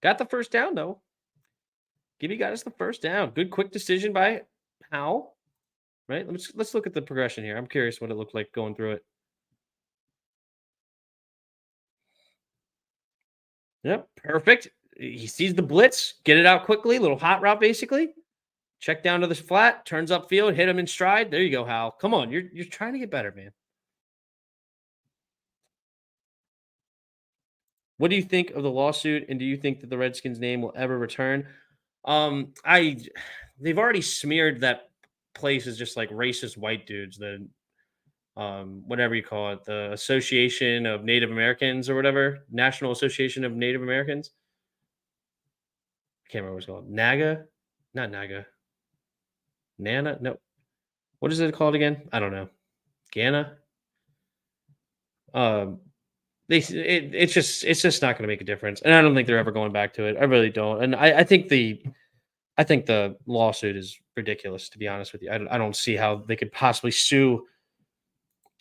Got the first down though. Gibby got us the first down. Good quick decision by Howell. Right? Let's look at the progression here. I'm curious what it looked like going through it. Yep, perfect. He sees the blitz, get it out quickly, little hot route basically. Check down to the flat, turns upfield, hit him in stride. There you go, Hal. Come on, you're trying to get better, man. What do you think of the lawsuit, and do you think that the Redskins name will ever return? I they've already smeared that place as just like racist white dudes, the whatever you call it, the Association of Native Americans or whatever, National Association of Native Americans. I can't remember what it's called. NAGA? Not NAGA. Nana? No. What is it called again? I don't know. Gana? Um it's just not going to make a difference, and I don't think they're ever going back to it. I really don't, and I think the lawsuit is ridiculous. To be honest with you, I don't see how they could possibly sue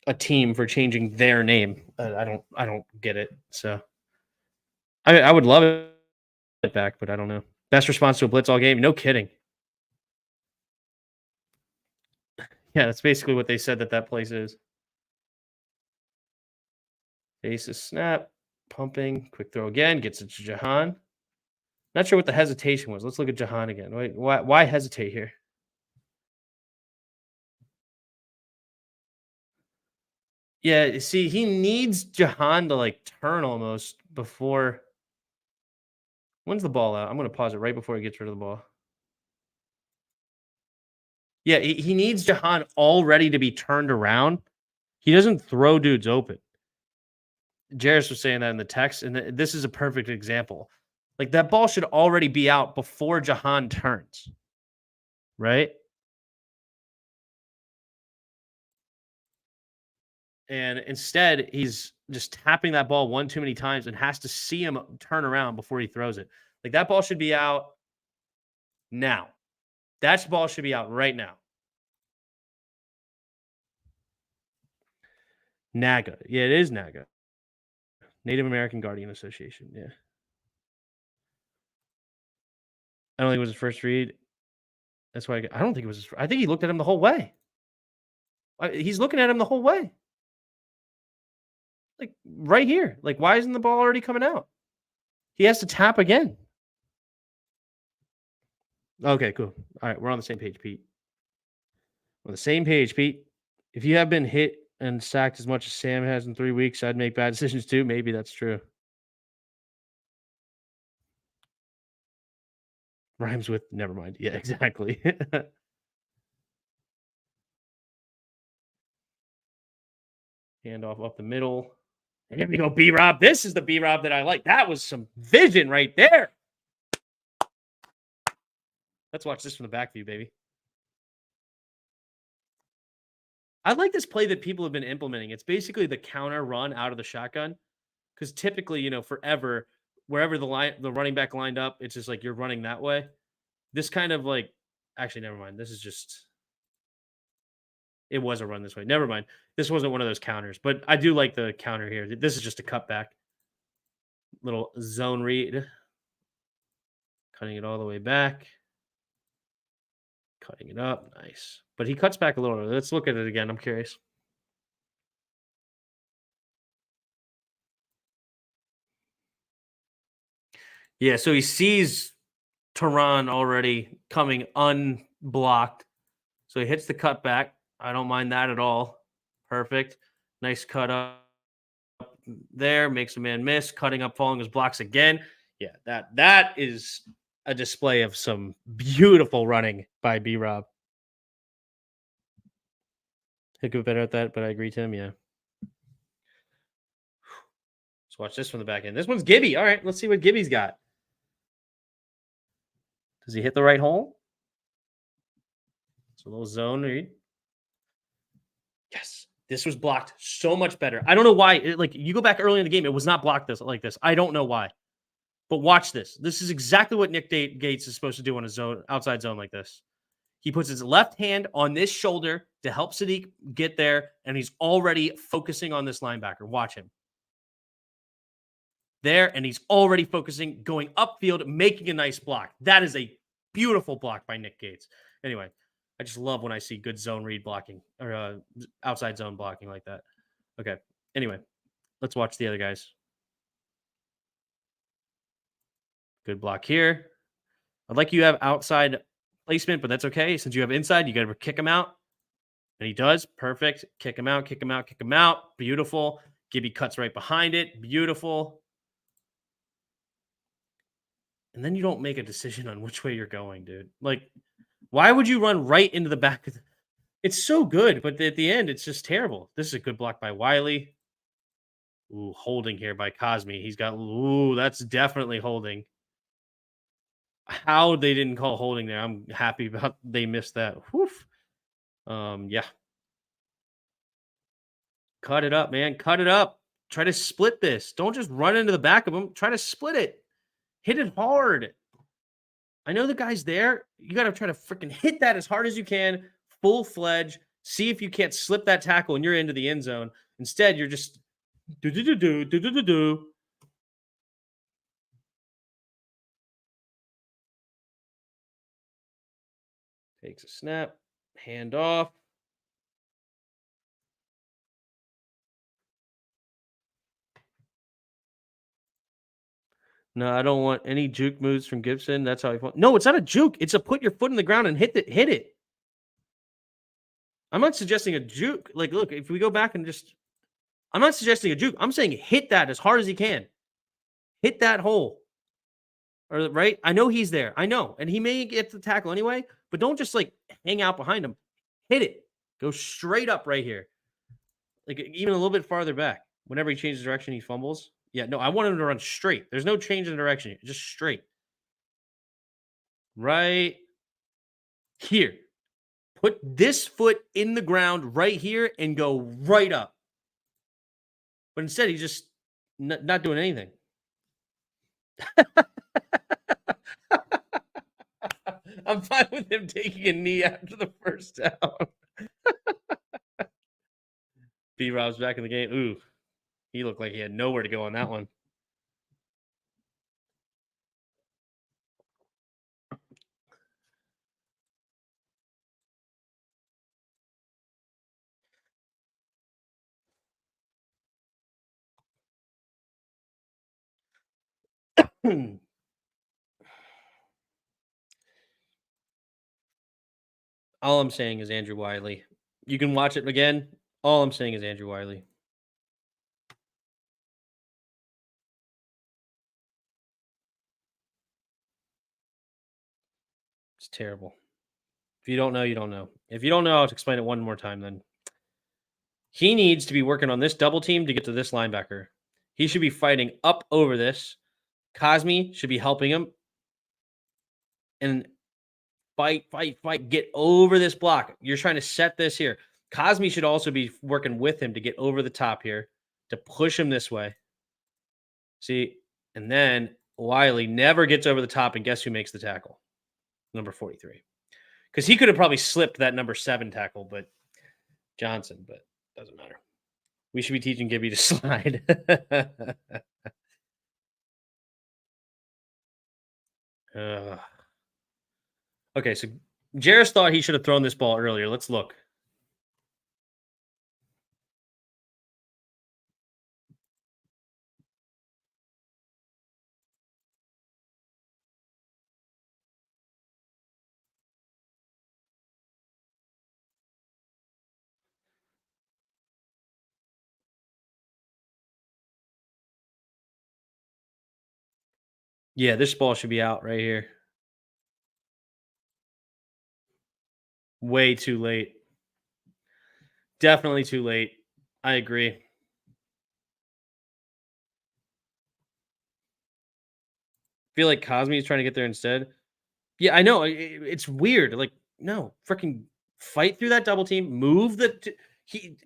a team for changing their name. I don't get it. So I would love it back, but I don't know. Best response to a blitz all game? No kidding. Yeah, that's basically what they said that place is. Aces snap, pumping, quick throw again, gets it to Jahan. Not sure what the hesitation was. Let's look at Jahan again. Wait, why hesitate here? Yeah, see, he needs Jahan to like turn almost before. When's the ball out? I'm going to pause it right before he gets rid of the ball. Yeah, he needs Jahan all ready to be turned around. He doesn't throw dudes open. Jarris was saying that in the text, and this is a perfect example. Like that ball should already be out before Jahan turns, right? And instead, he's just tapping that ball one too many times and has to see him turn around before he throws it. Like that ball should be out now. That ball should be out right now. NAGA. Yeah, it is NAGA. Native American Guardian Association. Yeah. I don't think it was his first read. That's why I don't think it was. I think he looked at him the whole way. He's looking at him the whole way. Like right here. Like, why isn't the ball already coming out? He has to tap again. Okay, cool. All right, we're on the same page, Pete. On the same page, Pete. If you have been hit and sacked as much as Sam has in 3 weeks, I'd make bad decisions too. Maybe that's true. Rhymes with never mind. Yeah, exactly. Handoff up the middle. And here we go, B Rob. This is the B Rob that I like. That was some vision right there. Let's watch this from the back view, baby. I like this play that people have been implementing. It's basically the counter run out of the shotgun. Because typically, forever, wherever the running back lined up, it's just like you're running that way. This kind of like, actually, never mind. This is just, it was a run this way. Never mind. This wasn't one of those counters, but I do like the counter here. This is just a cutback. Little zone read. Cutting it all the way back. Cutting it up. Nice. But he cuts back a little. Let's look at it again. I'm curious. Yeah, so he sees Tehran already coming unblocked. So he hits the cutback. I don't mind that at all. Perfect. Nice cut up there. Makes a man miss. Cutting up, following his blocks again. Yeah, that is a display of some beautiful running by B Rob. He'll get better at that, but I agree, Tim. Yeah. Let's watch this from the back end. This one's Gibby. All right, let's see what Gibby's got. Does he hit the right hole? It's a little zone read. Yes. This was blocked so much better. I don't know why. You go back early in the game, it was not blocked like this. I don't know why. But watch this. This is exactly what Nick Gates is supposed to do on a zone, outside zone like this. He puts his left hand on this shoulder to help Sadiq get there, and he's already focusing on this linebacker. Watch him. There, and he's already focusing, going upfield, making a nice block. That is a beautiful block by Nick Gates. Anyway, I just love when I see good zone read blocking or outside zone blocking like that. Okay. Anyway, let's watch the other guys. Good block here. I'd like you to have outside placement, but that's okay. Since you have inside, you got to kick him out. And he does. Perfect. Kick him out, kick him out, kick him out. Beautiful. Gibby cuts right behind it. Beautiful. And then you don't make a decision on which way you're going, dude. Like, why would you run right into the back of the... It's so good, but at the end, it's just terrible. This is a good block by Wiley. Ooh, holding here by Cosme. He's got... Ooh, that's definitely holding. How they didn't call holding there, I'm happy about they missed that. Woof. Yeah. Cut it up, man. Cut it up. Try to split this. Don't just run into the back of him. Try to split it. Hit it hard. I know the guy's there. You got to try to freaking hit that as hard as you can, full-fledged. See if you can't slip that tackle and you're into the end zone. Instead, you're just do. Takes a snap, hand off. No, I don't want any juke moves from Gibson. That's how I want. No, it's not a juke. It's a put your foot in the ground and hit it. I'm not suggesting a juke. Like, look, if we go back and just... I'm not suggesting a juke. I'm saying hit that as hard as he can. Hit that hole. Or right? I know he's there. I know. And he may get the tackle anyway, but don't just like hang out behind him. Hit it. Go straight up right here. Like even a little bit farther back. Whenever he changes direction, he fumbles. Yeah, no, I want him to run straight. There's no change in direction. Just straight. Right here. Put this foot in the ground right here and go right up. But instead, he's just not doing anything. I'm fine with him taking a knee after the first down. B-Rob's back in the game. Ooh, he looked like he had nowhere to go on that one. All I'm saying is Andrew Wiley. You can watch it again. All I'm saying is Andrew Wiley. It's terrible. If you don't know, you don't know. If you don't know, I'll explain it one more time then. He needs to be working on this double team to get to this linebacker. He should be fighting up over this. Cosme should be helping him. And fight. Get over this block. You're trying to set this here. Cosme should also be working with him to get over the top here, to push him this way. See, and then Wiley never gets over the top, and guess who makes the tackle? Number 43. Because he could have probably slipped that number 7 tackle, but Johnson, but doesn't matter. We should be teaching Gibby to slide. Okay, so Jarris thought he should have thrown this ball earlier. Let's look. Yeah, this ball should be out right here. Way too late. Definitely too late. I agree. Feel like Cosme is trying to get there instead. Yeah, I know. It's weird. Like, no, freaking fight through that double team. Move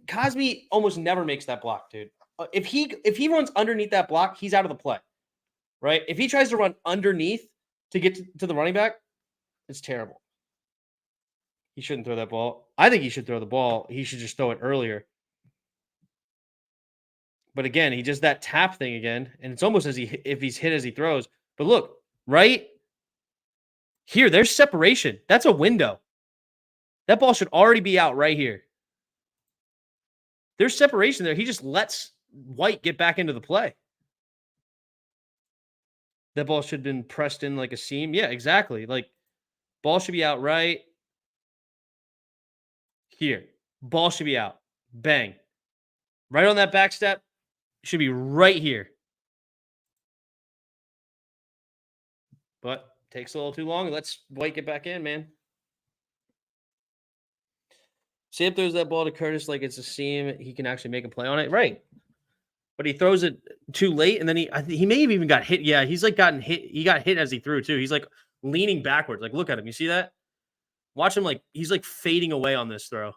Cosme almost never makes that block, dude. If he runs underneath that block, he's out of the play. Right? If he tries to run underneath to get to the running back, it's terrible. He shouldn't throw that ball. I think he should throw the ball. He should just throw it earlier. But again, he does that tap thing again, and it's almost as if he's hit as he throws. But look, right here, there's separation. That's a window. That ball should already be out right here. There's separation there. He just lets White get back into the play. That ball should have been pressed in like a seam. Yeah, exactly. Like, ball should be out right here. Ball should be out. Bang. Right on that back step. Should be right here. But takes a little too long. Let's White get back in, man. Sam throws that ball to Curtis like it's a seam. He can actually make a play on it. Right. But he throws it too late, and then he may have even got hit. Yeah, he's like gotten hit. He got hit as he threw too. He's like leaning backwards. Like, look at him. You see that? Watch him. Like, he's like fading away on this throw.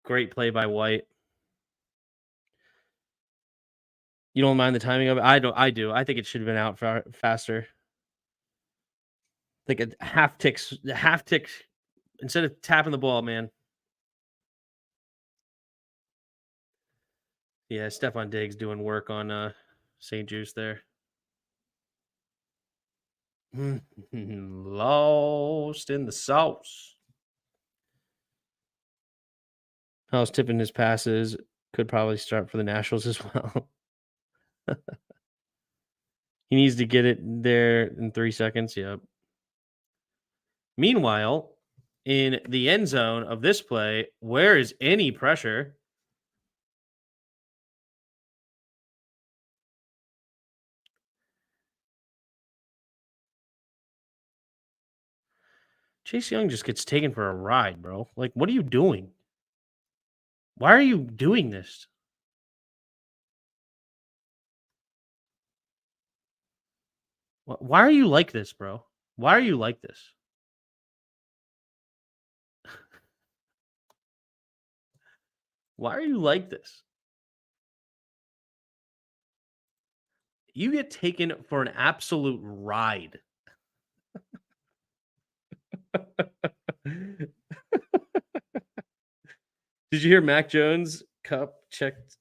Great play by White. You don't mind the timing of it? I don't. I do. I think it should have been out faster. Like a half tick instead of tapping the ball, man. Yeah, Stephon Diggs doing work on St. Juice there. Lost in the sauce. I was tipping his passes. Could probably start for the Nationals as well. He needs to get it there in 3 seconds. Yep. Meanwhile, in the end zone of this play, where is any pressure? Chase Young just gets taken for a ride, bro. Like, what are you doing? Why are you doing this? Why are you like this, bro? Why are you like this? Why are you like this? You get taken for an absolute ride. Did you hear Mac Jones cup checked?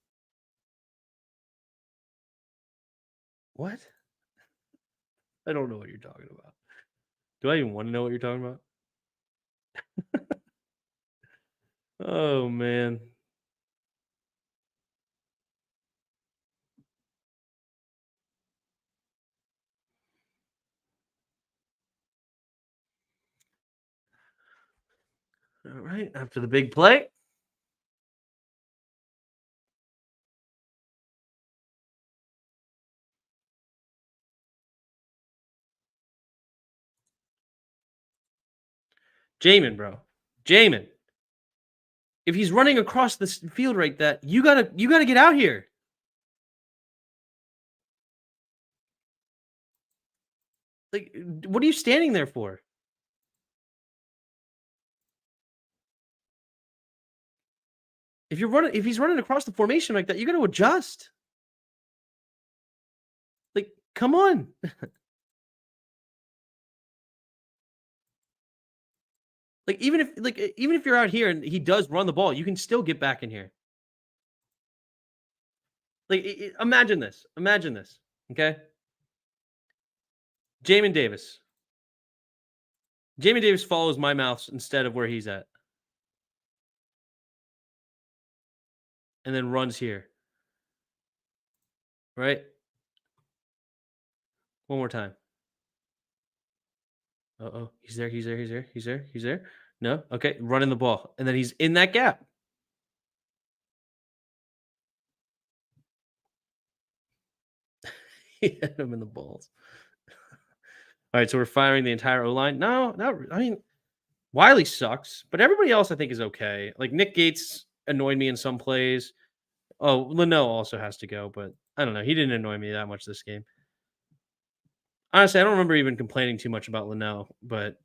What? I don't know what you're talking about. Do I even want to know what you're talking about? Oh man. All right, after the big play. Jamin, bro. Jamin. If he's running across this field right that, you gotta get out here. Like, what are you standing there for? If he's running across the formation like that, you got to adjust. Like, come on. Like, even if you're out here and he does run the ball, you can still get back in here. Like, imagine this. Imagine this. Okay. Jamin Davis. Jamin Davis follows my mouse instead of where he's at. And then runs here. Right? One more time. Uh-oh. He's there. He's there. He's there. He's there. He's there. No. Okay. Running the ball. And then he's in that gap. He hit him in the balls. All right. So we're firing the entire O-line. No, not. I mean, Wiley sucks, but everybody else I think is okay. Like, Nick Gates annoyed me in some plays. Oh, Leno also has to go, but I don't know. He didn't annoy me that much this game. Honestly, I don't remember even complaining too much about Leno, but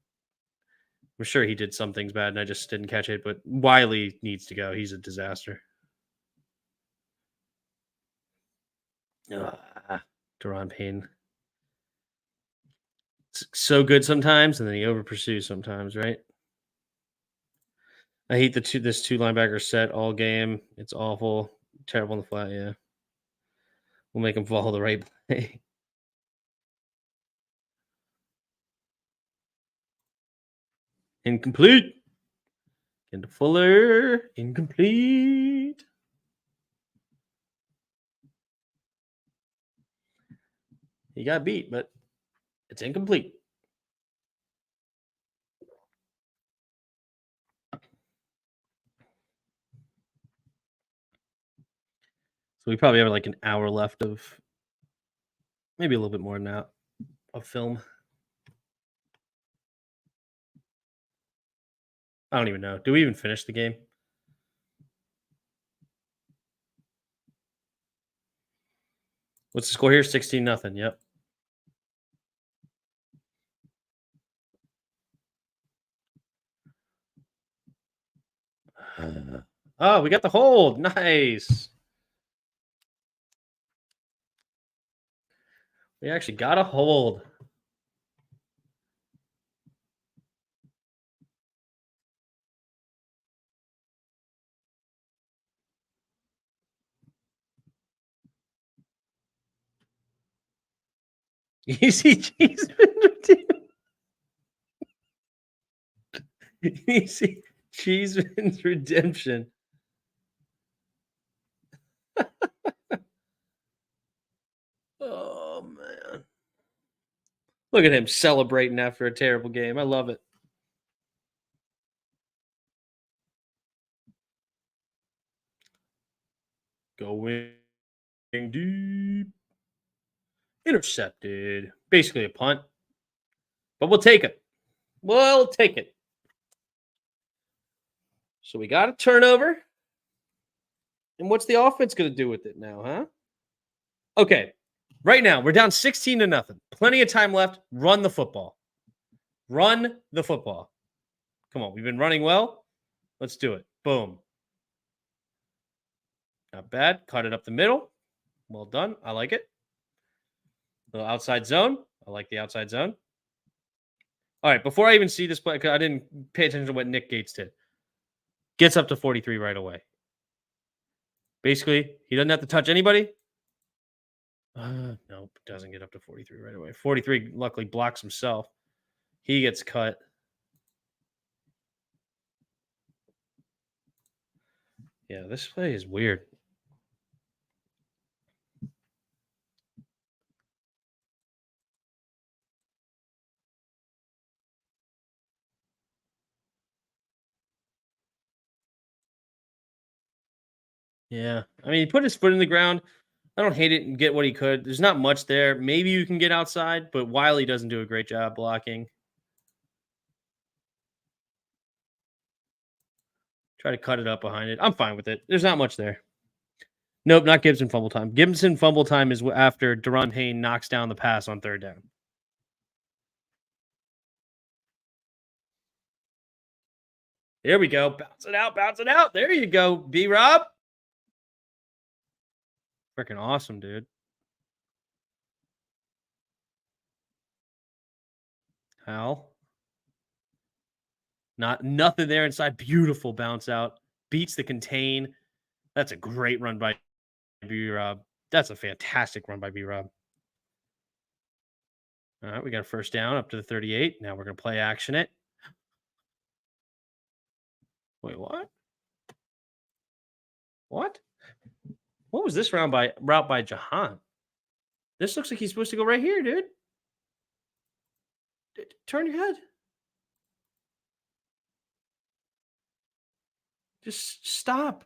I'm sure he did some things bad and I just didn't catch it. But Wiley needs to go. He's a disaster. Deron Payne. It's so good sometimes, and then he over pursues sometimes, right? I hate this two linebacker set all game. It's awful. Terrible in the flat, yeah. We'll make him follow the right play. Incomplete. Into Fuller. Incomplete. He got beat, but it's incomplete. So we probably have like an hour left of maybe a little bit more than that of film. I don't even know. Do we even finish the game? What's the score here? 16-0. Yep. Oh, we got the hold. Nice. We actually got a hold. Easy Cheeseman's Easy Cheeseman's redemption. Oh man. Look at him celebrating after a terrible game. I love it. Going deep. Intercepted. Basically a punt. But we'll take it. We'll take it. So we got a turnover. And what's the offense going to do with it now, huh? Okay. Right now, we're down 16-0. Plenty of time left. Run the football. Run the football. Come on. We've been running well. Let's do it. Boom. Not bad. Cut it up the middle. Well done. I like it. Little outside zone. I like the outside zone. All right. Before I even see this play, because I didn't pay attention to what Nick Gates did. Gets up to 43 right away. Basically, he doesn't have to touch anybody. Nope, doesn't get up to 43 right away. 43 luckily blocks himself. He gets cut. Yeah, this play is weird. Yeah. I mean, he put his foot in the ground. I don't hate it and get what he could. There's not much there. Maybe you can get outside, but Wiley doesn't do a great job blocking. Try to cut it up behind it. I'm fine with it. There's not much there. Nope, not Gibson fumble time. Gibson fumble time is after Deron Payne knocks down the pass on third down. There we go. Bounce it out. Bounce it out. There you go, B-Rob. Freaking awesome, dude. Hal. Nothing there inside. Beautiful bounce out. Beats the contain. That's a great run by B-Rob. That's a fantastic run by B-Rob. All right, we got a first down up to the 38. Now we're going to play action it. Wait, what? What? What was this route by Jahan? This looks like he's supposed to go right here, dude. Turn your head. Just stop.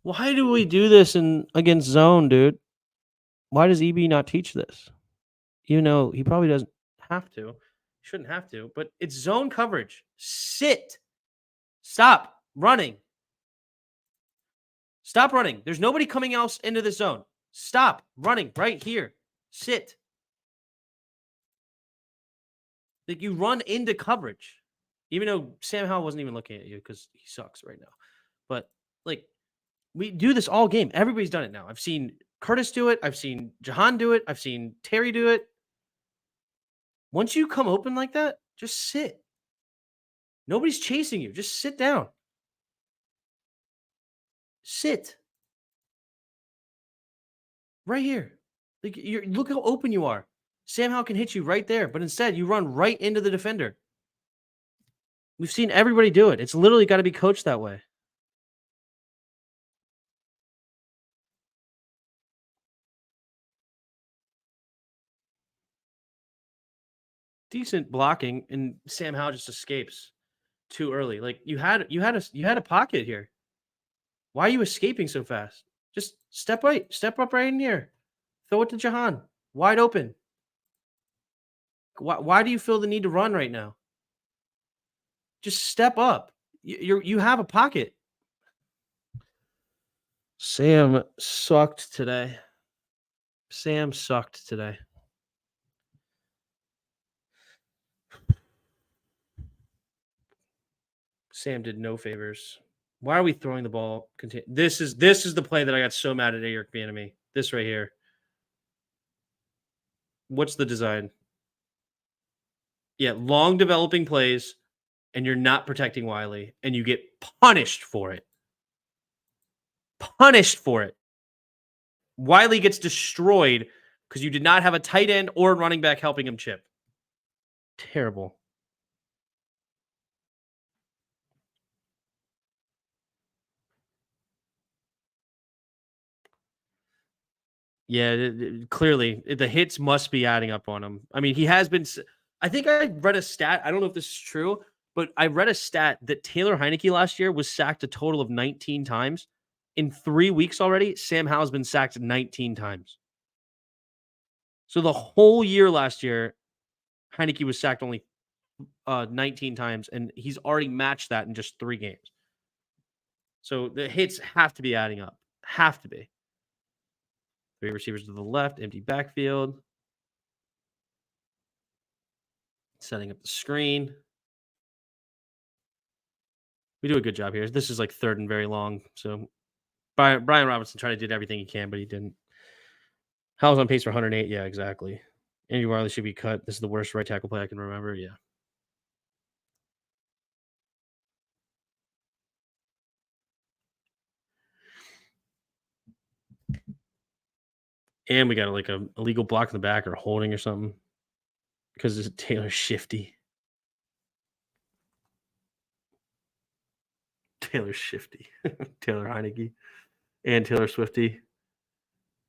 Why do we do this against zone, dude? Why does EB not teach this? Even though he probably doesn't have to. Shouldn't have to, but it's zone coverage. Sit. Stop running. Stop running. There's nobody coming else into the zone. Stop running right here. Sit. Like you run into coverage. Even though Sam Howell wasn't even looking at you because he sucks right now. But like we do this all game. Everybody's done it now. I've seen Curtis do it. I've seen Jahan do it. I've seen Terry do it. Once you come open like that, just sit. Nobody's chasing you. Just sit down. Sit. Right here. Like look how open you are. Sam Howell can hit you right there, but instead you run right into the defender. We've seen everybody do it. It's literally got to be coached that way. decent blocking, and Sam Howell just escapes too early. Like you had a pocket here. Why are you escaping so fast? Just step up right in here. Throw it to Jahan, wide open. Why do you feel the need to run right now? Just step up. You have a pocket. Sam sucked today. Sam sucked today. Sam did no favors. Why are we throwing the ball? This is the play that I got so mad at Eric Bieniemy. This right here. What's the design? Yeah, long developing plays, and you're not protecting Wiley, and you get punished for it. Punished for it. Wiley gets destroyed because you did not have a tight end or running back helping him chip. Terrible. Yeah, clearly the hits must be adding up on him. I mean, he has been. I think I read a stat. I don't know if this is true, but I read a stat that Taylor Heineke last year was sacked a total of 19 times. In 3 weeks already, Sam Howell's been sacked 19 times. So the whole year last year, Heineke was sacked only 19 times, and he's already matched that in just 3 games. So the hits have to be adding up. Have to be. 3 receivers to the left, empty backfield. Setting up the screen. We do a good job here. This is like 3rd and very long. So Brian Robinson tried to do everything he can, but he didn't. Howell's on pace for 108. Yeah, exactly. Andy Wiley should be cut. This is the worst right tackle play I can remember. Yeah. And we got like a illegal block in the back or holding or something because it's Taylor Shifty. Taylor Shifty. Taylor Heineke and Taylor Swifty.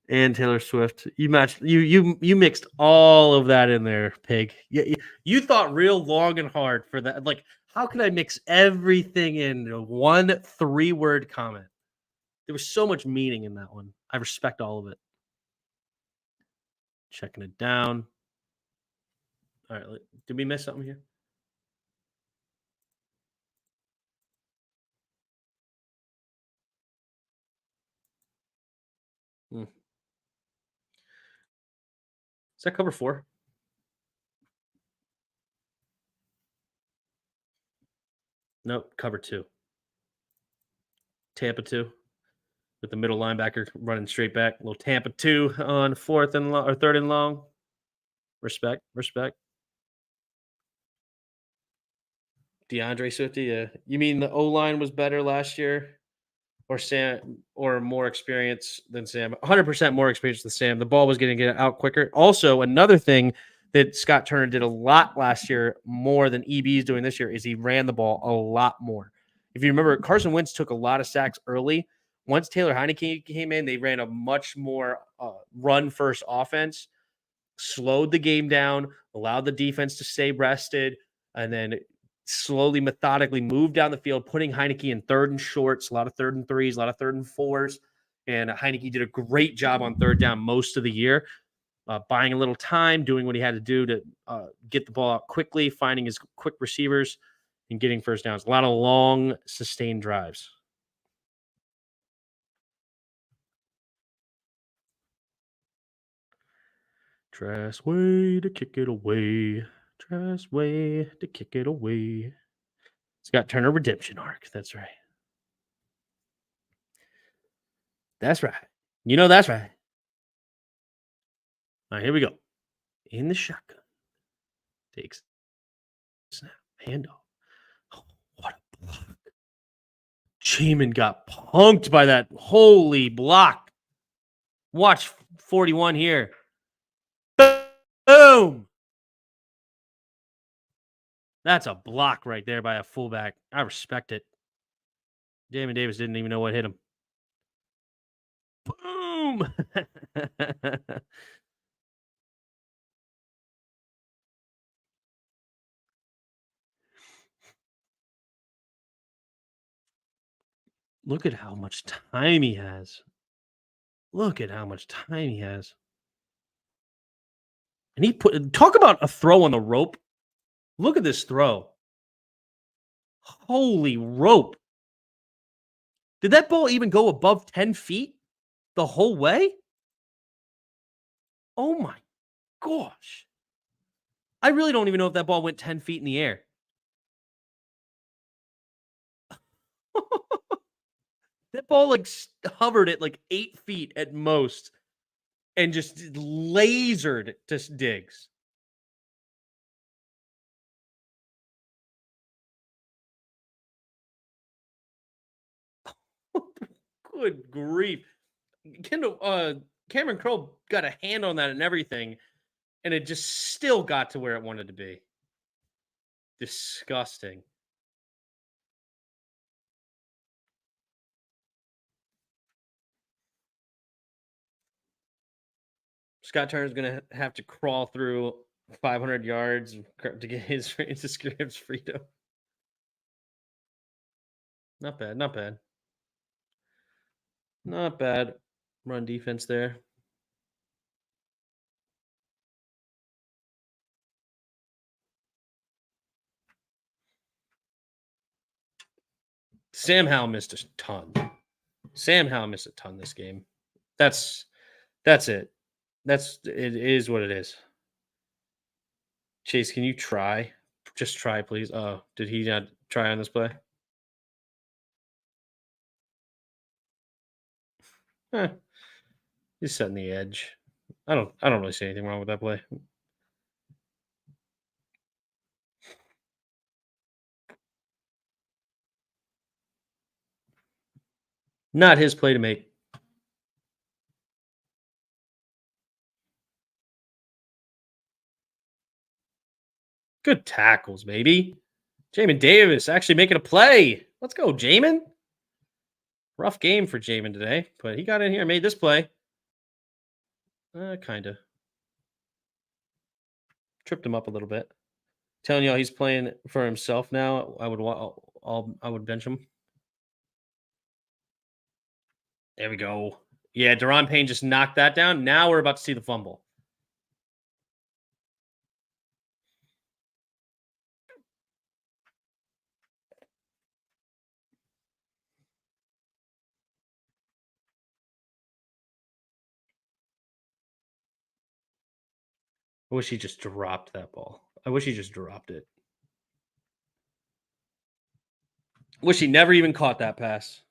And Taylor Swift. You mixed all of that in there, pig. You thought real long and hard for that. Like, how can I mix everything in one 3-word comment? There was so much meaning in that one. I respect all of it. Checking it down. All right, did we miss something here? Is that cover 4? Nope, cover 2. Tampa 2 with the middle linebacker running straight back. A little Tampa 2 on 4th and long or 3rd and long. Respect. DeAndre Swifty, yeah. You mean the O line was better last year, or Sam, or more experience than Sam? 100% more experience than Sam. The ball was getting get out quicker. Also, another thing that Scott Turner did a lot last year, more than EB is doing this year, is he ran the ball a lot more. If you remember, Carson Wentz took a lot of sacks early. Once Taylor Heineke came in, they ran a much more run first offense, slowed the game down, allowed the defense to stay rested, and then slowly, methodically moved down the field, putting Heineke in 3rd and shorts, a lot of 3rd and 3s, a lot of 3rd and 4s. And Heineke did a great job on 3rd down most of the year, buying a little time, doing what he had to do to get the ball out quickly, finding his quick receivers, and getting first downs. A lot of long, sustained drives. Trash way to kick it away. Trash way to kick it away. Scott Turner redemption arc. That's right. That's right. You know that's right. All right, here we go. In the shotgun. Takes snap. Handoff. Oh, what a block. Cheeman got punked by that. Holy block. Watch 41 here. Boom. That's a block right there by a fullback. I respect it. Jamin Davis didn't even know what hit him. Boom. Look at how much time he has. Look at how much time he has. And he talk about a throw on the rope. Look at this throw. Holy rope. Did that ball even go above 10 feet the whole way? Oh my gosh. I really don't even know if that ball went 10 feet in the air. That ball like hovered at like 8 feet at most and just lasered to Diggs. Good grief. Cameron Crowe got a hand on that and everything, and it just still got to where it wanted to be. Disgusting. Scott Turner's going to have to crawl through 500 yards to get his Instagram's freedom. Not bad. Not bad. Not bad. Run defense there. Sam Howell missed a ton. Sam Howell missed a ton this game. That's it. It is what it is. Chase, can you try? Just try, please. Oh, did he not try on this play? Eh, he's setting the edge. I don't really see anything wrong with that play. Not his play to make. Good tackles, baby. Jamin Davis actually making a play. Let's go, Jamin. Rough game for Jamin today, but he got in here and made this play. Kind of. Tripped him up a little bit. Telling y'all he's playing for himself now. I would bench him. There we go. Yeah, Deron Payne just knocked that down. Now we're about to see the fumble. I wish he just dropped that ball. I wish he just dropped it. Wish he never even caught that pass.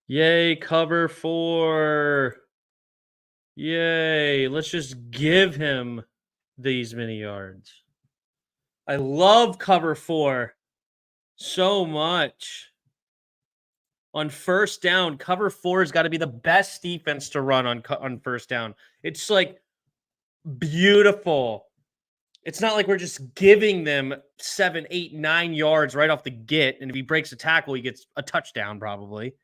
Yay, cover 4. Yay. Let's just give him these many yards. I love cover 4 so much. On first down, cover 4 has got to be the best defense to run on first down. It's like beautiful. It's not like we're just giving them 7, 8, 9 yards right off the get. And if he breaks a tackle, he gets a touchdown probably.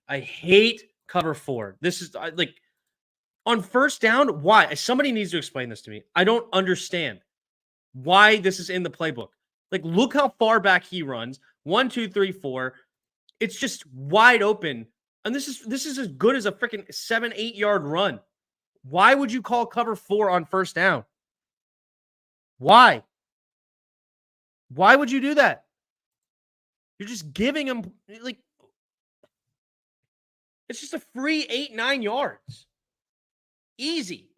I hate cover 4. This is like on first down. Why? Somebody needs to explain this to me. I don't understand why this is in the playbook. Like, look how far back he runs. 1, 2, 3, 4. It's just wide open. And this is as good as a freaking 7, 8 yard run. Why would you call cover 4 on first down? Why? Why would you do that? You're just giving him like it's just a free 8, 9 yards. Easy.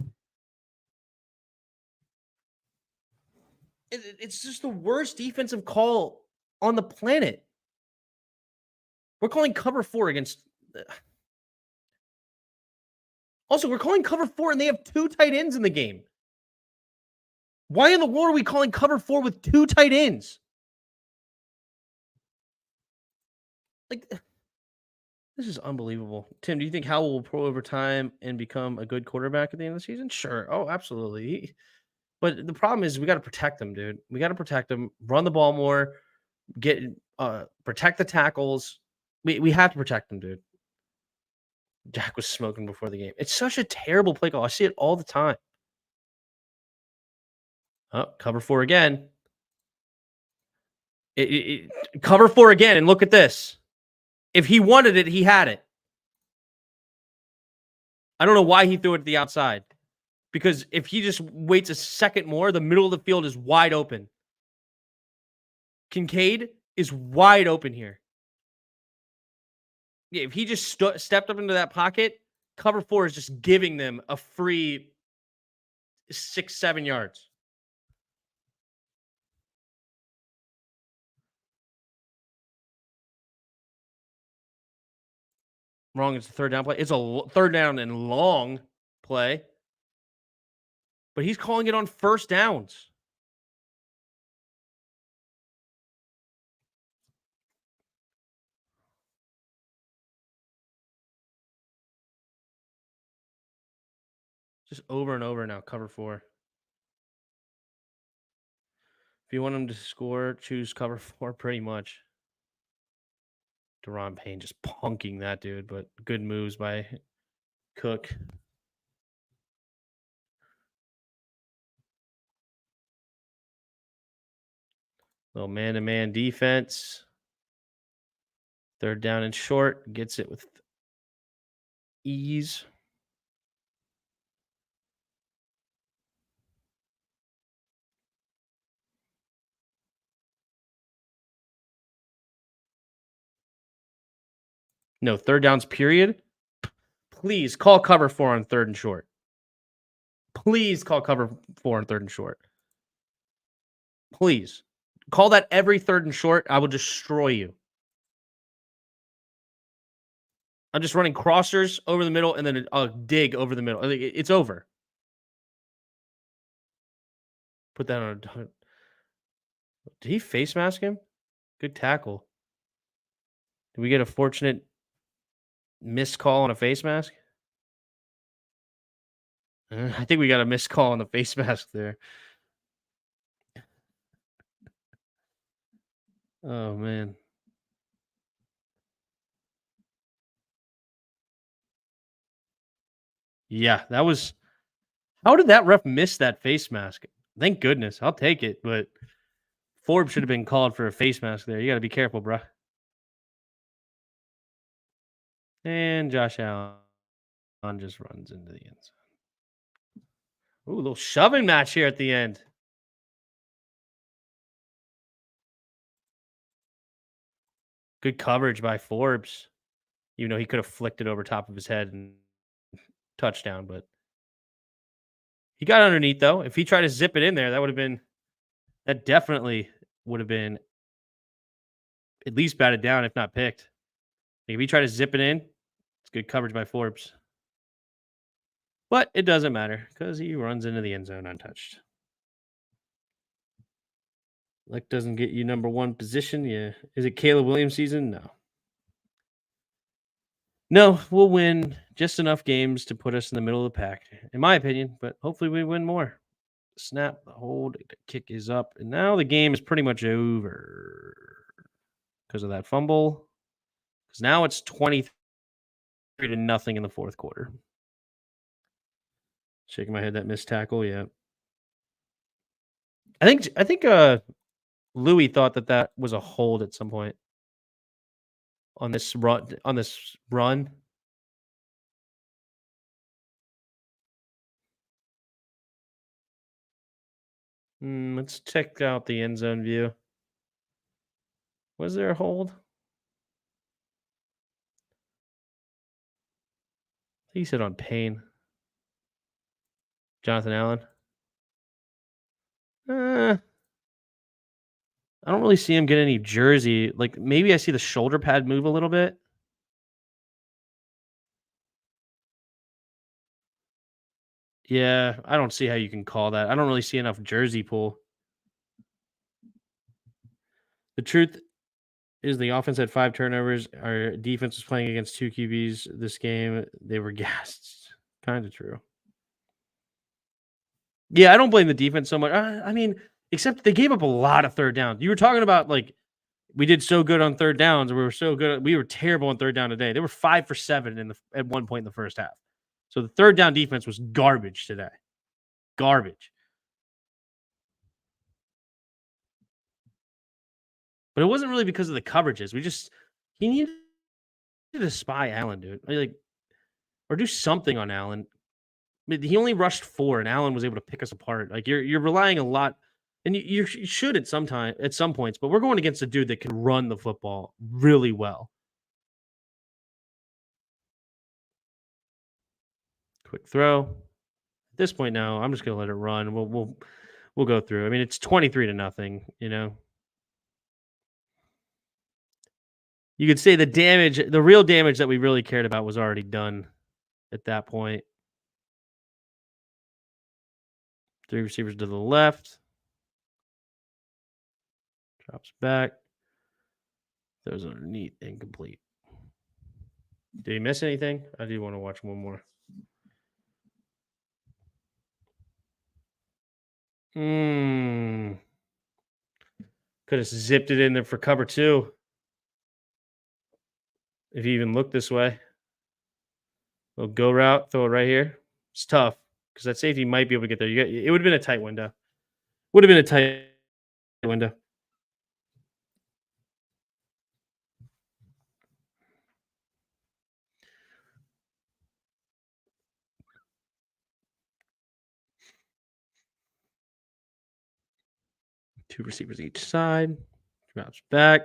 It's just the worst defensive call on the planet. We're calling cover 4 against Also, we're calling cover 4 and they have 2 tight ends in the game. Why in the world are we calling cover 4 with 2 tight ends? Like, this is unbelievable. Tim, do you think Howell will pro over time and become a good quarterback at the end of the season? Sure. Oh, absolutely. But the problem is we got to protect him, dude. We got to protect him, run the ball more, get protect the tackles. We have to protect him, dude. Jack was smoking before the game. It's such a terrible play call. I see it all the time. Oh, cover 4 again. Cover 4 again, and look at this. If he wanted it, he had it. I don't know why he threw it to the outside. Because if he just waits a second more, the middle of the field is wide open. Kincaid is wide open here. Yeah, if he just stepped up into that pocket, cover 4 is just giving them a free 6-7 yards. Wrong. It's a third down play. It's a third down and long play. But he's calling it on first downs. Just over and over now, cover 4. If you want him to score, choose cover 4 pretty much. Deron Payne just punking that dude, but good moves by Cook. Little man-to-man defense. Third down and short. Gets it with ease. No, third downs, period. Please call cover 4 on third and short. Please call cover 4 on third and short. Please. Call that every third and short. I will destroy you. I'm just running crossers over the middle and then a dig over the middle. It's over. Put that on. Did he face mask him? Good tackle. Did we get a fortunate missed call on a face mask? I think we got a missed call on the face mask there. Oh, man. Yeah, that was. How did that ref miss that face mask? Thank goodness. I'll take it, but Forbes should have been called for a face mask there. You got to be careful, bro. And Josh Allen just runs into the end zone. Ooh, a little shoving match here at the end. Good coverage by Forbes. Even though he could have flicked it over top of his head and touchdown, but he got underneath, though. If he tried to zip it in there, that definitely would have been at least batted down, if not picked. If he tried to zip it in, it's good coverage by Forbes. But it doesn't matter because he runs into the end zone untouched. Luck doesn't get you number 1 position. Yeah. Is it Caleb Williams season? No. No, we'll win just enough games to put us in the middle of the pack, in my opinion, but hopefully we win more. Snap, the hold, the kick is up, and now the game is pretty much over because of that fumble. Because now it's 23-0 in the fourth quarter. Shaking my head, that missed tackle, yeah. I think Louis thought that was a hold at some point on this run. Let's check out the end zone view. Was there a hold? He said on Payne. Jonathan Allen. I don't really see him get any jersey. Like, maybe I see the shoulder pad move a little bit. Yeah, I don't see how you can call that. I don't really see enough jersey pull. The truth is the offense had 5 turnovers. Our defense was playing against 2 QBs this game. They were gassed. Kind of true. Yeah, I don't blame the defense so much. I mean, except they gave up a lot of third downs. You were talking about like we did so good on third downs. We were so good. We were terrible on third down today. They were 5 for 7 at one point in the first half. So the third down defense was garbage today. Garbage. But it wasn't really because of the coverages. He needed to spy Allen, dude. Like or do something on Allen. I mean, he only rushed 4 and Allen was able to pick us apart. Like you're relying a lot and you should at some points, but we're going against a dude that can run the football really well. Quick throw. At this point now, I'm just gonna let it run. We'll go through. I mean, it's 23-0, you know. You could say the real damage that we really cared about was already done at that point. 3 receivers to the left. Drops back. Those underneath, incomplete. Did he miss anything? I do want to watch one more. Could have zipped it in there for cover 2. If you even look this way. Little go route, throw it right here. It's tough because that safety might be able to get there. It would have been a tight window. Would have been a tight window. Two receivers each side. Drops back.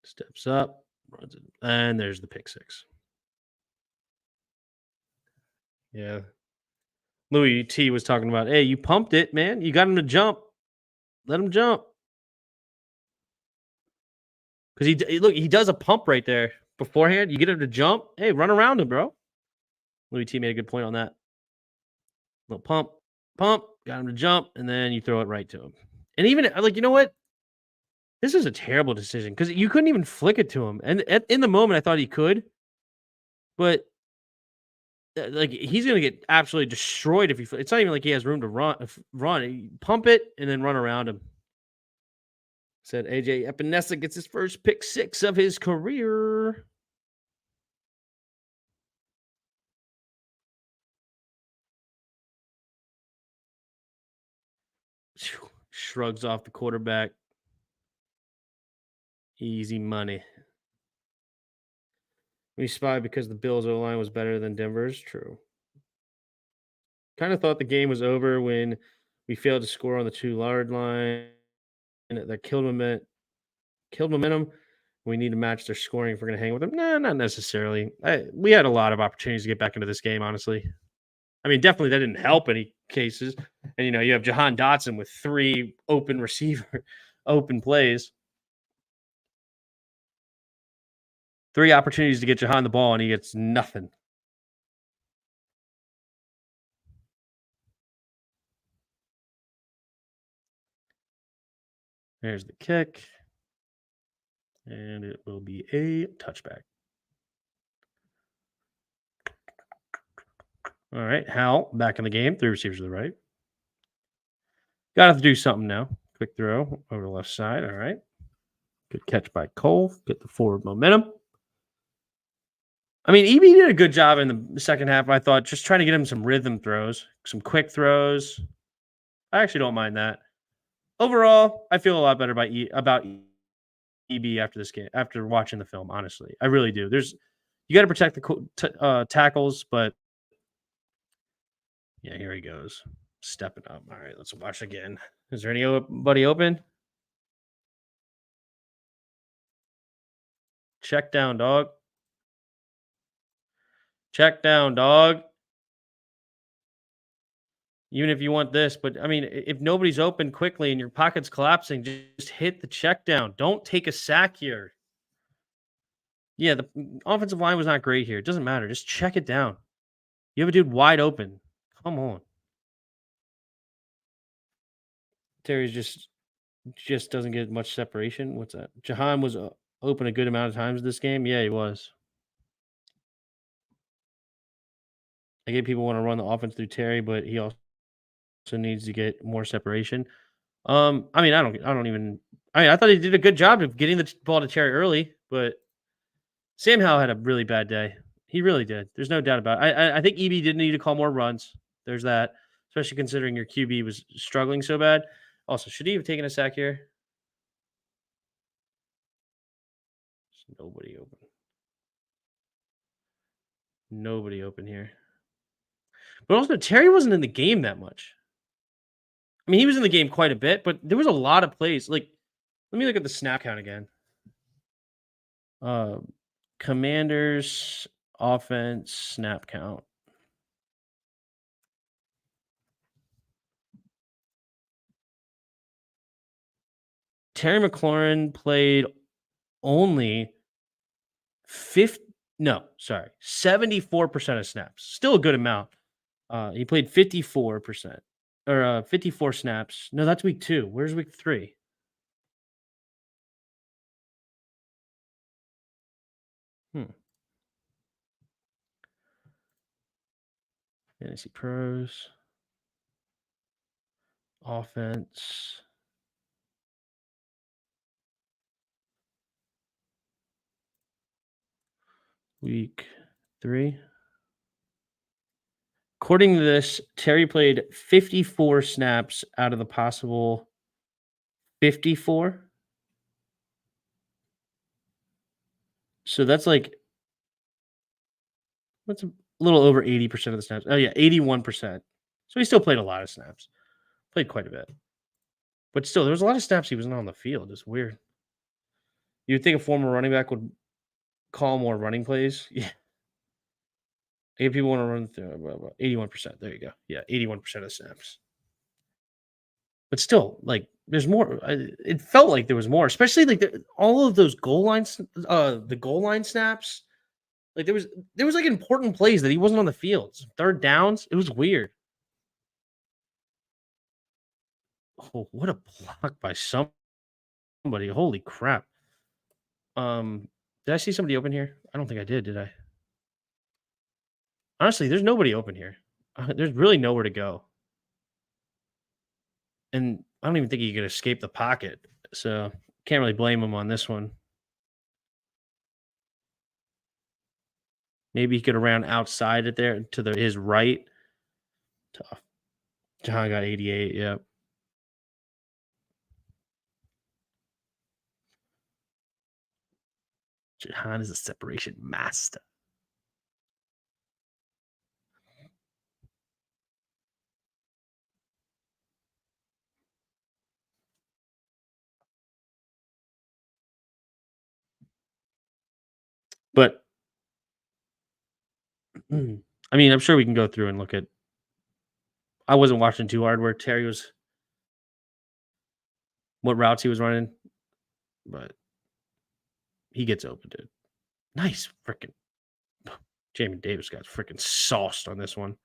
Steps up. Runs it. And there's the pick 6. Yeah. Louis T was talking about, hey, you pumped it, man. You got him to jump. Let him jump. Because he does a pump right there beforehand. You get him to jump. Hey, run around him, bro. Louis T made a good point on that. Little pump, got him to jump, and then you throw it right to him. And even like, you know what? This is a terrible decision because you couldn't even flick it to him. And in the moment, I thought he could, but like he's gonna get absolutely destroyed if he. It's not even like he has room to run. Pump it and then run around him. Said AJ Epinesa gets his first pick 6 of his career. Shrugs off the quarterback. Easy money. We spy because the Bills' O line was better than Denver's. True. Kind of thought the game was over when we failed to score on the 2-yard line, and that killed momentum. We need to match their scoring if we're going to hang with them. Nah, not necessarily. We had a lot of opportunities to get back into this game, honestly. I mean, definitely that didn't help any cases. And, you have Jahan Dotson with 3 open plays. 3 opportunities to get Jahan the ball, and he gets nothing. There's the kick. And it will be a touchback. All right. Hal back in the game. 3 receivers to the right. Got to have to do something now. Quick throw over the left side. All right. Good catch by Cole. Get the forward momentum. I mean, EB did a good job in the second half, I thought, just trying to get him some rhythm throws, some quick throws. I actually don't mind that. Overall, I feel a lot better about EB after this game, after watching the film, honestly. I really do. You got to protect the tackles, but yeah, here he goes. Stepping up. All right, let's watch again. Is there anybody open? Check down, dog. Check down, dog. Even if you want this, but I mean, if nobody's open quickly and your pocket's collapsing, just hit the check down. Don't take a sack here. Yeah, the offensive line was not great here. It doesn't matter. Just check it down. You have a dude wide open. Come on. Terry's just doesn't get much separation. What's that? Jahan was open a good amount of times this game. Yeah, he was. I get people want to run the offense through Terry, but he also needs to get more separation. I mean, I don't even. I thought he did a good job of getting the ball to Terry early, but Sam Howell had a really bad day. He really did. There's no doubt about it. I think EB did need to call more runs. There's that, especially considering your QB was struggling so bad. Also, should he have taken a sack here? There's nobody open. Nobody open here. But also, Terry wasn't in the game that much. I mean, he was in the game quite a bit, but there was a lot of plays. Like, let me look at the snap count again. Uh, Commanders offense snap count. Terry McLaurin played only 50 no, sorry, 74% of snaps. Still a good amount. He played 54% or 54 snaps. No, that's week 2. Where's week 3? Hmm. Fantasy Pros offense. Week 3. According to this, Terry played 54 snaps out of the possible 54. So that's a little over 80% of the snaps. Oh yeah, 81%. So he still played a lot of snaps. Played quite a bit. But still, there was a lot of snaps he was not on the field. It's weird. You'd think a former running back would call more running plays. Yeah. If people want to run through 81%. There you go. Yeah, 81% of snaps. But still, like, there's more. It felt like there was more, especially like all of those the goal line snaps. Like there was like important plays that he wasn't on the field. Third downs. It was weird. Oh, what a block by somebody. Holy crap. Did I see somebody open here? I don't think I did I? Honestly, there's nobody open here. There's really nowhere to go. And I don't even think he could escape the pocket. So can't really blame him on this one. Maybe he could have ran outside it there to his right. Tough. John got 88. Yep. Jahan is a separation master. But I mean, I'm sure we can go through and look at. I wasn't watching too hard where Terry was, what routes he was running, but he gets open, dude. Nice freaking. Jamie Davis got freaking sauced on this one.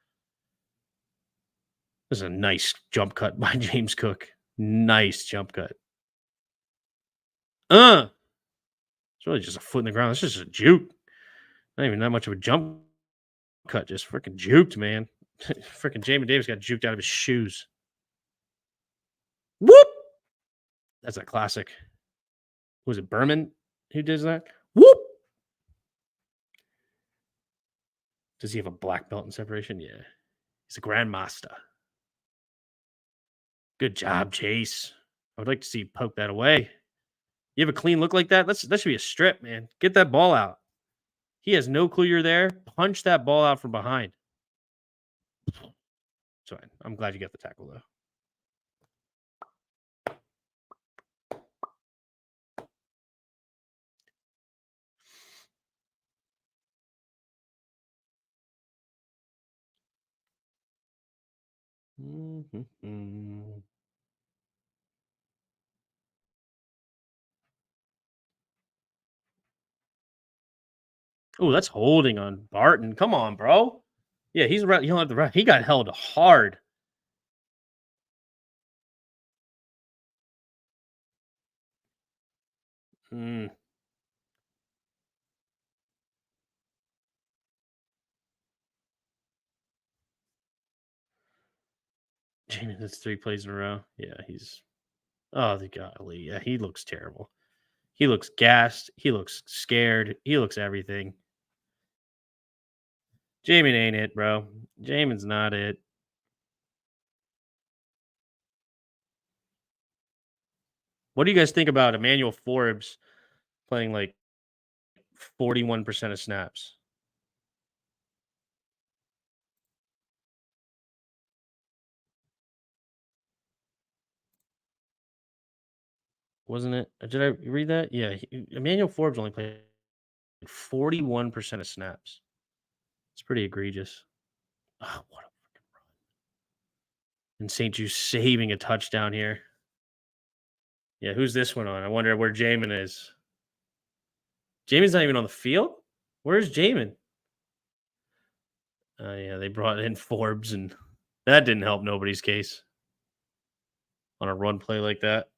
This is a nice jump cut by James Cook. Nice jump cut. It's really just a foot in the ground. It's just a juke. Not even that much of a jump cut. Just freaking juked, man. Freaking Jamie Davis got juked out of his shoes. Whoop! That's a classic. Was it Berman who does that? Whoop! Does he have a black belt in separation? Yeah. He's a grandmaster. Good job, Chase. I would like to see you poke that away. You have a clean look like that? That should be a strip, man. Get that ball out. He has no clue you're there. Punch that ball out from behind. It's fine. I'm glad you got the tackle, though. Mm-hmm. Oh, that's holding on Barton. Come on, bro. Yeah, he's right. You don't have the right. He got held hard. Mm, Jamie, that's 3 plays in a row. Yeah, he's oh the golly. Yeah, he looks terrible. He looks gassed. He looks scared. He looks everything. Jamin ain't it, bro. Jamin's not it. What do you guys think about Emmanuel Forbes playing like 41% of snaps? Wasn't it? Did I read that? Yeah, Emmanuel Forbes only played 41% of snaps. It's pretty egregious. Oh, what a and St. Jude saving a touchdown here. Yeah, who's this one on? I wonder where Jamin is. Jamin's not even on the field? Where's Jamin? Yeah, they brought in Forbes, and that didn't help nobody's case on a run play like that.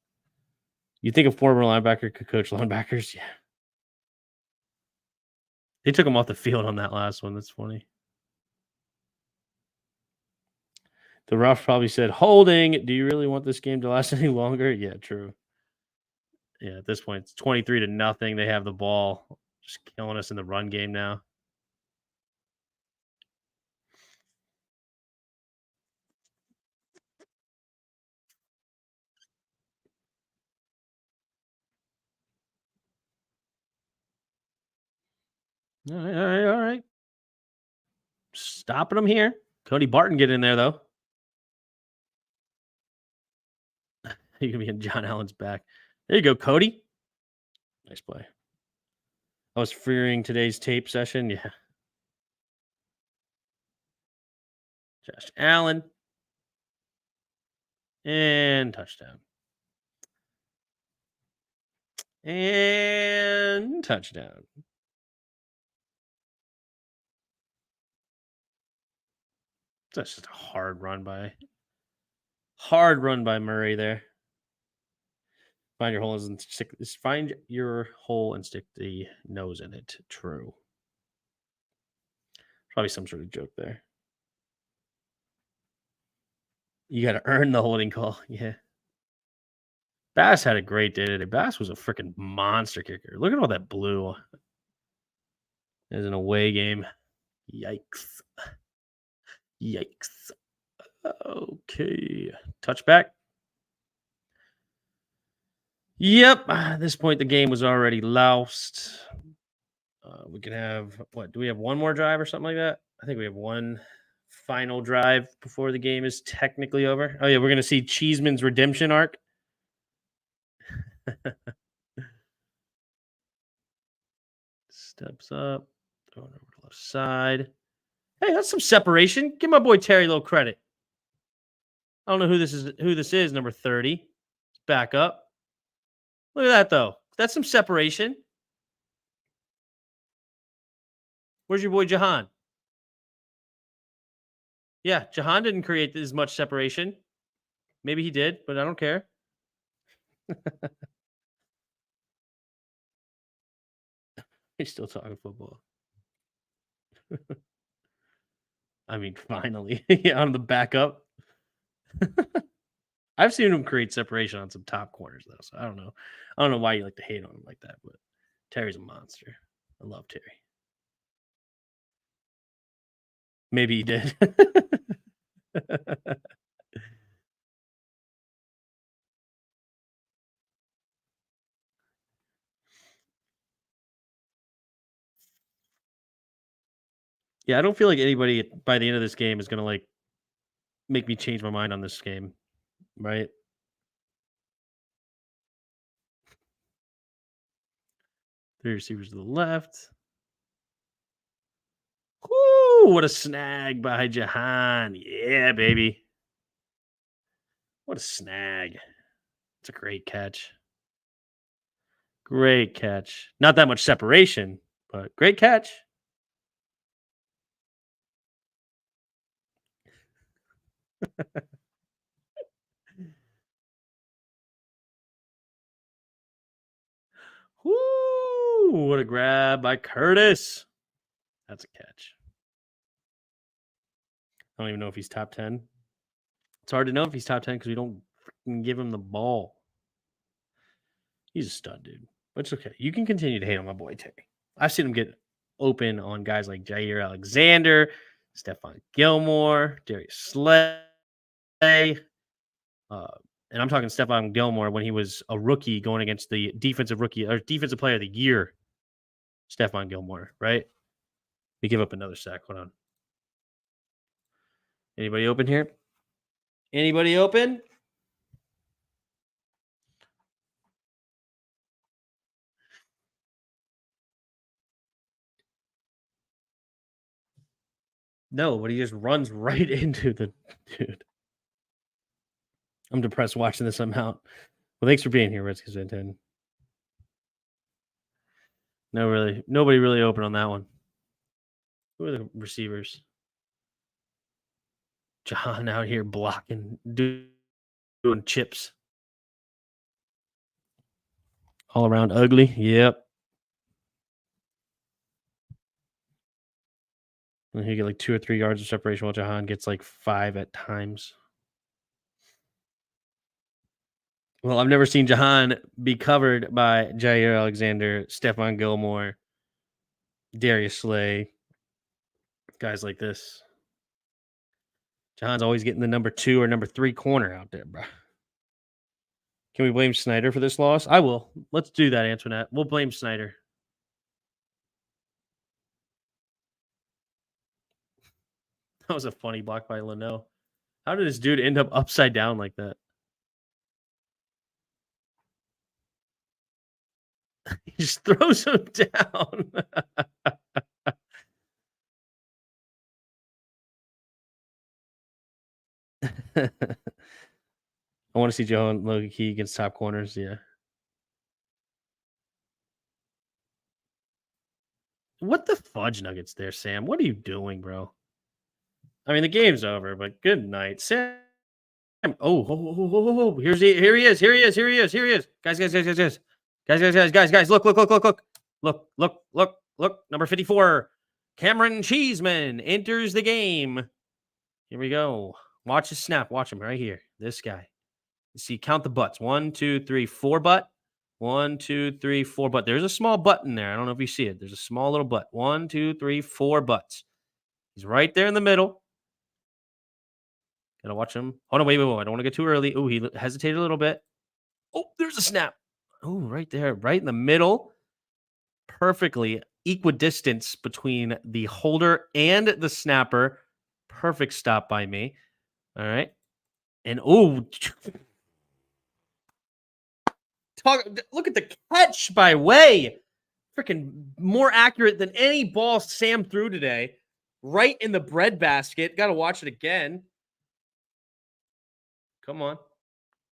You think a former linebacker could coach linebackers? Yeah. They took him off the field on that last one. That's funny. The ref probably said, "Holding. Do you really want this game to last any longer?" Yeah, true. Yeah, at this point, it's 23 to nothing. They have the ball, just killing us in the run game now. All right, all right, all right. Stopping them here. Cody Barton get in there though. He gonna be in John Allen's back. There you go, Cody. Nice play. I was fearing today's tape session. Yeah, Josh Allen and touchdown and touchdown. That's just a hard run by Murray there. Find your hole and stick the nose in it. True. Probably some sort of joke there. You got to earn the holding call. Yeah. Bass had a great day today. Bass was a freaking monster kicker. Look at all that blue. As an away game. Yikes. Yikes. Okay. Touchback. Yep. At this point, the game was already loused. We can have what? Do we have one more drive or something like that? I think we have one final drive before the game is technically over. Oh yeah, we're gonna see Cheeseman's redemption arc. Steps up, throwing over to the left side. Hey, that's some separation. Give my boy Terry a little credit. I don't know who this is. Who this is? Number 30. Back up. Look at that though. That's some separation. Where's your boy Jahan? Yeah, Jahan didn't create as much separation. Maybe he did, but I don't care. He's still talking football. I mean, finally, yeah, on the backup. I've seen him create separation on some top corners though, so I don't know. I don't know why you like to hate on him like that, but Terry's a monster. I love Terry. Maybe he did. Yeah, I don't feel like anybody by the end of this game is gonna like make me change my mind on this game, right? Three receivers to the left. Whoo! What a snag by Jahan. Yeah, baby. What a snag. It's a great catch. Great catch. Not that much separation, but great catch. Woo! What a grab by Curtis. That's a catch. I don't even know if he's top 10. It's hard to know if he's top 10 because we don't freaking give him the ball. He's a stud, dude. But it's okay. You can continue to hate on my boy Terry. I've seen him get open on guys like Jair Alexander, Stephon Gilmore, Darius Slay. And I'm talking Stephon Gilmore when he was a rookie going against the defensive rookie or defensive player of the year, Stephon Gilmore, right? We give up another sack. Hold on. Anybody open here? Anybody open? No, but he just runs right into the dude. I'm depressed watching this amount. Well, thanks for being here, Redskins Fan 10. Nobody really open on that one. Who are the receivers? John out here blocking, doing chips. All around ugly. Yep. And he get like 2 or 3 yards of separation while Jahan gets like 5 at times. Well, I've never seen Jahan be covered by Jair Alexander, Stephon Gilmore, Darius Slay, guys like this. Jahan's always getting the number 2 or number 3 corner out there, bro. Can we blame Snyder for this loss? I will. Let's do that, Antoinette. We'll blame Snyder. That was a funny block by Leno. How did this dude end up upside down like that? He just throws him down. I want to see Joe and Logan Key against top corners. Yeah. What the fudge nuggets there, Sam? What are you doing, bro? I mean, the game's over, but good night, Sam. Oh, here he is. Guys. Look. Number 54, Cameron Cheeseman enters the game. Here we go. Watch his snap. Watch him right here. This guy. See, count the butts. 1, 2, 3, 4 butt. 1, 2, 3, 4 butt. There's a small button there. I don't know if you see it. There's a small little butt. 1, 2, 3, 4 butts. He's right there in the middle. Gotta watch him. Oh, no, wait. I don't want to get too early. Oh, he hesitated a little bit. Oh, there's a snap. Oh, right there. Right in the middle. Perfectly equidistance between the holder and the snapper. Perfect stop by me. All right. And, oh, look at the catch by Way. Freaking more accurate than any ball Sam threw today. Right in the breadbasket. Got to watch it again. Come on.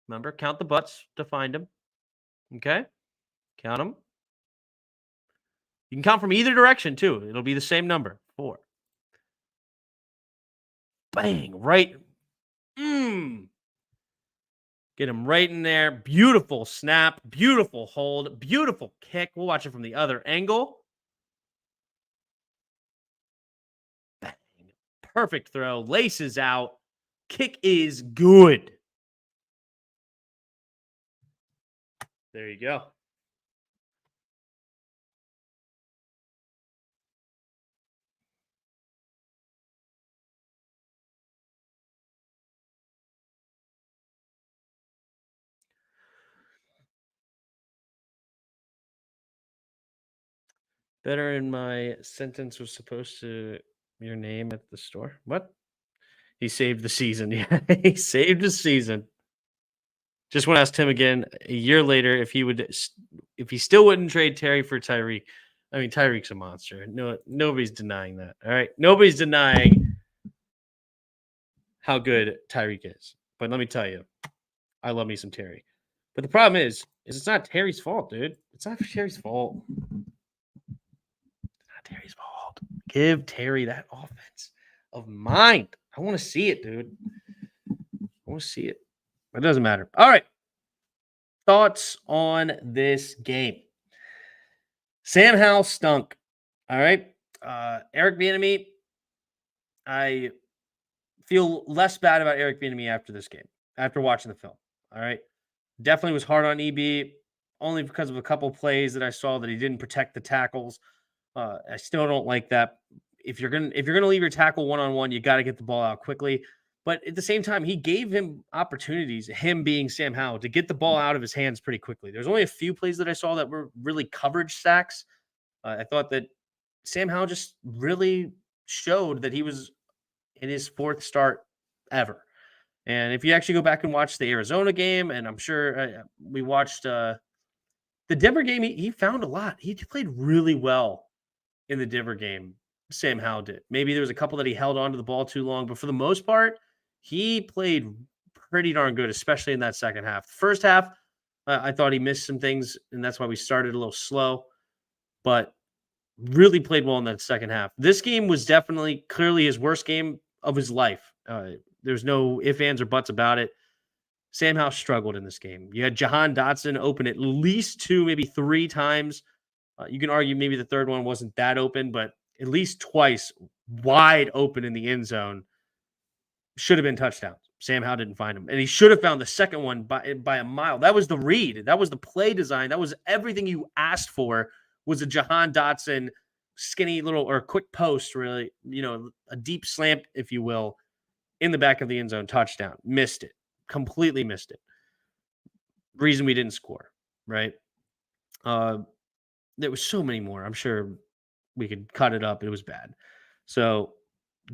Remember, count the butts to find him. Okay? Count them. You can count from either direction, too. It'll be the same number. 4. Bang. Right. Get him right in there. Beautiful snap. Beautiful hold. Beautiful kick. We'll watch it from the other angle. Bang. Perfect throw. Laces out. Kick is good. There you go. Better in my sentence was supposed to your name at the store. What? He saved the season. Yeah, he saved the season. Just want to ask Tim again a year later if he still wouldn't trade Terry for Tyreek. I mean, Tyreek's a monster. No, nobody's denying that. All right, nobody's denying how good Tyreek is. But let me tell you, I love me some Terry. But the problem is it's not Terry's fault, dude. It's not Terry's fault. It's not Terry's fault. Give Terry that offense of mind. I want to see it, dude. want to see it. It doesn't matter. All right. Thoughts on this game? Sam Howell stunk. All right. Eric Bieniemy, I feel less bad about Eric Bieniemy after this game, after watching the film. All right. Definitely was hard on EB, only because of a couple plays that I saw that he didn't protect the tackles. I still don't like that. If you're gonna leave your tackle one on one, you got to get the ball out quickly. But at the same time, he gave him opportunities, him being Sam Howell, to get the ball out of his hands pretty quickly. There's only a few plays that I saw that were really coverage sacks. I thought that Sam Howell just really showed that he was in his fourth start ever. And if you actually go back and watch the Arizona game, and I'm sure we watched the Denver game, he found a lot. He played really well in the Denver game. Sam Howell did. Maybe there was a couple that he held on to the ball too long, but for the most part, he played pretty darn good, especially in that second half. The first half, I thought he missed some things, and that's why we started a little slow, but really played well in that second half. This game was definitely clearly his worst game of his life. There's no ifs, ands, or buts about it. Sam Howell struggled in this game. You had Jahan Dotson open at least 2, maybe 3 times. You can argue maybe the third one wasn't that open, but at least twice wide open in the end zone should have been touchdowns. Sam Howell didn't find him. And he should have found the second one by a mile. That was the read. That was the play design. That was everything you asked for, was a Jahan Dotson skinny little or quick post, really, a deep slant, if you will, in the back of the end zone, touchdown. Missed it. Completely missed it. Reason we didn't score, right? There was so many more. I'm sure we could cut it up. It was bad. So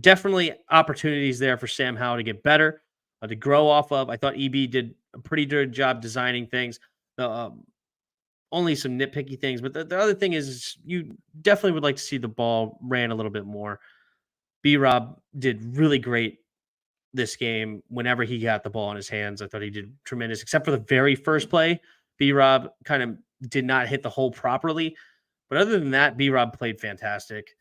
definitely opportunities there for Sam Howell to get better, to grow off of. I thought EB did a pretty good job designing things. Only some nitpicky things, but the other thing is you definitely would like to see the ball ran a little bit more. B-Rob did really great this game whenever he got the ball in his hands. I thought he did tremendous, except for the very first play. B-Rob kind of did not hit the hole properly. But other than that, B-Rob played fantastic.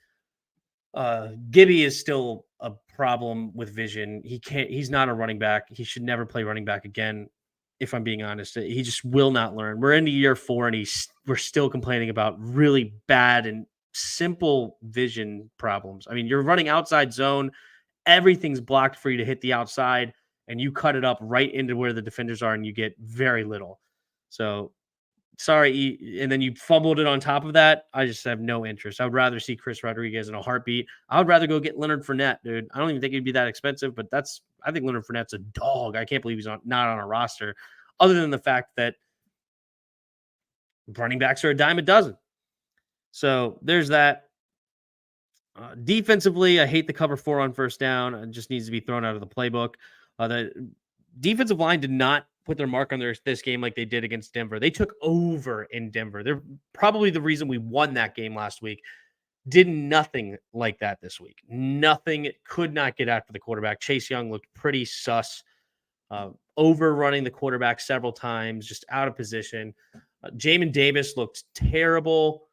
Gibby is still a problem with vision. He's not a running back. He should never play running back again, if I'm being honest. He just will not learn. We're into year 4, and we're still complaining about really bad and simple vision problems. I mean, you're running outside zone. Everything's blocked for you to hit the outside, and you cut it up right into where the defenders are, and you get very little. So sorry, and then you fumbled it on top of that. I just have no interest. I would rather see Chris Rodriguez in a heartbeat. I would rather go get Leonard Fournette, dude. I don't even think he'd be that expensive, but I think Leonard Fournette's a dog. I can't believe he's not on a roster, other than the fact that running backs are a dime a dozen. So there's that. Defensively, I hate the cover 4 on first down. It just needs to be thrown out of the playbook. The defensive line did not put their mark on this game like they did against Denver. They took over in Denver. They're probably the reason we won that game last week. Did nothing like that this week. Nothing. Could not get after the quarterback. Chase Young looked pretty sus. Overrunning the quarterback several times, just out of position. Jamin Davis looked terrible.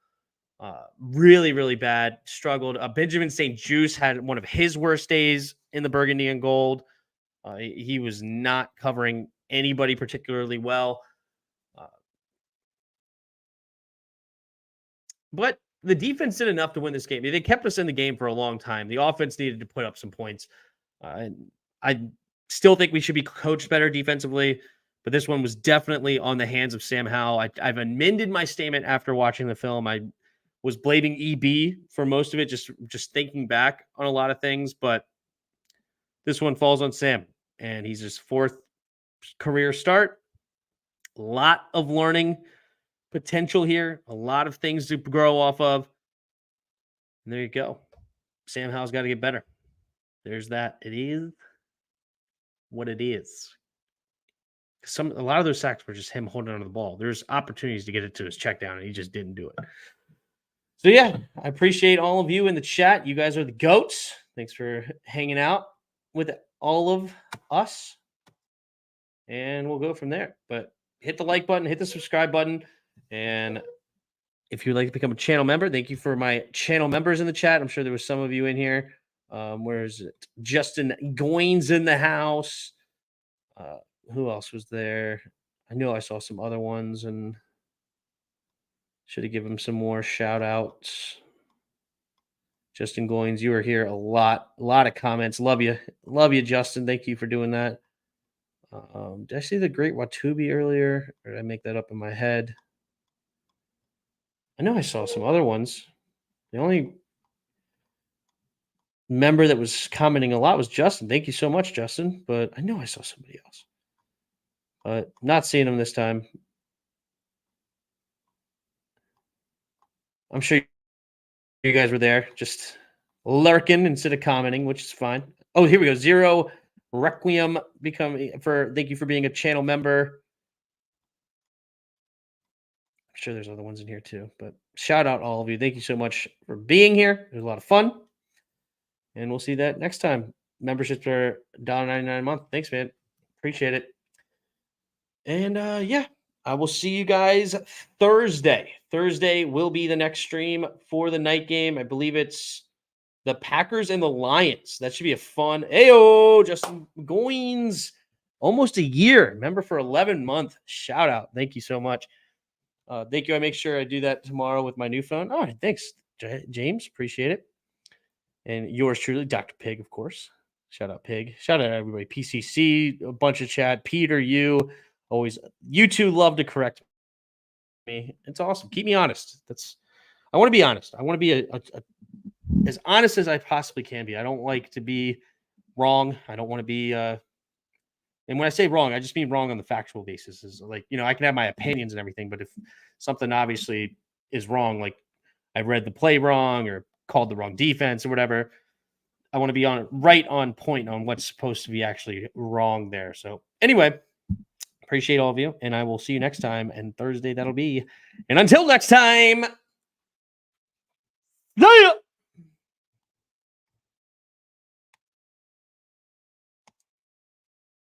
Really, really bad. Struggled. Benjamin St. Juste had one of his worst days in the burgundy and gold. He was not covering anybody particularly well. But the defense did enough to win this game. They kept us in the game for a long time. The offense needed to put up some points. I still think we should be coached better defensively, but this one was definitely on the hands of Sam Howell. I've amended my statement after watching the film. I was blaming EB for most of it, just thinking back on a lot of things, but this one falls on Sam, and he's his 4th career start. A lot of learning potential here, a lot of things to grow off of. And there you go. Sam Howell's got to get better. There's that. It is what it is. A lot of those sacks were just him holding onto the ball. There's opportunities to get it to his check down, and he just didn't do it. So yeah, I appreciate all of you in the chat. You guys are the GOATs. Thanks for hanging out with all of us. And we'll go from there. But hit the like button, hit the subscribe button. And if you'd like to become a channel member, thank you for my channel members in the chat. I'm sure there was some of you in here. Where is it? Justin Goins in the house. Who else was there? I know I saw some other ones and should have given him some more shout outs. Justin Goins, you were here a lot of comments. Love you, Justin. Thank you for doing that. Did I see the Great Watubi earlier, or did I make that up in my head? I know I saw some other ones. The only member that was commenting a lot was Justin. Thank you so much, Justin. But I know I saw somebody else, but not seeing him this time. I'm sure you guys were there, just lurking instead of commenting, which is fine. Oh, here we go. Zero Requiem thank you for being a channel member. I'm sure there's other ones in here too, but shout out all of you. Thank you so much for being here. It was a lot of fun. And we'll see that next time. Memberships are $1.99 a month. Thanks, man. Appreciate it. And yeah, I will see you guys Thursday. Thursday will be the next stream for the night game. I believe it's the Packers and the Lions. That should be a fun. Ayo, Justin Goins. Almost a year. Member for 11 months. Shout out. Thank you so much. Thank you. I make sure I do that tomorrow with my new phone. All right. Thanks, James. Appreciate it. And yours truly, Dr. Pig, of course. Shout out Pig. Shout out everybody. PCC, a bunch of chat. Peter, you two love to correct me. It's awesome. Keep me honest. I want to be honest. I want to be as honest as I possibly can be. I don't like to be wrong. I don't want to be and when I say wrong, I just mean wrong on the factual basis. Is like, I can have my opinions and everything, but if something obviously is wrong, like I read the play wrong or called the wrong defense or whatever, I want to be right on point on what's supposed to be actually wrong there. So anyway, appreciate all of you, and I will see you next time. And Thursday that'll be. And until next time, see ya.